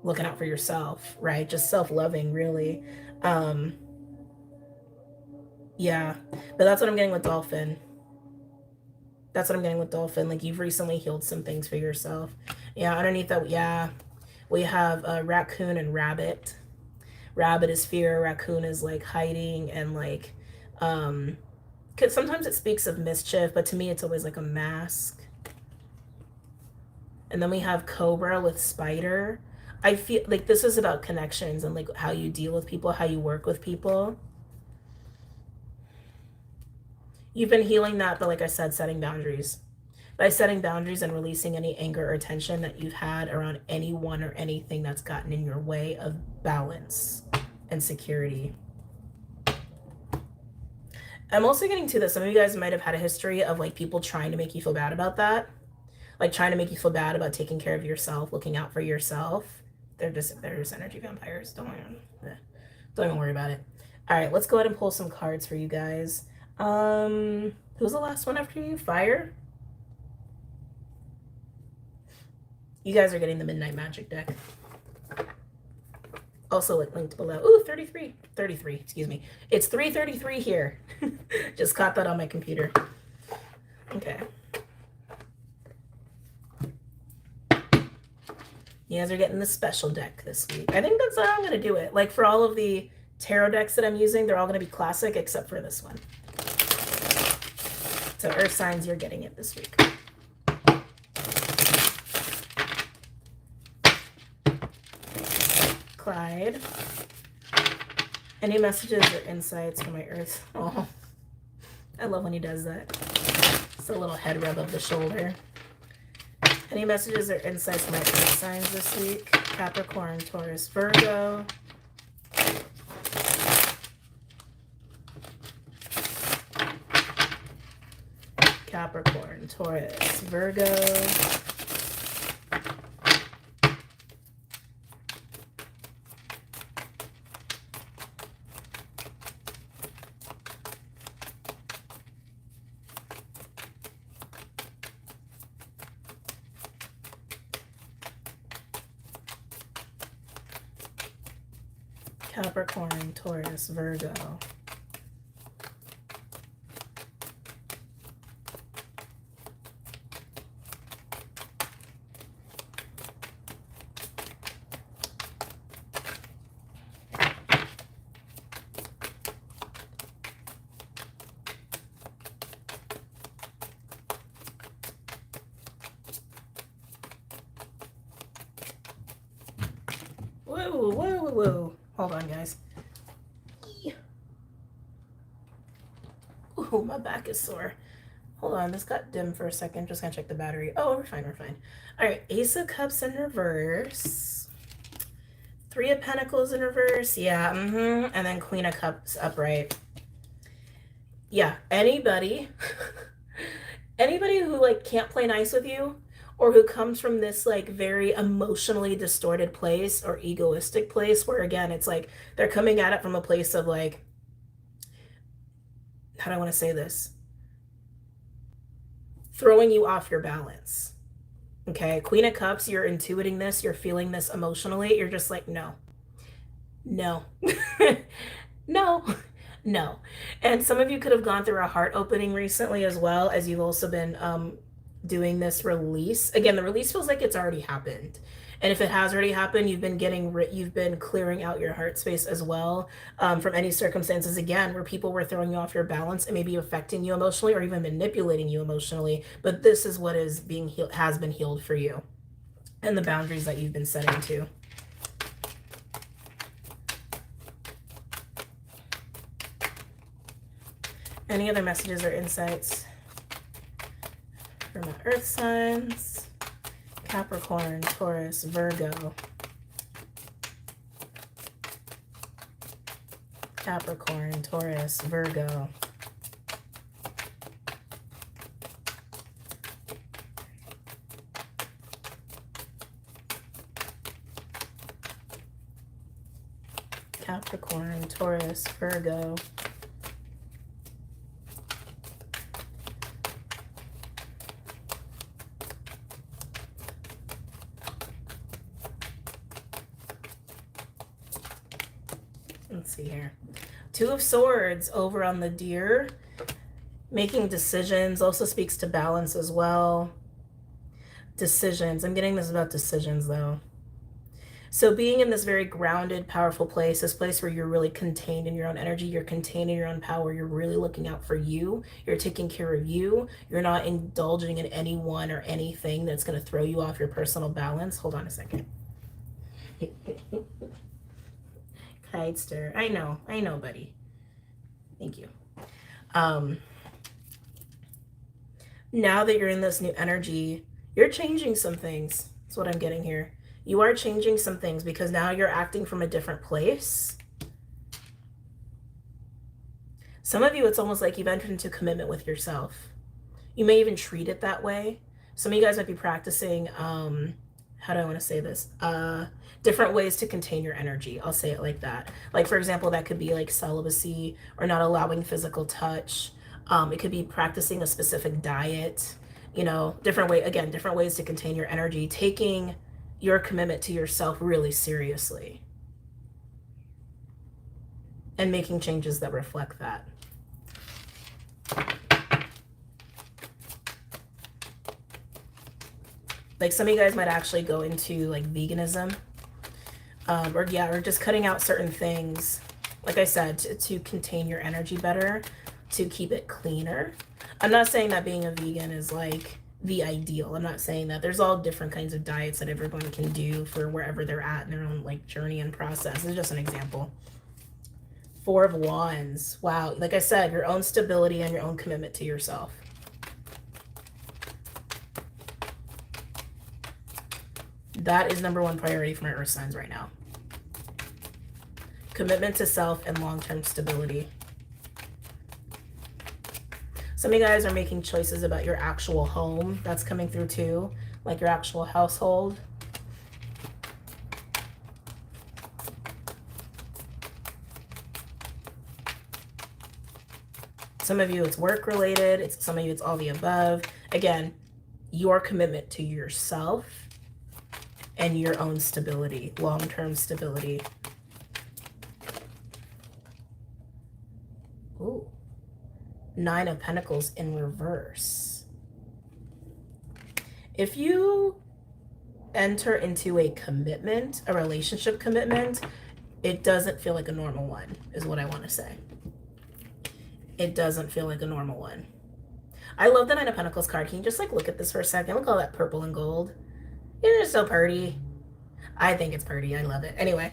looking out for yourself, right? Just self-loving, really. Um, Yeah, but that's what I'm getting with dolphin. That's what I'm getting with dolphin. Like you've recently healed some things for yourself. Yeah, underneath that, yeah, we have raccoon and rabbit. Rabbit is fear. Raccoon is like hiding and like, cause sometimes it speaks of mischief, but to me it's always like a mask. And then we have cobra with spider. I feel like this is about connections and like how you deal with people, how you work with people. You've been healing that, but like I said, setting boundaries. By setting boundaries and releasing any anger or tension that you've had around anyone or anything that's gotten in your way of balance and security. I'm also getting to this. Some of you guys might have had a history of like people trying to make you feel bad about that. Like trying to make you feel bad about taking care of yourself, looking out for yourself. they're just energy vampires. Don't even worry about it. All right, let's go ahead and pull some cards for you guys. Who's the last one after you? Fire. You guys are getting the Midnight Magic deck. Also linked below. Ooh, 33. 33, excuse me. It's 3:33 here. Just caught that on my computer. Okay. You guys are getting the special deck this week. I think that's how I'm going to do it. Like for all of the tarot decks that I'm using, they're all going to be classic except for this one. So Earth signs, you're getting it this week. Clyde. Any messages or insights for my Earth? Oh, I love when he does that. It's a little head rub of the shoulder. Any messages or insights for my Earth signs this week? Capricorn, Taurus, Virgo. Capricorn, Taurus, Virgo. Capricorn, Taurus, Virgo. Whoa, whoa, whoa. Hold on, guys. Ooh, my back is sore. Hold on, this got dim for a second. Just gonna check the battery. Oh, we're fine, we're fine. All right, Ace of Cups in reverse. Three of Pentacles in reverse. Yeah, and then Queen of Cups upright. Yeah, anybody who like can't play nice with you, or who comes from this like very emotionally distorted place or egoistic place where again it's like they're coming at it from a place of like, how do I want to say this? Throwing you off your balance. Okay, Queen of Cups, you're intuiting this, you're feeling this emotionally, you're just like, no, no, no, no. And some of you could have gone through a heart opening recently as well, as you've also been doing this release. Again, the release feels like it's already happened. And if it has already happened, you've been clearing out your heart space as well from any circumstances, again, where people were throwing you off your balance and maybe affecting you emotionally or even manipulating you emotionally. But this is what is being healed, has been healed for you, and the boundaries that you've been setting too. Any other messages or insights for my Earth signs? Capricorn, Taurus, Virgo. Capricorn, Taurus, Virgo. Capricorn, Taurus, Virgo. Let's see here. Two of Swords over on the Deer. Making decisions also speaks to balance as well. Decisions. I'm getting this about decisions though. So being in this very grounded, powerful place, this place where you're really contained in your own energy, you're contained in your own power, you're really looking out for you, you're taking care of you, you're not indulging in anyone or anything that's going to throw you off your personal balance. Hold on a second. Kitester. I know, buddy. Thank you. Now that you're in this new energy, you're changing some things. That's what I'm getting here. You are changing some things because now you're acting from a different place. Some of you, it's almost like you've entered into commitment with yourself. You may even treat it that way. Some of you guys might be practicing, how how do I want to say this? Different ways to contain your energy. I'll say it like that. Like, for example, that could be like celibacy or not allowing physical touch. It could be practicing a specific diet, you know, different ways to contain your energy, taking your commitment to yourself really seriously and making changes that reflect that. Like some of you guys might actually go into like veganism, or just cutting out certain things, like I said, to contain your energy better, to keep it cleaner. I'm not saying that being a vegan is like the ideal. I'm not saying that. There's all different kinds of diets that everyone can do for wherever they're at in their own like journey and process. It's just an example. Four of Wands. Wow. Like I said, your own stability and your own commitment to yourself. That is number one priority for my earth signs right now. Commitment to self and long-term stability. Some of you guys are making choices about your actual home. That's coming through too, like your actual household. Some of you, it's work related. Some of you, it's all the above. Again, your commitment to yourself and your own stability, long-term stability. Ooh. Nine of Pentacles in reverse. If you enter into a commitment, a relationship commitment, it doesn't feel like a normal one, is what I want to say. It doesn't feel like a normal one. I love the Nine of Pentacles card. Can you just like look at this for a second? Look at all that purple and gold. It's just so pretty. I think it's pretty. I love it. Anyway,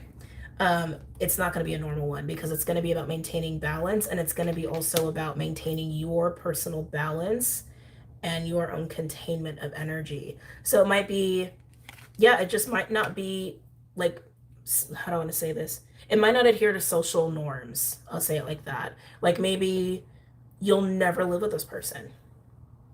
it's not going to be a normal one because it's going to be about maintaining balance, and it's going to be also about maintaining your personal balance and your own containment of energy. So it might be, yeah, it just might not be like, how do I want to say this? It might not adhere to social norms. I'll say it like that. Like maybe you'll never live with this person,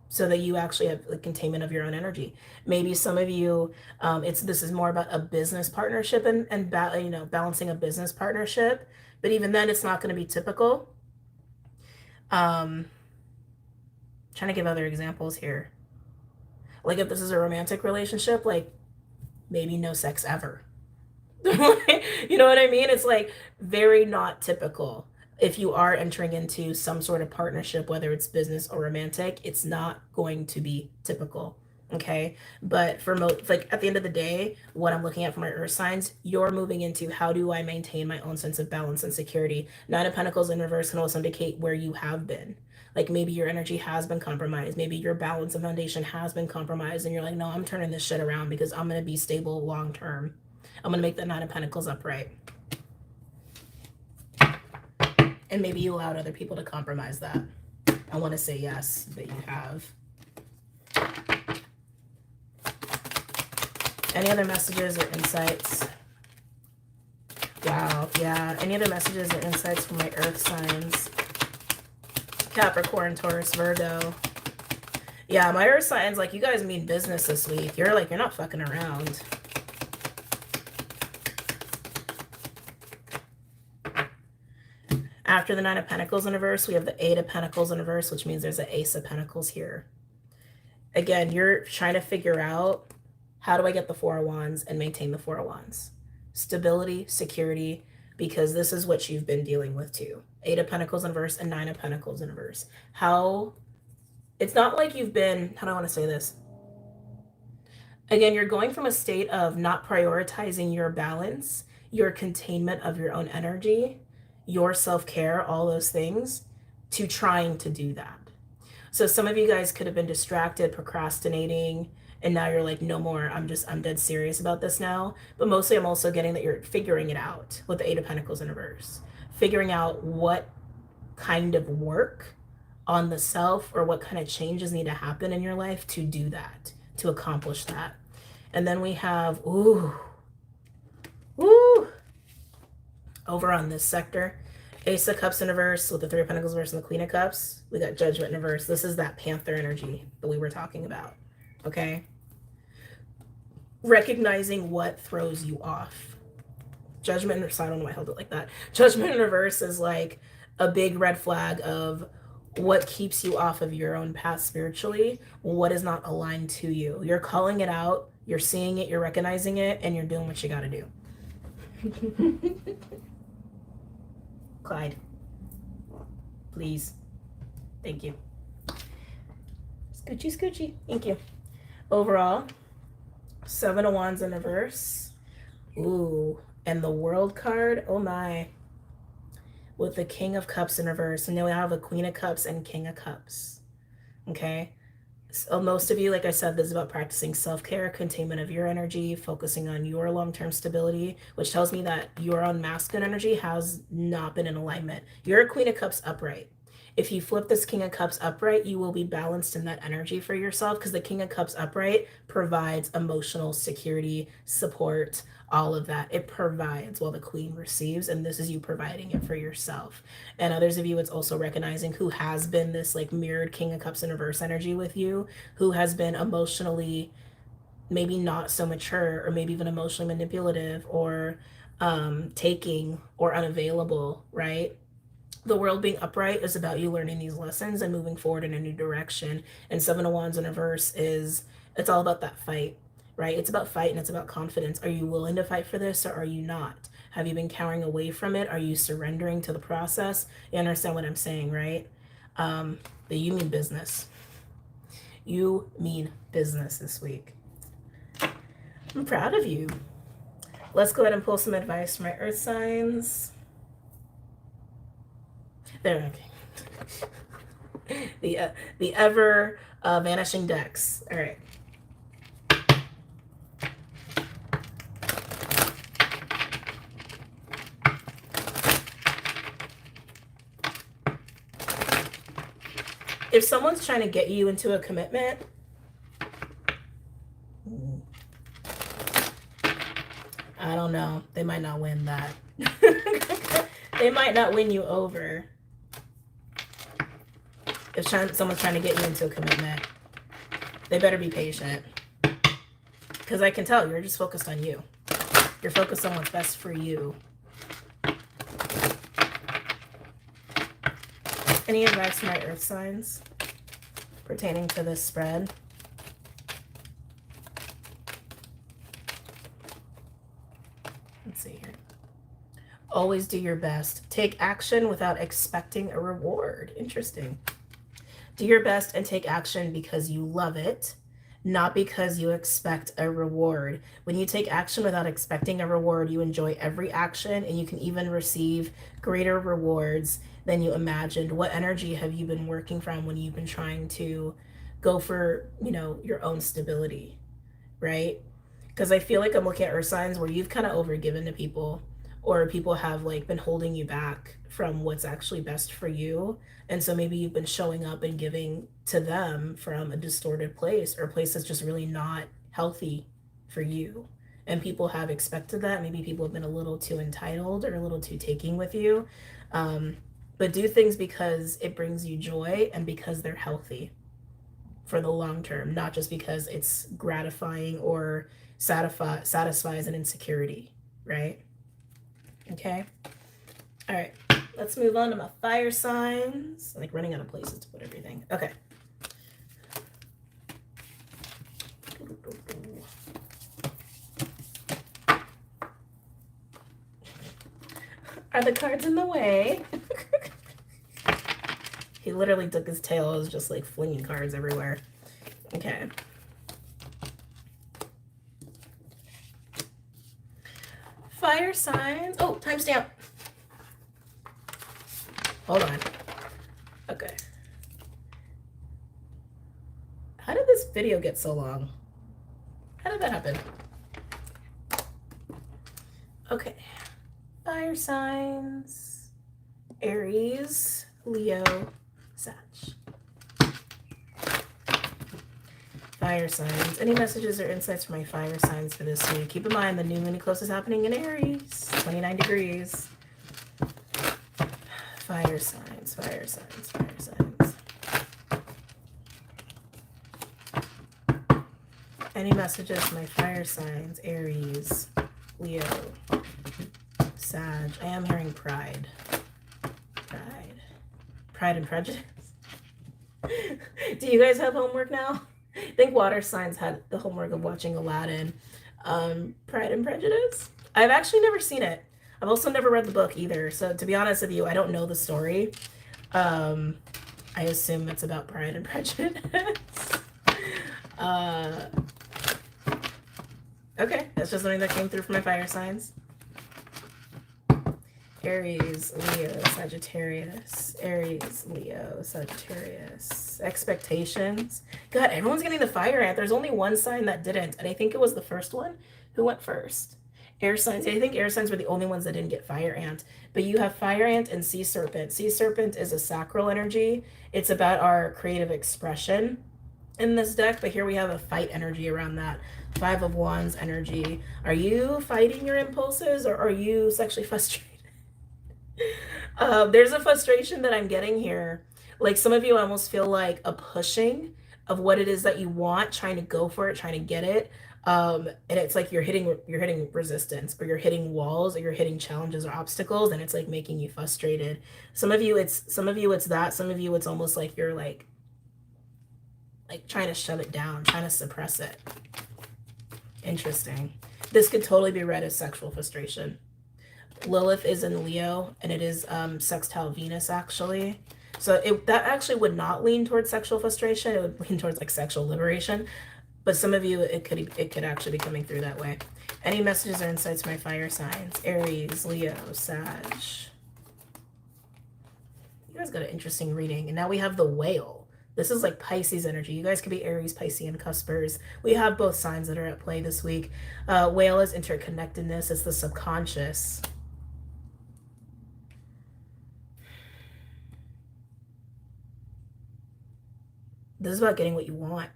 so that you actually have the containment of your own energy. Maybe some of you, this is more about a business partnership and balancing a business partnership. But even then, it's not going to be typical. Trying to give other examples here. Like if this is a romantic relationship, like maybe no sex ever. You know what I mean? It's like very not typical. If you are entering into some sort of partnership, whether it's business or romantic, it's not going to be typical. Okay. But for like at the end of the day, what I'm looking at for my earth signs, you're moving into how do I maintain my own sense of balance and security. Nine of Pentacles in reverse can also indicate where you have been. Like maybe your energy has been compromised. Maybe your balance and foundation has been compromised. And you're like, no, I'm turning this shit around because I'm going to be stable long term. I'm going to make the Nine of Pentacles upright. And maybe you allowed other people to compromise that. I want to say yes, that you have. Any other messages or insights? Wow, yeah. Any other messages or insights from my earth signs? Capricorn, Taurus, Virgo. Yeah, my earth signs, like you guys mean business this week. You're not fucking around. After the Nine of Pentacles in reverse, we have the Eight of Pentacles in reverse, which means there's an Ace of Pentacles here. Again, you're trying to figure out, how do I get the Four of Wands and maintain the Four of Wands? Stability, security, because this is what you've been dealing with too. Eight of Pentacles in reverse and Nine of Pentacles in reverse. It's not like you've been, how do I want to say this? Again, you're going from a state of not prioritizing your balance, your containment of your own energy, your self-care, all those things, to trying to do that. So some of you guys could have been distracted, procrastinating, and now you're like, no more, I'm dead serious about this now. But mostly I'm also getting that you're figuring it out with the Eight of Pentacles in reverse. Figuring out what kind of work on the self or what kind of changes need to happen in your life to do that, to accomplish that. And then we have, over on this sector, Ace of Cups in reverse with the Three of Pentacles in reverse and the Queen of Cups. We got Judgment in reverse. This is that Panther energy that we were talking about. Okay. recognizing what throws you off. Judgment in reverse, I don't know why I held it like that. Judgment in reverse is like a big red flag of what keeps you off of your own path spiritually, what is not aligned to you. You're calling it out, you're seeing it, you're recognizing it, and you're doing what you gotta do. Clyde, please. Thank you. Scoochie, scoochie. Thank you. Overall, 7 of Wands in reverse. Ooh, and the World card. Oh my. With the King of Cups in reverse. And then we have a Queen of Cups and King of Cups. Okay. So most of you, like I said, this is about practicing self-care, containment of your energy, focusing on your long-term stability, which tells me that your own masculine energy has not been in alignment. You're a Queen of Cups upright. If you flip this King of Cups upright, you will be balanced in that energy for yourself, because the King of Cups upright provides emotional security, support, all of that. It provides while the Queen receives, and this is you providing it for yourself. And others of you, it's also recognizing who has been this like mirrored King of Cups in reverse energy with you, who has been emotionally maybe not so mature, or maybe even emotionally manipulative, or taking, or unavailable, right? The World being upright is about you learning these lessons and moving forward in a new direction. And 7 of Wands in reverse is, it's all about that fight, right? It's about fight and it's about confidence. Are you willing to fight for this, or are you not? Have you been cowering away from it? Are you surrendering to the process? You understand what I'm saying, right? But you mean business. You mean business this week. I'm proud of you. Let's go ahead and pull some advice from my earth signs. There, okay. The ever vanishing decks. All right. If someone's trying to get you into a commitment, I don't know. They might not win that. They might not win you over. If someone's trying to get you into a commitment, they better be patient. Because I can tell you're just focused on you. You're focused on what's best for you. Any advice for my earth signs pertaining to this spread? Let's see here. Always do your best. Take action without expecting a reward. Interesting. Do your best and take action because you love it, not because you expect a reward. When you take action without expecting a reward, you enjoy every action, and you can even receive greater rewards than you imagined. What energy have you been working from when you've been trying to go for, you know, your own stability, right? Because I feel like I'm looking at earth signs where you've kind of overgiven to people, or people have like been holding you back from what's actually best for you. And so maybe you've been showing up and giving to them from a distorted place, or a place that's just really not healthy for you. And people have expected that. Maybe people have been a little too entitled or a little too taking with you. But do things because it brings you joy and because they're healthy for the long term, not just because it's gratifying or satisfies an insecurity, right? Okay. All right. Let's move on to my fire signs. I'm like running out of places to put everything. Okay. Are the cards in the way? He literally took his tail. It was just like flinging cards everywhere. Okay. Fire signs. Oh, timestamp. Hold on. Okay. How did this video get so long? How did that happen? Okay. Fire signs. Aries, Leo, Sag. Fire signs. Any messages or insights for my fire signs for this week? Keep in mind the new moon eclipse is happening in Aries, 29 degrees. Fire signs, fire signs, fire signs. Any messages for my fire signs? Aries, Leo, Sag. I am hearing pride. Pride and Prejudice. Do you guys have homework now? I think water signs had the homework of watching Aladdin. Pride and Prejudice. I've actually never seen it. I've also never read the book either. So to be honest with you, I don't know the story. I assume it's about Pride and Prejudice. Okay, that's just something that came through for my fire signs. Aries, Leo, Sagittarius. Aries, Leo, Sagittarius. Expectations. God, everyone's getting the fire ant. There's only one sign that didn't, and I think it was the first one. Who went first? Air signs. I think air signs were the only ones that didn't get fire ant. But you have fire ant and sea serpent. Sea serpent is a sacral energy. It's about our creative expression in this deck, but here we have a fight energy around that. 5 of Wands energy. Are you fighting your impulses, or are you sexually frustrated? There's a frustration that I'm getting here. Like, some of you almost feel like a pushing of what it is that you want, trying to go for it, trying to get it. And it's like you're hitting resistance, or you're hitting walls, or you're hitting challenges or obstacles, and it's like making you frustrated. Some of you it's that. Some of you it's almost like you're like trying to shut it down, trying to suppress it. Interesting. This could totally be read as sexual frustration. Lilith is in Leo, and it is sextile Venus, actually. So that actually would not lean towards sexual frustration. It would lean towards like sexual liberation. But some of you, it could actually be coming through that way. Any messages or insights for my fire signs? Aries, Leo, Sag. You guys got an interesting reading. And now we have the Whale. This is like Pisces energy. You guys could be Aries, Pisces, and Cuspers. We have both signs that are at play this week. Whale is interconnectedness. It's the subconscious. This is about getting what you want.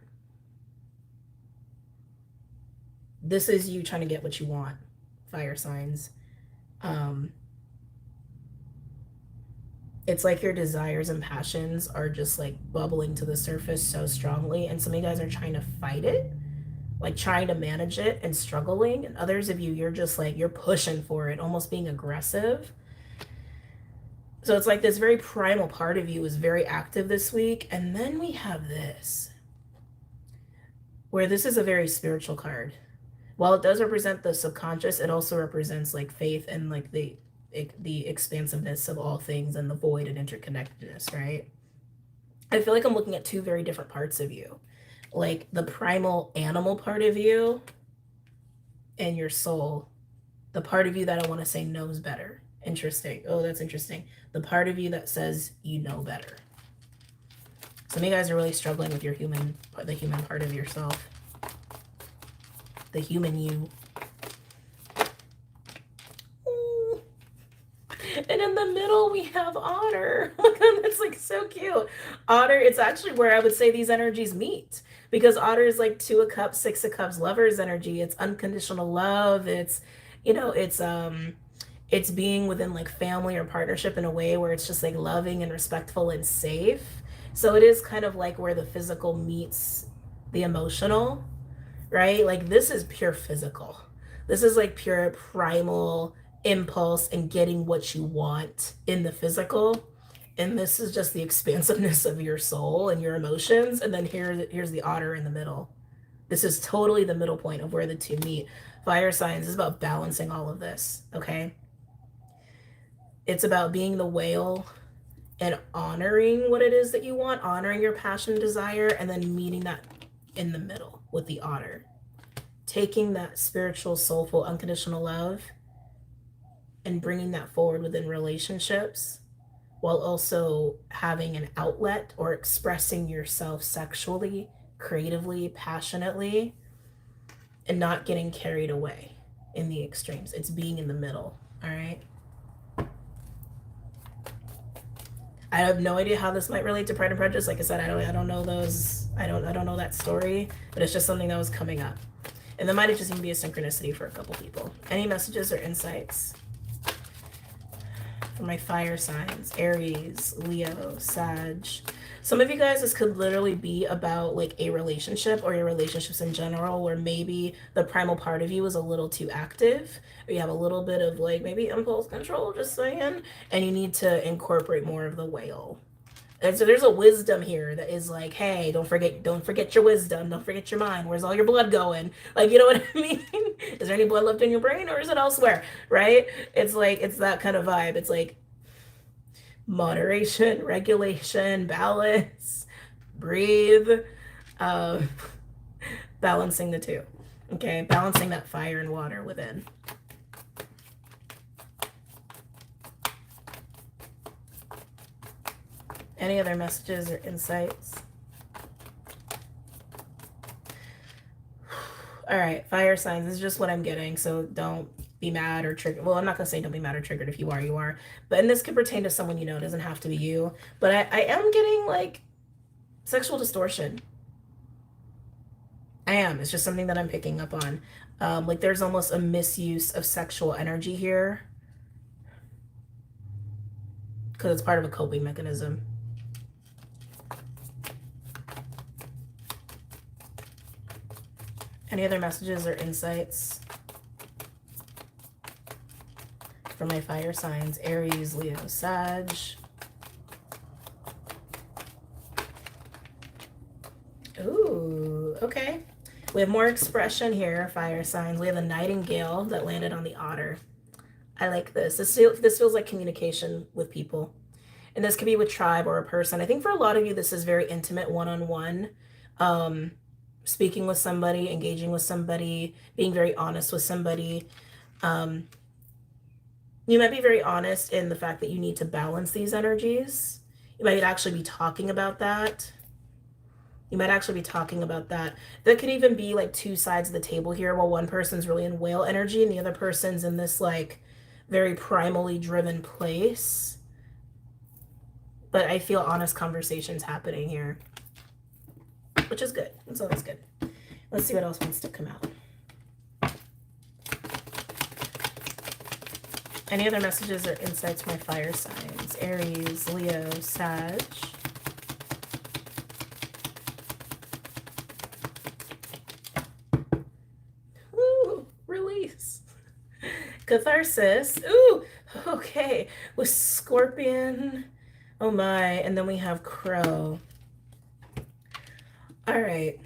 This is you trying to get what you want, fire signs. It's like your desires and passions are just like bubbling to the surface so strongly, and some of you guys are trying to fight it, like trying to manage it and struggling, and others of you, you're just like, you're pushing for it, almost being aggressive. So it's like this very primal part of you is very active this week. And then we have this, where this is a very spiritual card. While it does represent the subconscious, it also represents like faith and like the expansiveness of all things and the void and interconnectedness, right? I feel like I'm looking at two very different parts of you, like the primal animal part of you and your soul, the part of you that I want to say knows better. Interesting. Oh, that's interesting. The part of you that says you know better. Some of you guys are really struggling with your the human part of yourself, the human you. And in the middle, we have Otter. Oh my God, that's like so cute. Otter, it's actually where I would say these energies meet, because Otter is like 2 of Cups, 6 of Cups, Lovers energy. It's unconditional love. It's, you know, it's being within like family or partnership in a way where it's just like loving and respectful and safe. So it is kind of like where the physical meets the emotional, right? Like this is pure physical. This is like pure primal impulse and getting what you want in the physical, and this is just the expansiveness of your soul and your emotions. And then here's the Otter in the middle. This is totally the middle point of where the two meet. Fire signs is about balancing all of this. Okay, it's about being the whale and honoring what it is that you want, honoring your passion, desire, and then meeting that in the middle with the Otter, taking that spiritual, soulful, unconditional love and bringing that forward within relationships, while also having an outlet or expressing yourself sexually, creatively, passionately, and not getting carried away in the extremes. It's being in the middle. All right. I have no idea how this might relate to Pride and Prejudice. Like I said, I don't know those. I don't know that story, but it's just something that was coming up, and that might have just even be a synchronicity for a couple people. Any messages or insights for my fire signs, Aries, Leo, Sag. Some of you guys, this could literally be about like a relationship or your relationships in general, where maybe the primal part of you is a little too active, or you have a little bit of like maybe impulse control, just saying, and you need to incorporate more of the whale. And so there's a wisdom here that is like, hey, don't forget your wisdom, don't forget your mind. Where's all your blood going? Like, you know what I mean? Is there any blood left in your brain, or is it elsewhere? Right? It's like it's that kind of vibe. It's like moderation, regulation, balance, breathe, uh, balancing the two. Okay, balancing that fire and water within. Any other messages or insights? All right, fire signs. This is just what I'm getting, so don't be mad or triggered. Well, I'm not gonna say don't be mad or triggered. If you are, you are. But and this could pertain to someone you know. It doesn't have to be you. But I am getting like sexual distortion. I am. It's just something that I'm picking up on. Like there's almost a misuse of sexual energy here because it's part of a coping mechanism. Any other messages or insights for my fire signs, Aries, Leo, Sag? Ooh, okay. We have more expression here, fire signs. We have a nightingale that landed on the otter. I like this. This feels like communication with people. And this could be with tribe or a person. I think for a lot of you, this is very intimate, one-on-one. Speaking with somebody, engaging with somebody, being very honest with somebody. You might be very honest in the fact that you need to balance these energies. You might actually be talking about that. That could even be like two sides of the table here, while one person's really in whale energy and the other person's in this like very primally driven place. But I feel honest conversations happening here, which is good. It's always good. Let's see what else wants to come out. Any other messages or insights from my fire signs? Aries, Leo, Sag. Ooh, release. Catharsis. Ooh, okay. With Scorpion. Oh my. And then we have Crow. All right.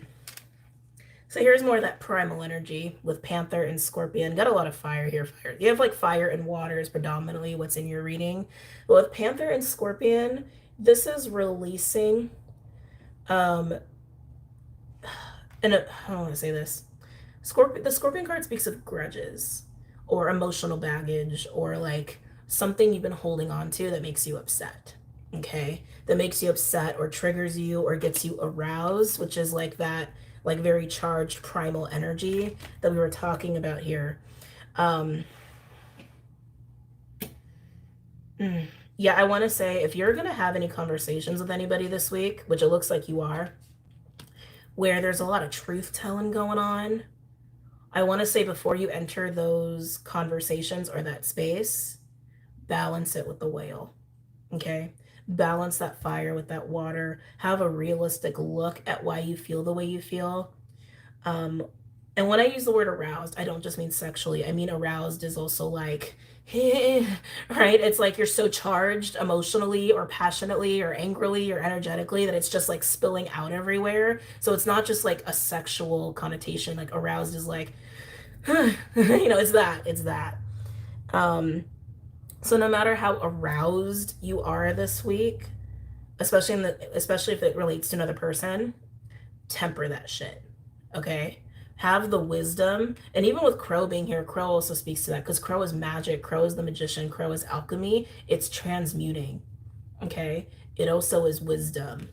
So here's more of that primal energy with Panther and Scorpion. Got a lot of fire here. Fire. You have like fire and water is predominantly what's in your reading. But with Panther and Scorpion, this is releasing. And I don't want to say this. The Scorpion card speaks of grudges or emotional baggage or like something you've been holding on to that makes you upset. Okay, that makes you upset or triggers you or gets you aroused, which is like that like very charged primal energy that we were talking about here. Yeah, I want to say if you're going to have any conversations with anybody this week, which it looks like you are, where there's a lot of truth telling going on, I want to say before you enter those conversations or that space, balance it with the whale. Okay, balance that fire with that water. Have a realistic look at why you feel the way you feel. And when I use the word aroused, I don't just mean sexually. I mean aroused is also like, right? It's like you're so charged emotionally or passionately or angrily or energetically that it's just like spilling out everywhere. So it's not just like a sexual connotation. Like aroused is like, it's that. So no matter how aroused you are this week, especially if it relates to another person, temper that shit. Okay? Have the wisdom. And even with Crow being here, Crow also speaks to that because Crow is magic, Crow is the magician, Crow is alchemy. It's transmuting. Okay? It also is wisdom.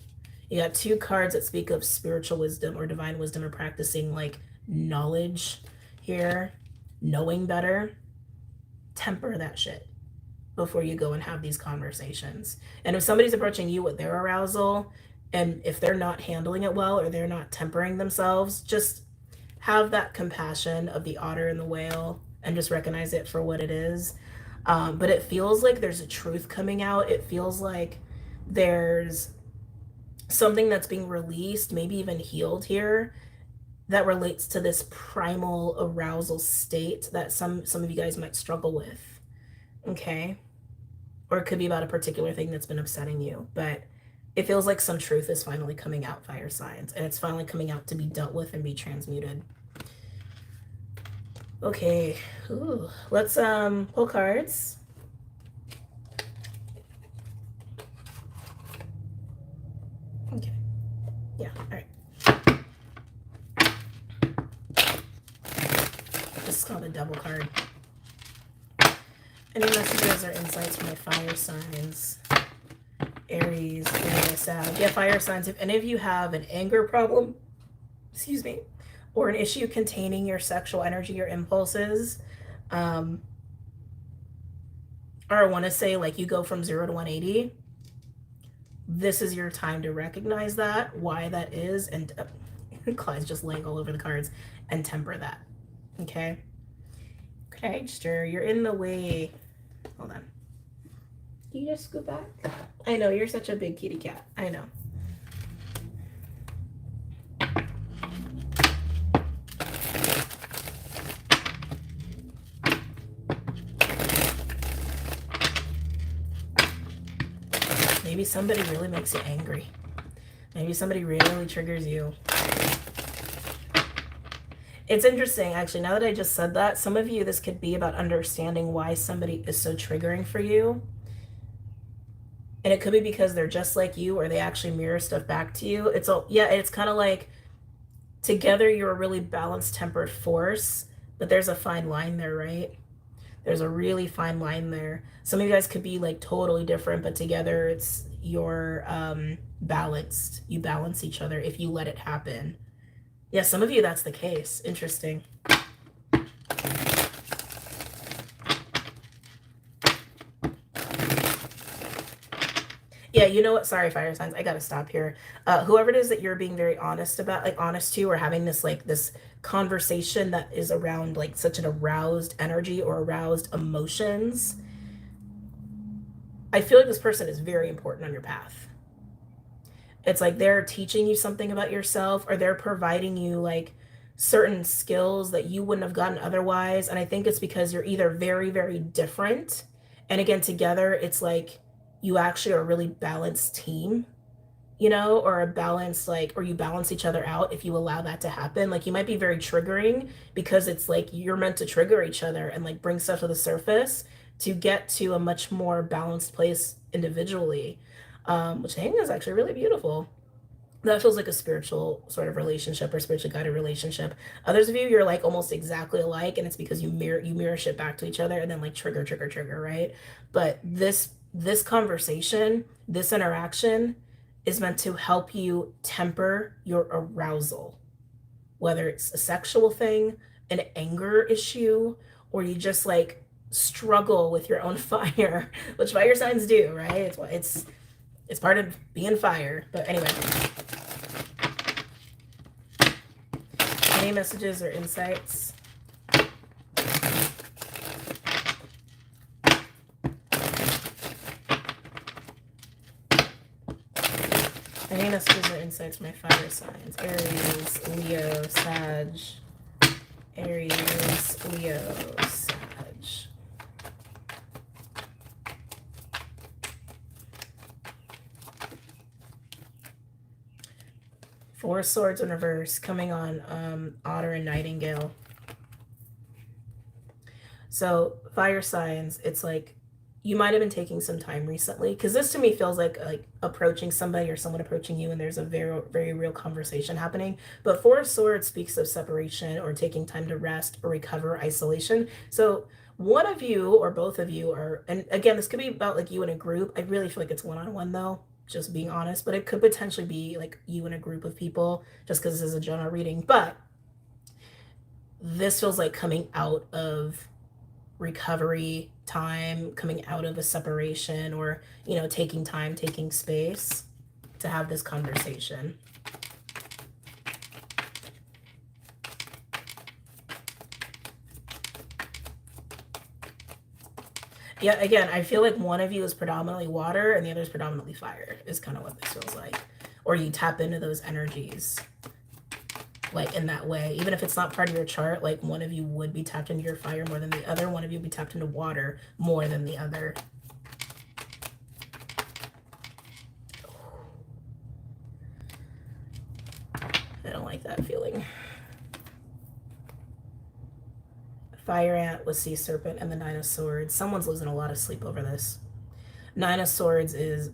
You got two cards that speak of spiritual wisdom or divine wisdom or practicing like knowledge here, knowing better. Temper that shit before you go and have these conversations. And if somebody's approaching you with their arousal, and if they're not handling it well or they're not tempering themselves, just have that compassion of the otter and the whale and just recognize it for what it is. But it feels like there's a truth coming out. It feels like there's something that's being released, maybe even healed here, that relates to this primal arousal state that some of you guys might struggle with. Okay? Or it could be about a particular thing that's been upsetting you, but it feels like some truth is finally coming out, fire signs, and it's finally coming out to be dealt with and be transmuted. Okay. Ooh. Let's pull cards. Okay. Yeah, all right. This is called a double card. Any messages or insights from my fire signs? Aries, Leo, Sag. Yeah, fire signs. If any of you have an anger problem, excuse me, or an issue containing your sexual energy or impulses, or I want to say like you go from 0 to 180, this is your time to recognize that, why that is, and Clyde's just laying all over the cards, and temper that. Okay? Cragster, you're in the way. Hold on. Can you just scoot back? I know, you're such a big kitty cat. I know. Maybe somebody really makes you angry. Maybe somebody really triggers you. It's interesting, actually, now that I just said that, some of you, this could be about understanding why somebody is so triggering for you. And it could be because they're just like you, or they actually mirror stuff back to you. It's kind of like together you're a really balanced, tempered force, but there's a fine line there, right? There's a really fine line there. Some of you guys could be like totally different, but together you're balanced. You balance each other if you let it happen. Yeah, some of you, that's the case. Interesting. Yeah, you know what? Sorry, fire signs. I gotta stop here. Whoever it is that you're being very honest about, like honest to, or having this conversation that is around like such an aroused energy or aroused emotions, I feel like this person is very important on your path. It's like they're teaching you something about yourself, or they're providing you like certain skills that you wouldn't have gotten otherwise. And I think it's because you're either very, very different. And again, together, it's like you actually are a really balanced team, you know, or a balanced, like, or you balance each other out if you allow that to happen. Like you might be very triggering because it's like you're meant to trigger each other and like bring stuff to the surface to get to a much more balanced place individually, which I think is actually really beautiful. That feels like a spiritual sort of relationship or spiritually guided relationship. Others of you, you're like almost exactly alike, and it's because you mirror shit back to each other, and then like trigger, right? But this conversation, this interaction is meant to help you temper your arousal, whether it's a sexual thing, an anger issue, or you just like struggle with your own fire, which fire signs do, right? It's part of being fire. But anyway, any messages or insights? Any messages or insights from my fire signs? Aries, Leo, Sag. Aries, Leo, Sag. Four Swords in reverse, coming on Otter and Nightingale. So fire signs, it's like you might have been taking some time recently, because this to me feels like approaching somebody or someone approaching you, and there's a very, very real conversation happening. But Four Swords speaks of separation or taking time to rest or recover, isolation. So one of you or both of you are, and again, this could be about like you in a group. I really feel like it's one-on-one though, just being honest, but it could potentially be like you in a group of people, just because this is a general reading. But this feels like coming out of recovery time, coming out of a separation, or, you know, taking time, taking space to have this conversation. Yeah, again, I feel like one of you is predominantly water and the other is predominantly fire, is kind of what this feels like. Or you tap into those energies, like in that way. Even if it's not part of your chart, like one of you would be tapped into your fire more than the other. One of you would be tapped into water more than the other. I don't like that feeling. Fire ant with sea serpent and the Nine of Swords. Someone's losing a lot of sleep over this. Nine of Swords is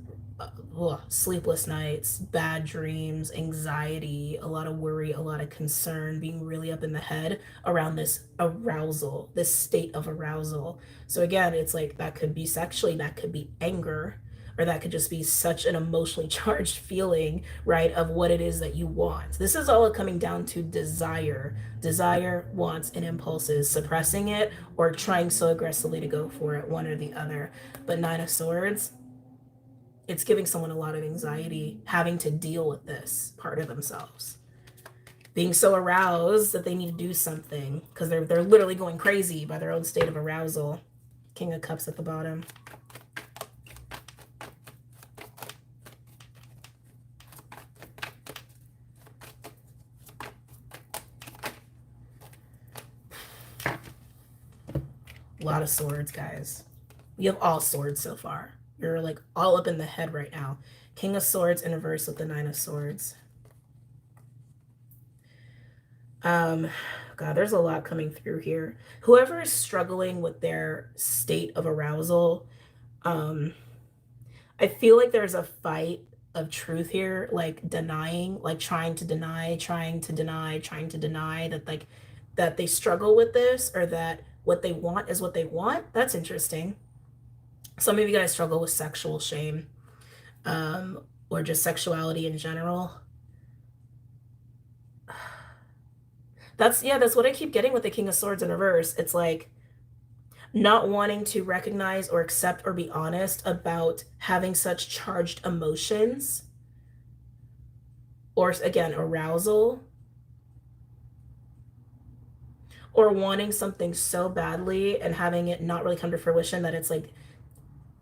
sleepless nights, bad dreams, anxiety, a lot of worry, a lot of concern, being really up in the head around this arousal, this state of arousal. So again, it's like that could be sexually, that could be anger, or that could just be such an emotionally charged feeling, right, of what it is that you want. This is all coming down to desire, wants, and impulses, suppressing it or trying so aggressively to go for it, one or the other. But Nine of Swords, it's giving someone a lot of anxiety having to deal with this part of themselves, being so aroused that they need to do something because they're literally going crazy by their own state of arousal. King of Cups at the bottom. A lot of swords, guys. You have all swords so far. You're like all up in the head right now. King of Swords in reverse with the Nine of Swords. God, there's a lot coming through here. Whoever is struggling with their state of arousal, I feel like there's a fight of truth here, like denying, like trying to deny that, like that they struggle with this, or that what they want is what they want. That's interesting. Some of you guys struggle with sexual shame, or just sexuality in general. That's what I keep getting with the King of Swords in reverse. It's like not wanting to recognize or accept or be honest about having such charged emotions, or again, arousal, or wanting something so badly and having it not really come to fruition, that it's like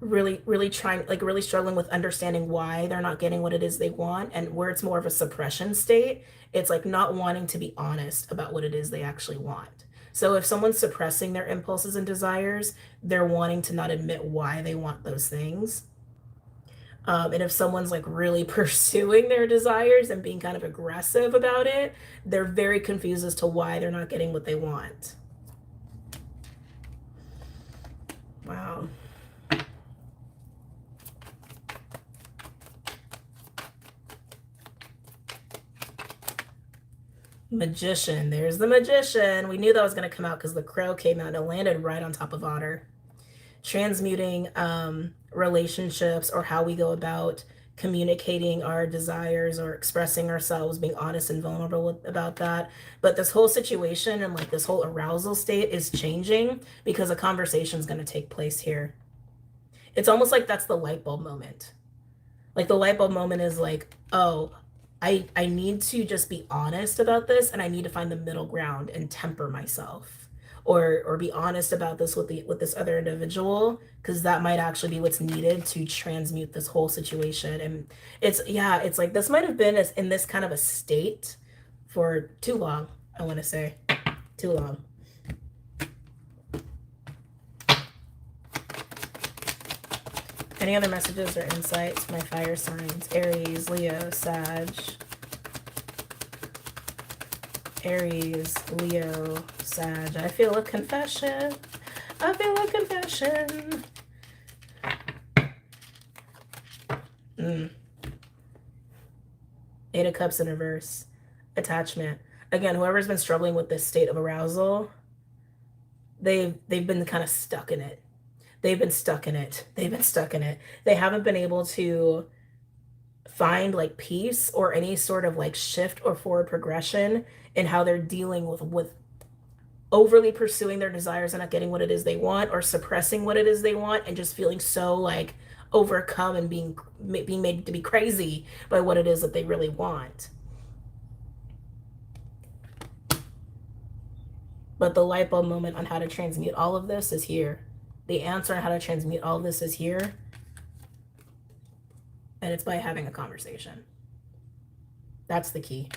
really trying, like really struggling with understanding why they're not getting what it is they want, and where it's more of a suppression state, it's like not wanting to be honest about what it is they actually want. So if someone's suppressing their impulses and desires, they're wanting to not admit why they want those things. And if someone's like really pursuing their desires and being kind of aggressive about it, they're very confused as to why they're not getting what they want. Wow. Magician. There's the Magician. We knew that was going to come out because the crow came out and it landed right on top of Otter. Transmuting relationships, or how we go about communicating our desires or expressing ourselves, being honest and vulnerable about that. But this whole situation and like this whole arousal state is changing because a conversation is going to take place here. It's almost like that's the light bulb moment. Like the light bulb moment is like, oh, I need to just be honest about this, and I need to find the middle ground and temper myself, or be honest about this with this other individual, because that might actually be what's needed to transmute this whole situation. And it's like this might have been in this kind of a state for too long. I want to say too long. Any other messages or insights for my fire signs? Aries, Leo, Sag. Aries, Leo, Sag. I feel a confession. I feel a confession. Eight of Cups in reverse. Attachment. Again, whoever's been struggling with this state of arousal, they've been kind of stuck in it. They've been stuck in it. They haven't been able to find like peace or any sort of like shift or forward progression in how they're dealing with overly pursuing their desires and not getting what it is they want, or suppressing what it is they want and just feeling so like overcome and being made to be crazy by what it is that they really want. But the light bulb moment on how to transmute all of this is here. The answer on how to transmute all this is here. And it's by having a conversation. That's the key.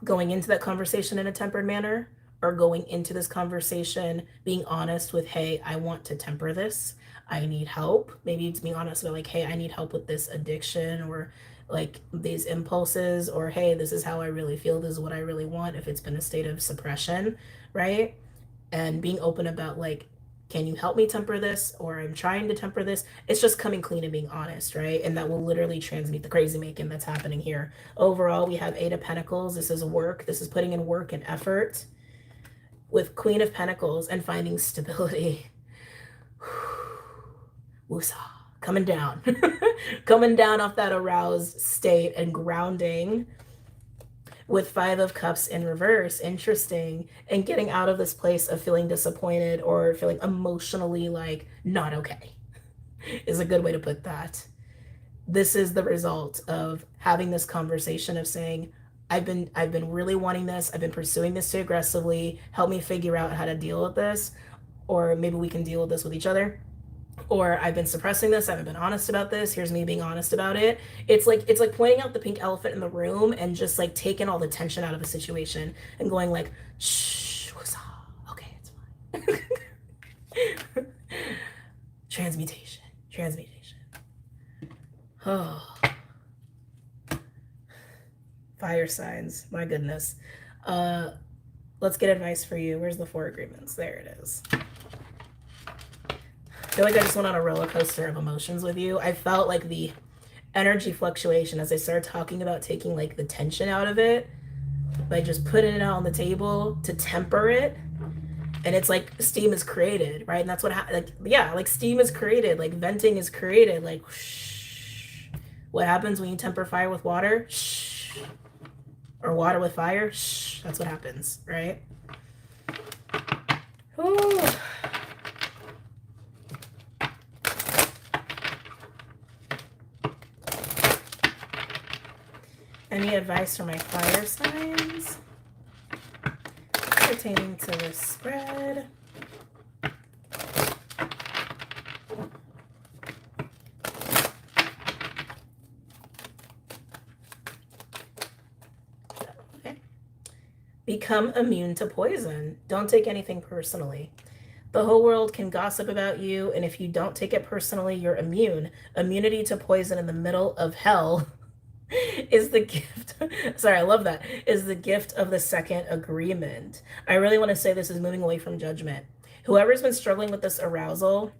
Going into that conversation in a tempered manner, or going into this conversation being honest with, hey, I want to temper this. I need help. Maybe it's being honest about like, hey, I need help with this addiction or like these impulses, or hey, this is how I really feel. This is what I really want if it's been a state of suppression, right? And being open about like, can you help me temper this? Or I'm trying to temper this. It's just coming clean and being honest, right? And that will literally transmute the crazy making that's happening here. Overall, we have 8 of Pentacles. This is work. This is putting in work and effort. With Queen of Pentacles and finding stability. Woosah. Coming down. Coming down off that aroused state and grounding. With 5 of Cups in reverse, interesting, and getting out of this place of feeling disappointed or feeling emotionally like not okay is a good way to put that. This is the result of having this conversation of saying, I've been really wanting this. I've been pursuing this too aggressively. Help me figure out how to deal with this, or maybe we can deal with this with each other. Or I've been suppressing this. I haven't been honest about this. Here's me being honest about it. It's like pointing out the pink elephant in the room and just like taking all the tension out of a situation and going like, shh, okay, it's fine. Transmutation. Oh, fire signs. My goodness. Let's get advice for you. Where's the 4 agreements? There it is. I feel like I just went on a roller coaster of emotions with you. I felt like the energy fluctuation as I started talking about taking like the tension out of it by just putting it out on the table to temper it. And it's like steam is created, right? And that's what like steam is created, like venting is created, like shh. What happens when you temper fire with water? Shh. Or water with fire? Shh. That's what happens, right? Ooh. Any advice for my fire signs pertaining to this spread? Okay. Become immune to poison. Don't take anything personally. The whole world can gossip about you, and if you don't take it personally, you're immune. Immunity to poison in the middle of hell is the gift. Sorry, I love that. Is the gift of the 2nd agreement. I really want to say this is moving away from judgment. Whoever's been struggling with this arousal,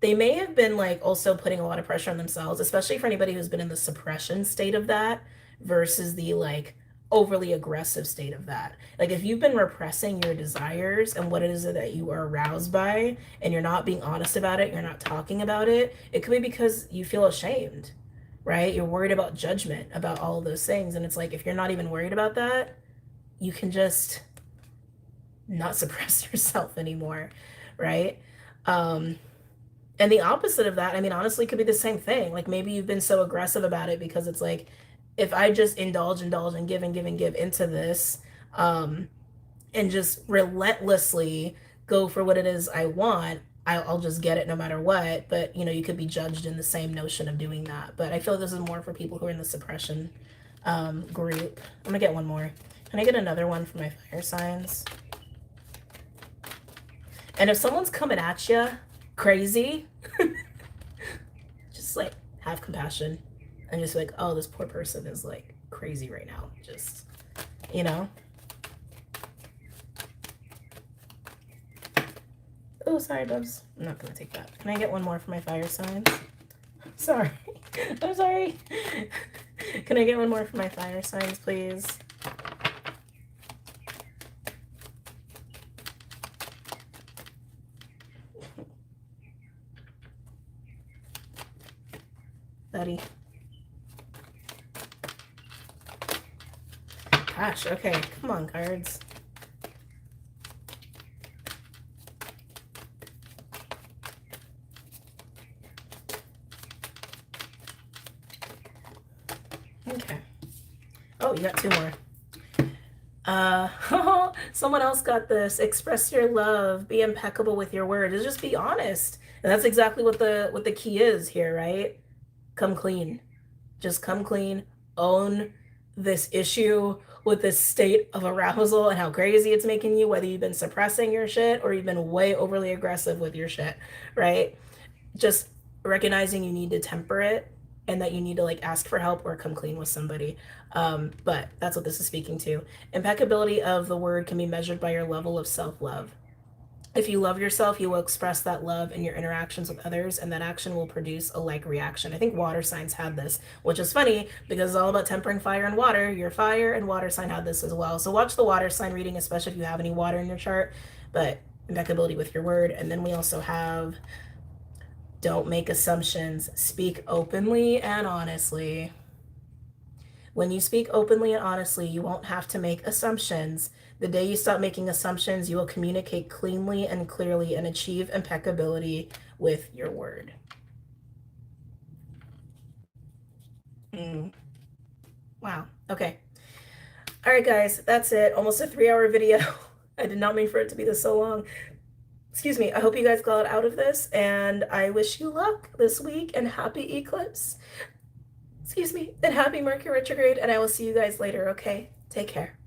they may have been like also putting a lot of pressure on themselves, especially for anybody who's been in the suppression state of that versus the like overly aggressive state of that. Like if you've been repressing your desires and what it is that you are aroused by, and you're not being honest about it, you're not talking about it, it could be because you feel ashamed, right? You're worried about judgment about all of those things. And it's like, if you're not even worried about that, you can just not suppress yourself anymore, right? And the opposite of that, I mean, honestly, could be the same thing. Like maybe you've been so aggressive about it because it's like, if I just indulge and give into this, and just relentlessly go for what it is I want, I'll just get it no matter what. But you know, you could be judged in the same notion of doing that. But I feel this is more for people who are in the suppression group. I'm gonna get one more. Can I get another one for my fire signs? And if someone's coming at you crazy, just like have compassion and just like, oh, this poor person is like crazy right now. Just, you know. Oh, sorry, Bubs. I'm not gonna take that. Can I get one more for my fire signs? Sorry. I'm sorry. Can I get one more for my fire signs, please? Buddy. Gosh, okay. Come on, cards. Okay. Oh, you got 2 more. Someone else got this. Express your love. Be impeccable with your word. Just be honest. And that's exactly what the key is here, right? Come clean. Just come clean. Own this issue with this state of arousal and how crazy it's making you, whether you've been suppressing your shit or you've been way overly aggressive with your shit, right? Just recognizing you need to temper it and that you need to like ask for help or come clean with somebody. But that's what this is speaking to. Impeccability of the word can be measured by your level of self-love. If you love yourself, you will express that love in your interactions with others, and that action will produce a like reaction. I think water signs had this, which is funny because it's all about tempering fire and water. Your fire and water sign had this as well. So watch the water sign reading, especially if you have any water in your chart. But impeccability with your word. And then we also have don't make assumptions, speak openly and honestly. When you speak openly and honestly, you won't have to make assumptions. The day you stop making assumptions, you will communicate cleanly and clearly and achieve impeccability with your word. Mm. Wow. Okay. All right, guys, that's it. Almost a 3-hour video. I did not mean for it to be this so long. Excuse me. I hope you guys got out of this, and I wish you luck this week and happy eclipse. Excuse me, and happy Mercury retrograde, and I will see you guys later, okay? Take care.